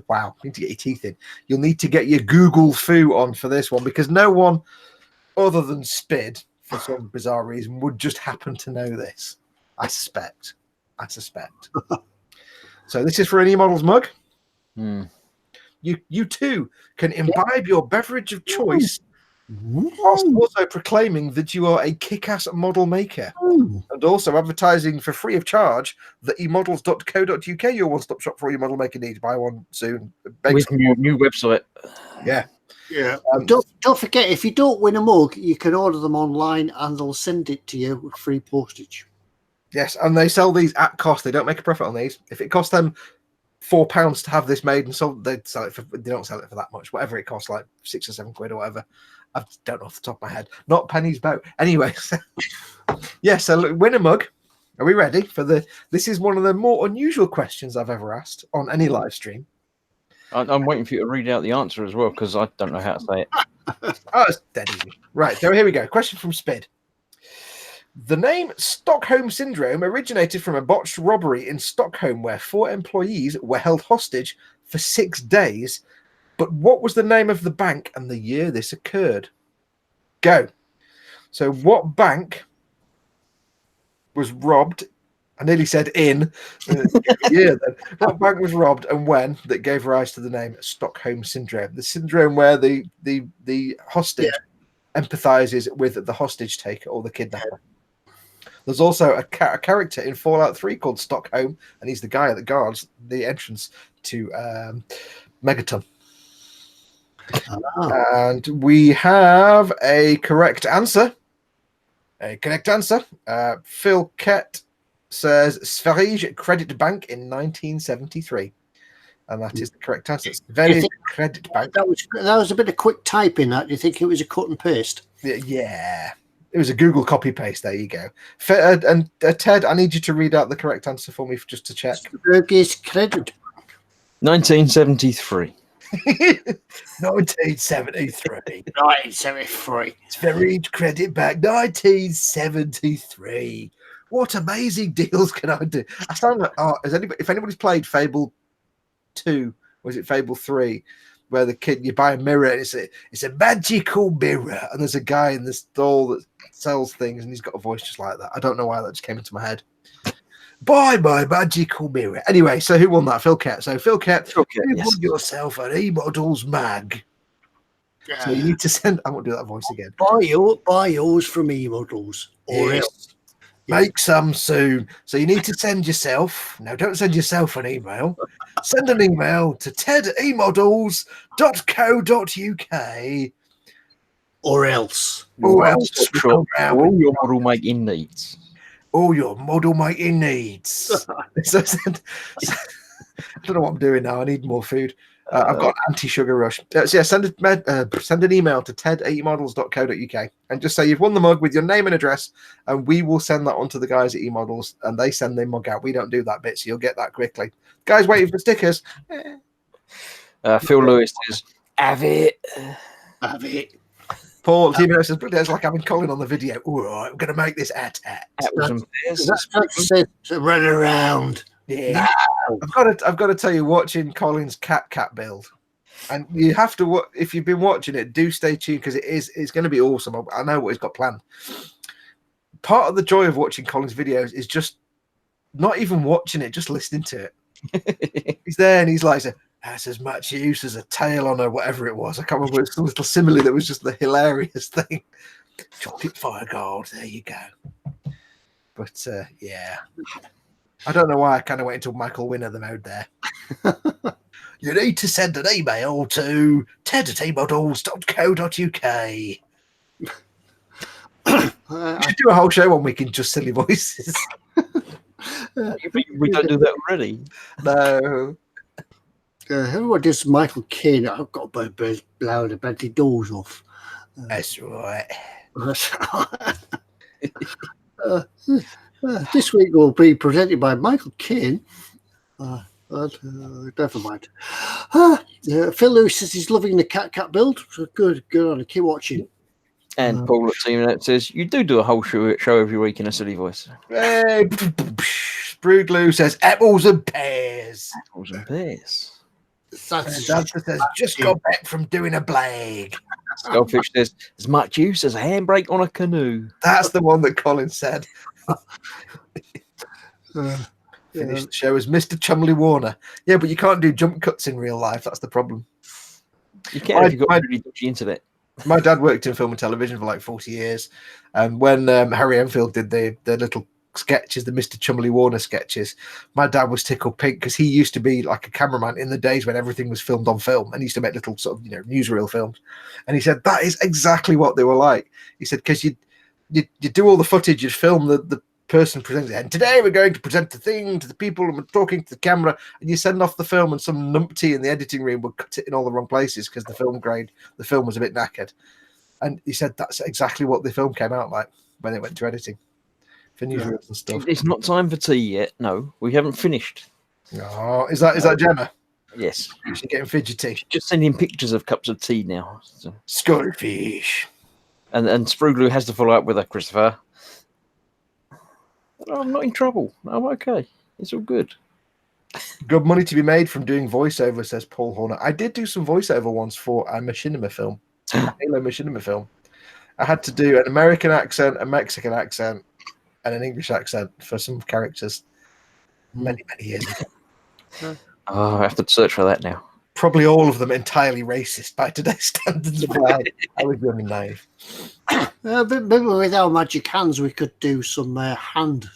Wow, you need to get your teeth in. You'll need to get your Google Foo on for this one because no one other than Spid, for some bizarre reason, would just happen to know this. I suspect. So this is for an eModels mug. You too can imbibe your beverage of choice whilst also proclaiming that you are a kick-ass model maker and also advertising for free of charge the eModels.co.uk, your one-stop shop for all your model making needs. Buy one soon. With your new website. Yeah. Don't forget, if you don't win a mug, you can order them online and they'll send it to you with free postage. Yes, and they sell these at cost. They don't make a profit on these. If it costs them £4 to have this made and sold, they don't sell it for that much. Whatever it costs, like £6 or £7 or whatever. I don't know off the top of my head. Not pennies boat. Anyway, so look, win a mug. Are we ready for this is one of the more unusual questions I've ever asked on any live stream. I'm waiting for you to read out the answer as well because I don't know how to say it. Oh, it's dead easy. Right, so here we go. Question from Spid. The name Stockholm Syndrome originated from a botched robbery in Stockholm where 4 employees were held hostage for 6 days. But what was the name of the bank and the year this occurred? Go. So what bank was robbed? I nearly said in. Yeah, then. What bank was robbed and when that gave rise to the name Stockholm Syndrome? The syndrome where the hostage empathizes with the hostage taker or the kidnapper. There's also a character in Fallout 3 called Stockholm, and he's the guy that guards the entrance to Megaton. And we have a correct answer. Phil Kett says Sverige Credit Bank in 1973. And that is the correct answer. Sverige Credit Bank. That was a bit of quick typing. That do you think it was a cut and paste? Yeah. It was a Google copy paste. There you go. And Ted, I need you to read out the correct answer for me just to check. Sverige Credit Bank. 1973. 1973. 1973. Sverige Credit Bank. 1973. What amazing deals can I do? I sound like if anybody's played Fable 2, or is it Fable 3? Where the kid, you buy a mirror and it's a magical mirror, and there's a guy in this stall that sells things, and he's got a voice just like that. I don't know why that just came into my head. Buy my magical mirror. Anyway, so who won that? Phil Kett. So Phil Kett, you won yourself an eModels mag. Yeah. So you need to send. I won't do that voice again. Buy yours from eModels, or else. Make some soon. So you need to send yourself. No, don't send yourself an email. Send an email to ted@emodels.co.uk. Or else. All your model making needs. All your model making needs. I don't know what I'm doing now. I need more food. I've got anti-sugar rush. So yeah, send an email to ted@emodels.co.uk and just say you've won the mug with your name and address, and we will send that on to the guys at eModels, and they send their mug out. We don't do that bit, so you'll get that quickly. Guys waiting for stickers. Phil Lewis says, have it. Have it. Paul Timo says, it's like having Colin on the video. All right, I'm going to make this at-at. That's run around. Yeah, I've got to tell you, watching Colin's cat build, and you have to if you've been watching it, do stay tuned because it's going to be awesome. I know what he's got planned. Part of the joy of watching Colin's videos is just not even watching it, just listening to it. He's there and he's like, "That's as much use as a tail on a whatever it was." I can't remember. It's a little simile that was just the hilarious thing. Chocolate fire gold. There you go. But yeah. I don't know why I kind of went into Michael Winner the mode there. You need to send an email to ted@emodels.co.uk. We should do a whole show 1 week in just silly voices. We don't do that already. No. Everyone does Michael Caine. I've got to blow the bloody doors off. That's right. This week will be presented by Michael Caine. Never mind. Phil Lewis says he's loving the cat build. So good on it. Keep watching. And Paul at Team Net says you do a whole show every week in a silly voice. Hey, Brewglue says apples and pears. Apples and pears. Says just got back from doing a blag. Skullfish says as much use as a handbrake on a canoe. That's the one that Colin said. Finished the show as Mr. Chumley Warner. Yeah, but you can't do jump cuts in real life. That's the problem. You can't if you've got really dodgy internet. My dad worked in film and television for like 40 years. And when Harry Enfield did the little sketches, the Mr. Chumley Warner sketches, my dad was tickled pink because he used to be like a cameraman in the days when everything was filmed on film, and he used to make little sort of newsreel films. And he said that is exactly what they were like. He said because you do all the footage, you'd film the person presenting, and today we're going to present the thing to the people, and we're talking to the camera, and you send off the film, and some numpty in the editing room would cut it in all the wrong places because the film was a bit knackered. And he said that's exactly what the film came out like when it went to editing for newsreels and stuff. It's not time for tea yet. No, we haven't finished. Oh, is that Gemma? Yes. She's getting fidgety. Just sending pictures of cups of tea now. So. Skullfish. And Spruglu has to follow up with her, Christopher. I'm not in trouble. I'm okay. It's all good. Good money to be made from doing voiceover, says Paul Horner. I did do some voiceover once for a machinima film, a Halo machinima film. I had to do an American accent, a Mexican accent, and an English accent for some characters many years ago. Oh, I have to search for that now. Probably all of them entirely racist by today's standards. But I was young and naive. But maybe with our magic hands, we could do some hand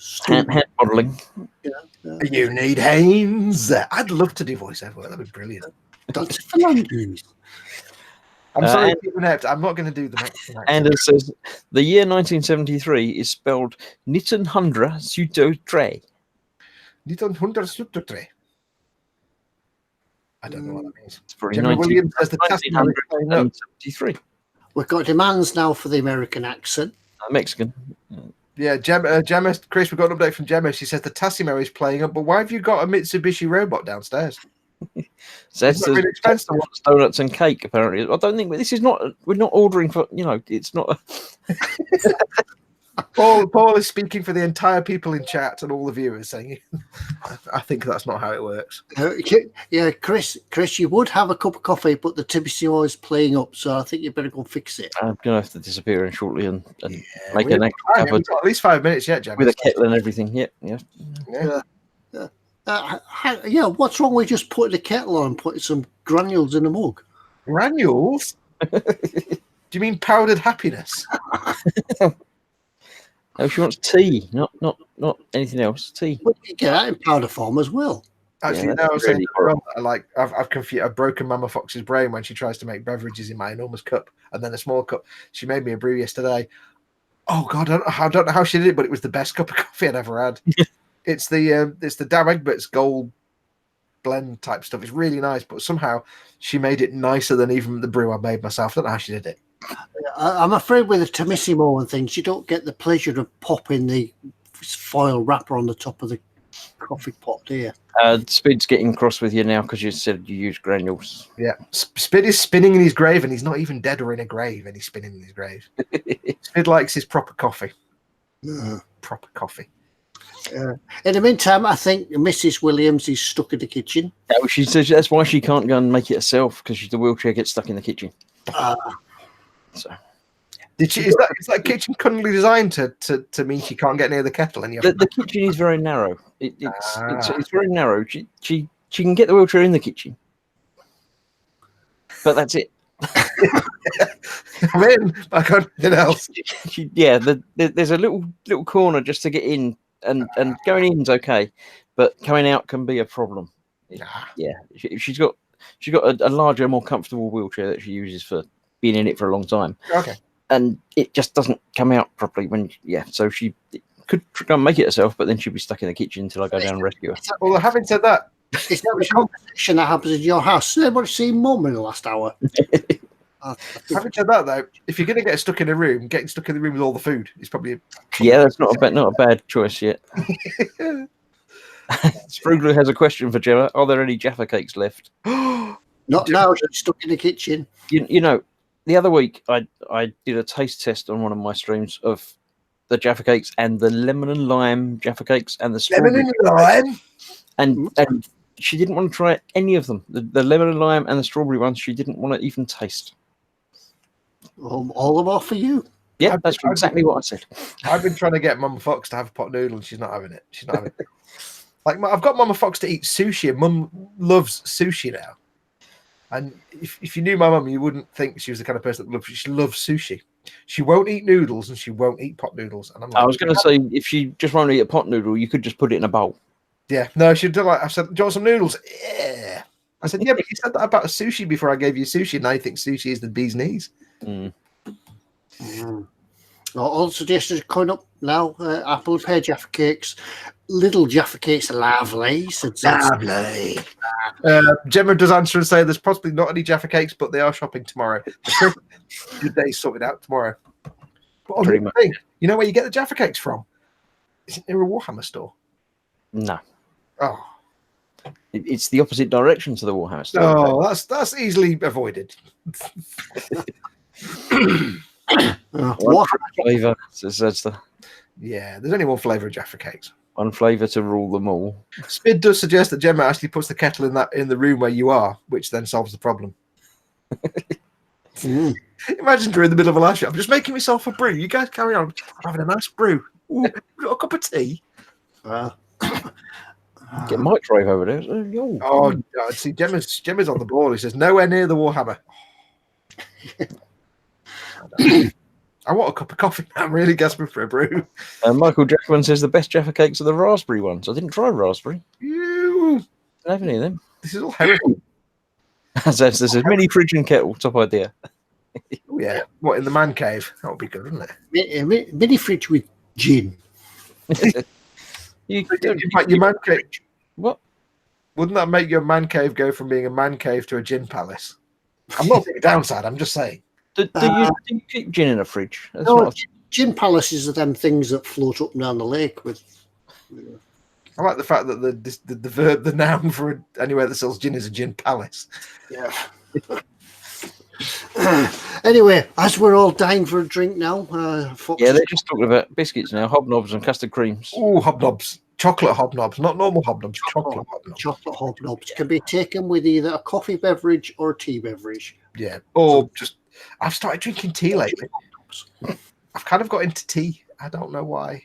modelling. You need hands. I'd love to do voiceover. That'd be brilliant. Dr. Fernandez. I'm sorry, I'm not going to do the Mexican accent. And it says the year 1973 is spelled Nittenhundra Sutotre. Nittenhundra Sutotre. I don't know what that means. Gemma Williams says the 1973. We've got demands now for the American accent. Mexican. Yeah, Gemma, Chris, we've got an update from Gemma. She says the Tassimo is playing up, but why have you got a Mitsubishi robot downstairs? Says It's really expensive. Donuts and cake, apparently. I don't think this is not. We're not ordering for. It's not. Paul is speaking for the entire people in chat and all the viewers, saying, "I think that's not how it works." Yeah, Chris, you would have a cup of coffee, but the Tibissimo is playing up, so I think you better go and fix it. I'm gonna have to disappear in shortly and make an extra cupboard. We've got at least 5 minutes yet, Gemma. With a kettle and everything. Yeah. What's wrong with just putting a kettle on and putting some granules in a mug? Granules? Do you mean powdered happiness? No, she wants tea, not anything else. Tea. Well, you get that in powder form as well. Actually, no, I was saying I've confused. I've broken Mama Fox's brain when she tries to make beverages in my enormous cup and then a small cup. She made me a brew yesterday. Oh God, I don't know how she did it, but it was the best cup of coffee I'd ever had. It's the Dow Egbert's gold blend type stuff. It's really nice, but somehow she made it nicer than even the brew I made myself. I don't know how she did it. I'm afraid with the Timissimo and things, you don't get the pleasure of popping the foil wrapper on the top of the coffee pot, do you? Spid's getting cross with you now because you said you use granules. Yeah, Spid is spinning in his grave, and he's not even dead or in a grave, and he's spinning in his grave. Spid likes his proper coffee. Proper coffee. In the meantime, I think Mrs. Williams is stuck in the kitchen. Yeah, she says that's why she can't go and make it herself, because the wheelchair gets stuck in the kitchen. So, is that kitchen cunningly designed to mean she can't get near the kettle? And the kitchen is very narrow. It's very narrow. She can get the wheelchair in the kitchen, but that's it. I'm in. I can't do anything else. There's a little corner just to get in, and going in's okay, but coming out can be a problem. Yeah, she's got a larger, more comfortable wheelchair that she uses for being in it for a long time. Okay. And it just doesn't come out properly so she could try and make it herself, but then she'll be stuck in the kitchen until I go down and rescue her. Well, having said that, it's not a conversation that happens in your house. Anybody seen Mum in the last hour? Having said that, though, if you're going to get stuck in a room, getting stuck in the room with all the food is probably that's not a bad choice yet. Sprugler has a question for Gemma. Are there any Jaffa cakes left? Not now. She's stuck in the kitchen. You know, the other week I did a taste test on one of my streams of the Jaffa cakes and the lemon and lime Jaffa cakes and the lemon and lime, and she didn't want to try any of them. The lemon and lime and the strawberry ones she didn't want to even taste. All of them for you. Yeah, that's exactly what I said. I've been trying to get Mama Fox to have a pot noodle, and she's not having it. She's not having it. Like I've got Mama Fox to eat sushi, and Mum loves sushi now. And if you knew my mum, you wouldn't think she was the kind of person that loves. She loves sushi. She won't eat noodles, and she won't eat pot noodles. And I'm like, I was going to say, if she just won't eat a pot noodle, you could just put it in a bowl. Yeah, no, she'd do like I said, do you want some noodles? Yeah. I said, yeah, but you said that about a sushi before I gave you sushi, and I think sushi is the bee's knees. All suggestions coming up now. Apple pear Jaffa cakes, little Jaffa cakes, lovely. Lovely. Gemma does answer and say there's possibly not any Jaffa cakes, but they are shopping tomorrow. Good day sorted out tomorrow. But on the thing, you know where you get the Jaffa cakes from? Isn't there a Warhammer store? No. Oh. It's the opposite direction to the Warhammer store. Oh, that's easily avoided. Flavor says the Yeah, there's only one flavour of Jaffa cakes. One flavour to rule them all. Spid does suggest that Gemma actually puts the kettle in the room where you are, which then solves the problem. Imagine during the middle of a live show, I'm just making myself a brew. You guys carry on. I'm having a nice brew. Ooh, got a cup of tea. Get microwave over there. Oh, God. See, Gemma's on the ball. He says, nowhere near the Warhammer. I want a cup of coffee. I'm really gasping for a brew. Michael Jackman says the best Jaffa cakes are the raspberry ones. I didn't try raspberry. Ew. Didn't have any of them. This is all heresy. There's a mini fridge and kettle. Top idea. Oh, yeah. What, in the man cave? That would be good, wouldn't it? Mini fridge with gin. You your man cave. What? Wouldn't that make your man cave go from being a man cave to a gin palace? I'm not saying downside. I'm just saying. Do you keep gin in a fridge? That's No, what gin palaces are them things that float up and down the lake with. I like the fact that the noun for anywhere that sells gin is a gin palace. Yeah. Anyway, as we're all dying for a drink now, Foxx. Yeah, they're just talking about biscuits now, hobnobs and custard creams. Oh, hobnobs. Chocolate hobnobs, not normal hobnobs. Chocolate hobnobs. Chocolate hobnobs can be taken with either a coffee beverage or a tea beverage. Yeah, or just. I've started drinking tea lately. I've kind of got into tea. I don't know why.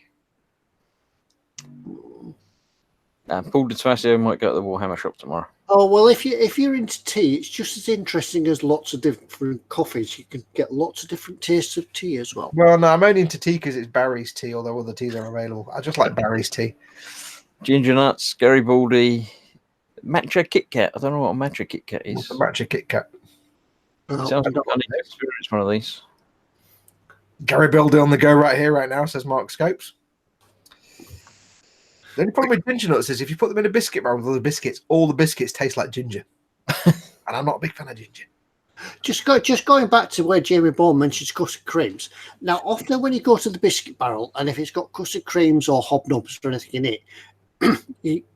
Paul DeTasio might go to the Warhammer shop tomorrow. Oh well, if you're into tea, it's just as interesting as lots of different coffees. You can get lots of different tastes of tea as well. Well, no, I'm only into tea because it's Barry's tea, although other teas are available. I just like Barry's tea. Ginger nuts, Garibaldi, matcha Kit Kat. I don't know what a matcha Kit Kat is. What's a matcha Kit Kat? Sounds like I need to experience one of these. Garibaldi on the go right here, right now, says Mark Scopes. The only problem with ginger nuts is if you put them in a biscuit barrel with all the biscuits taste like ginger. And I'm not a big fan of ginger. Just going back to where Jamie Bourne mentions custard creams. Now, often when you go to the biscuit barrel, and if it's got custard creams or hobnobs or anything in it,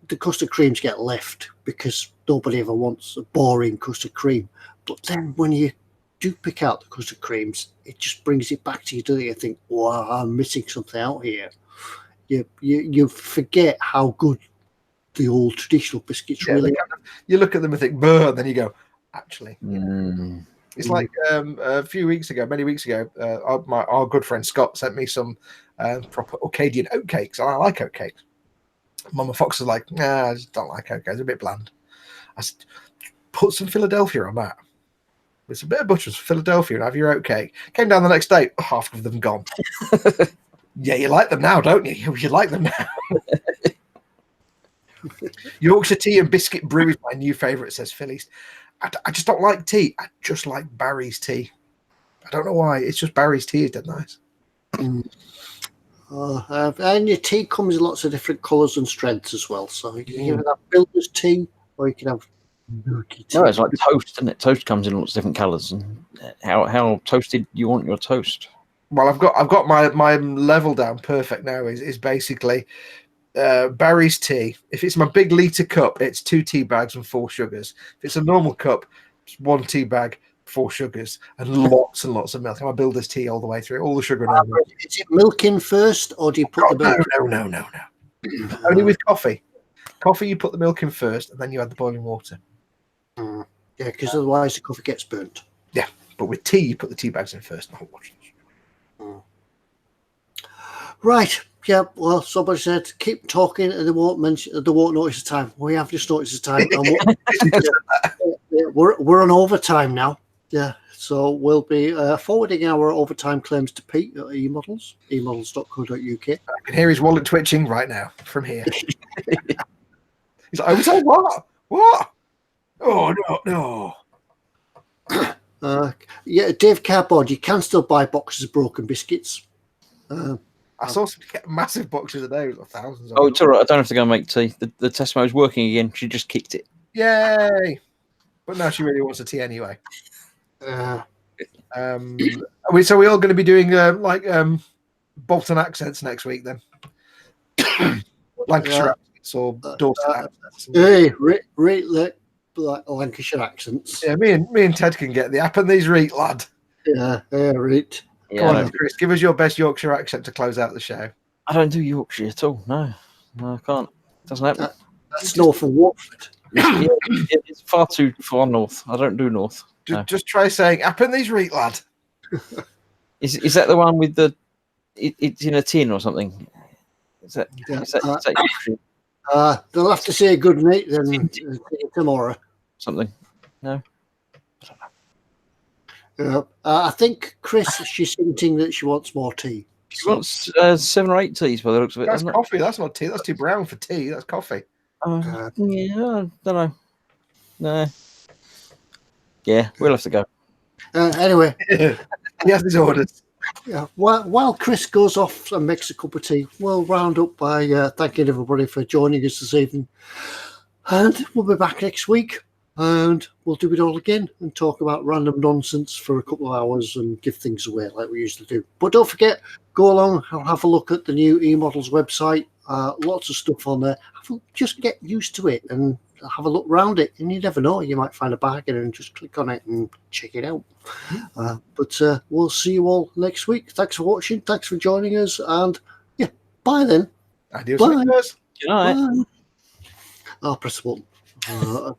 the custard creams get left because nobody ever wants a boring custard cream. But then when you do pick out the custard creams, it just brings it back to you, doesn't it? You think, wow, I'm missing something out here. You forget how good the old traditional biscuits really are. You look at them and think, "Buh," and then you go, actually. It's like many weeks ago, our good friend Scott sent me some proper Orcadian oatcakes, and I like oatcakes. Mama Fox was like, nah, I just don't like oatcakes, it's a bit bland. I said, put some Philadelphia on that. It's a bit of butter, Philadelphia, and have your oatcake. Came down the next day, half of them gone. Yeah, you like them now, don't you? You like them now. Yorkshire tea and biscuit brew is my new favourite, says Phillies. I just don't like tea. I just like Barry's tea. I don't know why. It's just Barry's tea is dead nice. And your tea comes in lots of different colours and strengths as well. So you can either have builder's tea or you can have milky tea. No, it's like toast, isn't it? Toast comes in lots of different colours. And how toasted you want your toast? Well, I've got my level down perfect now. Is basically Barry's tea. If it's my big litre cup, it's 2 tea bags and 4 sugars. If it's a normal cup, it's 1 tea bag, 4 sugars, and lots of milk. I'm a builder's tea all the way through, all the sugar. Is it milk in first, or do you put the milk? No. Only with coffee. Coffee, you put the milk in first, and then you add the boiling water. Yeah, because otherwise the coffee gets burnt. Yeah, but with tea, you put the tea bags in first. Right. Yeah. Well, somebody said keep talking, and they won't notice the time. We have just noticed the time. And we're on overtime now. Yeah. So we'll be forwarding our overtime claims to Pete at eModels, emodels.co.uk. I can hear his wallet twitching right now from here. He's like, overtime? What? Oh no. Yeah, Dave Cardboard, you can still buy boxes of broken biscuits. I saw somebody get massive boxes a day with thousands of Oh, it's all right. I don't have to go and make tea. The Tesmo's working again. She just kicked it. Yay! But now she really wants a tea anyway. Uh, So we're all going to be doing Bolton accents next week then. Lancashire accents or Dorset accents. Hey, Lancashire accents. Yeah, me and Ted can get the app and these reet, lad. Yeah, right. Yeah, Come on, Chris, give us your best Yorkshire accent to close out the show. I don't do Yorkshire at all. No, I can't. Doesn't happen. That's north of Watford. It's far too far north. I don't do north. Just try saying, "Happen these reek, lad." Is that the one with the? It's in a tin or something. Is that Yorkshire? They'll have to say good night then tomorrow. Something? No. I think Chris, she's hinting that she wants more tea. She wants 7 or 8 teas by the looks of it. That's coffee. That's not tea. That's too brown for tea. That's coffee. Yeah, I don't know. No. Yeah, we'll have to go. Anyway, he has his orders. Yeah. While Chris goes off and makes a cup of tea, we'll round up by thanking everybody for joining us this evening. And we'll be back next week. And we'll do it all again and talk about random nonsense for a couple of hours and give things away like we usually do. But don't forget, go along and have a look at the new eModels website. Lots of stuff on there. Just get used to it and have a look around it. And you never know, you might find a bargain and just click on it and check it out. But we'll see you all next week. Thanks for watching. Thanks for joining us. And yeah, bye then. Adios. Bye. Good night. Bye. I'll press the button.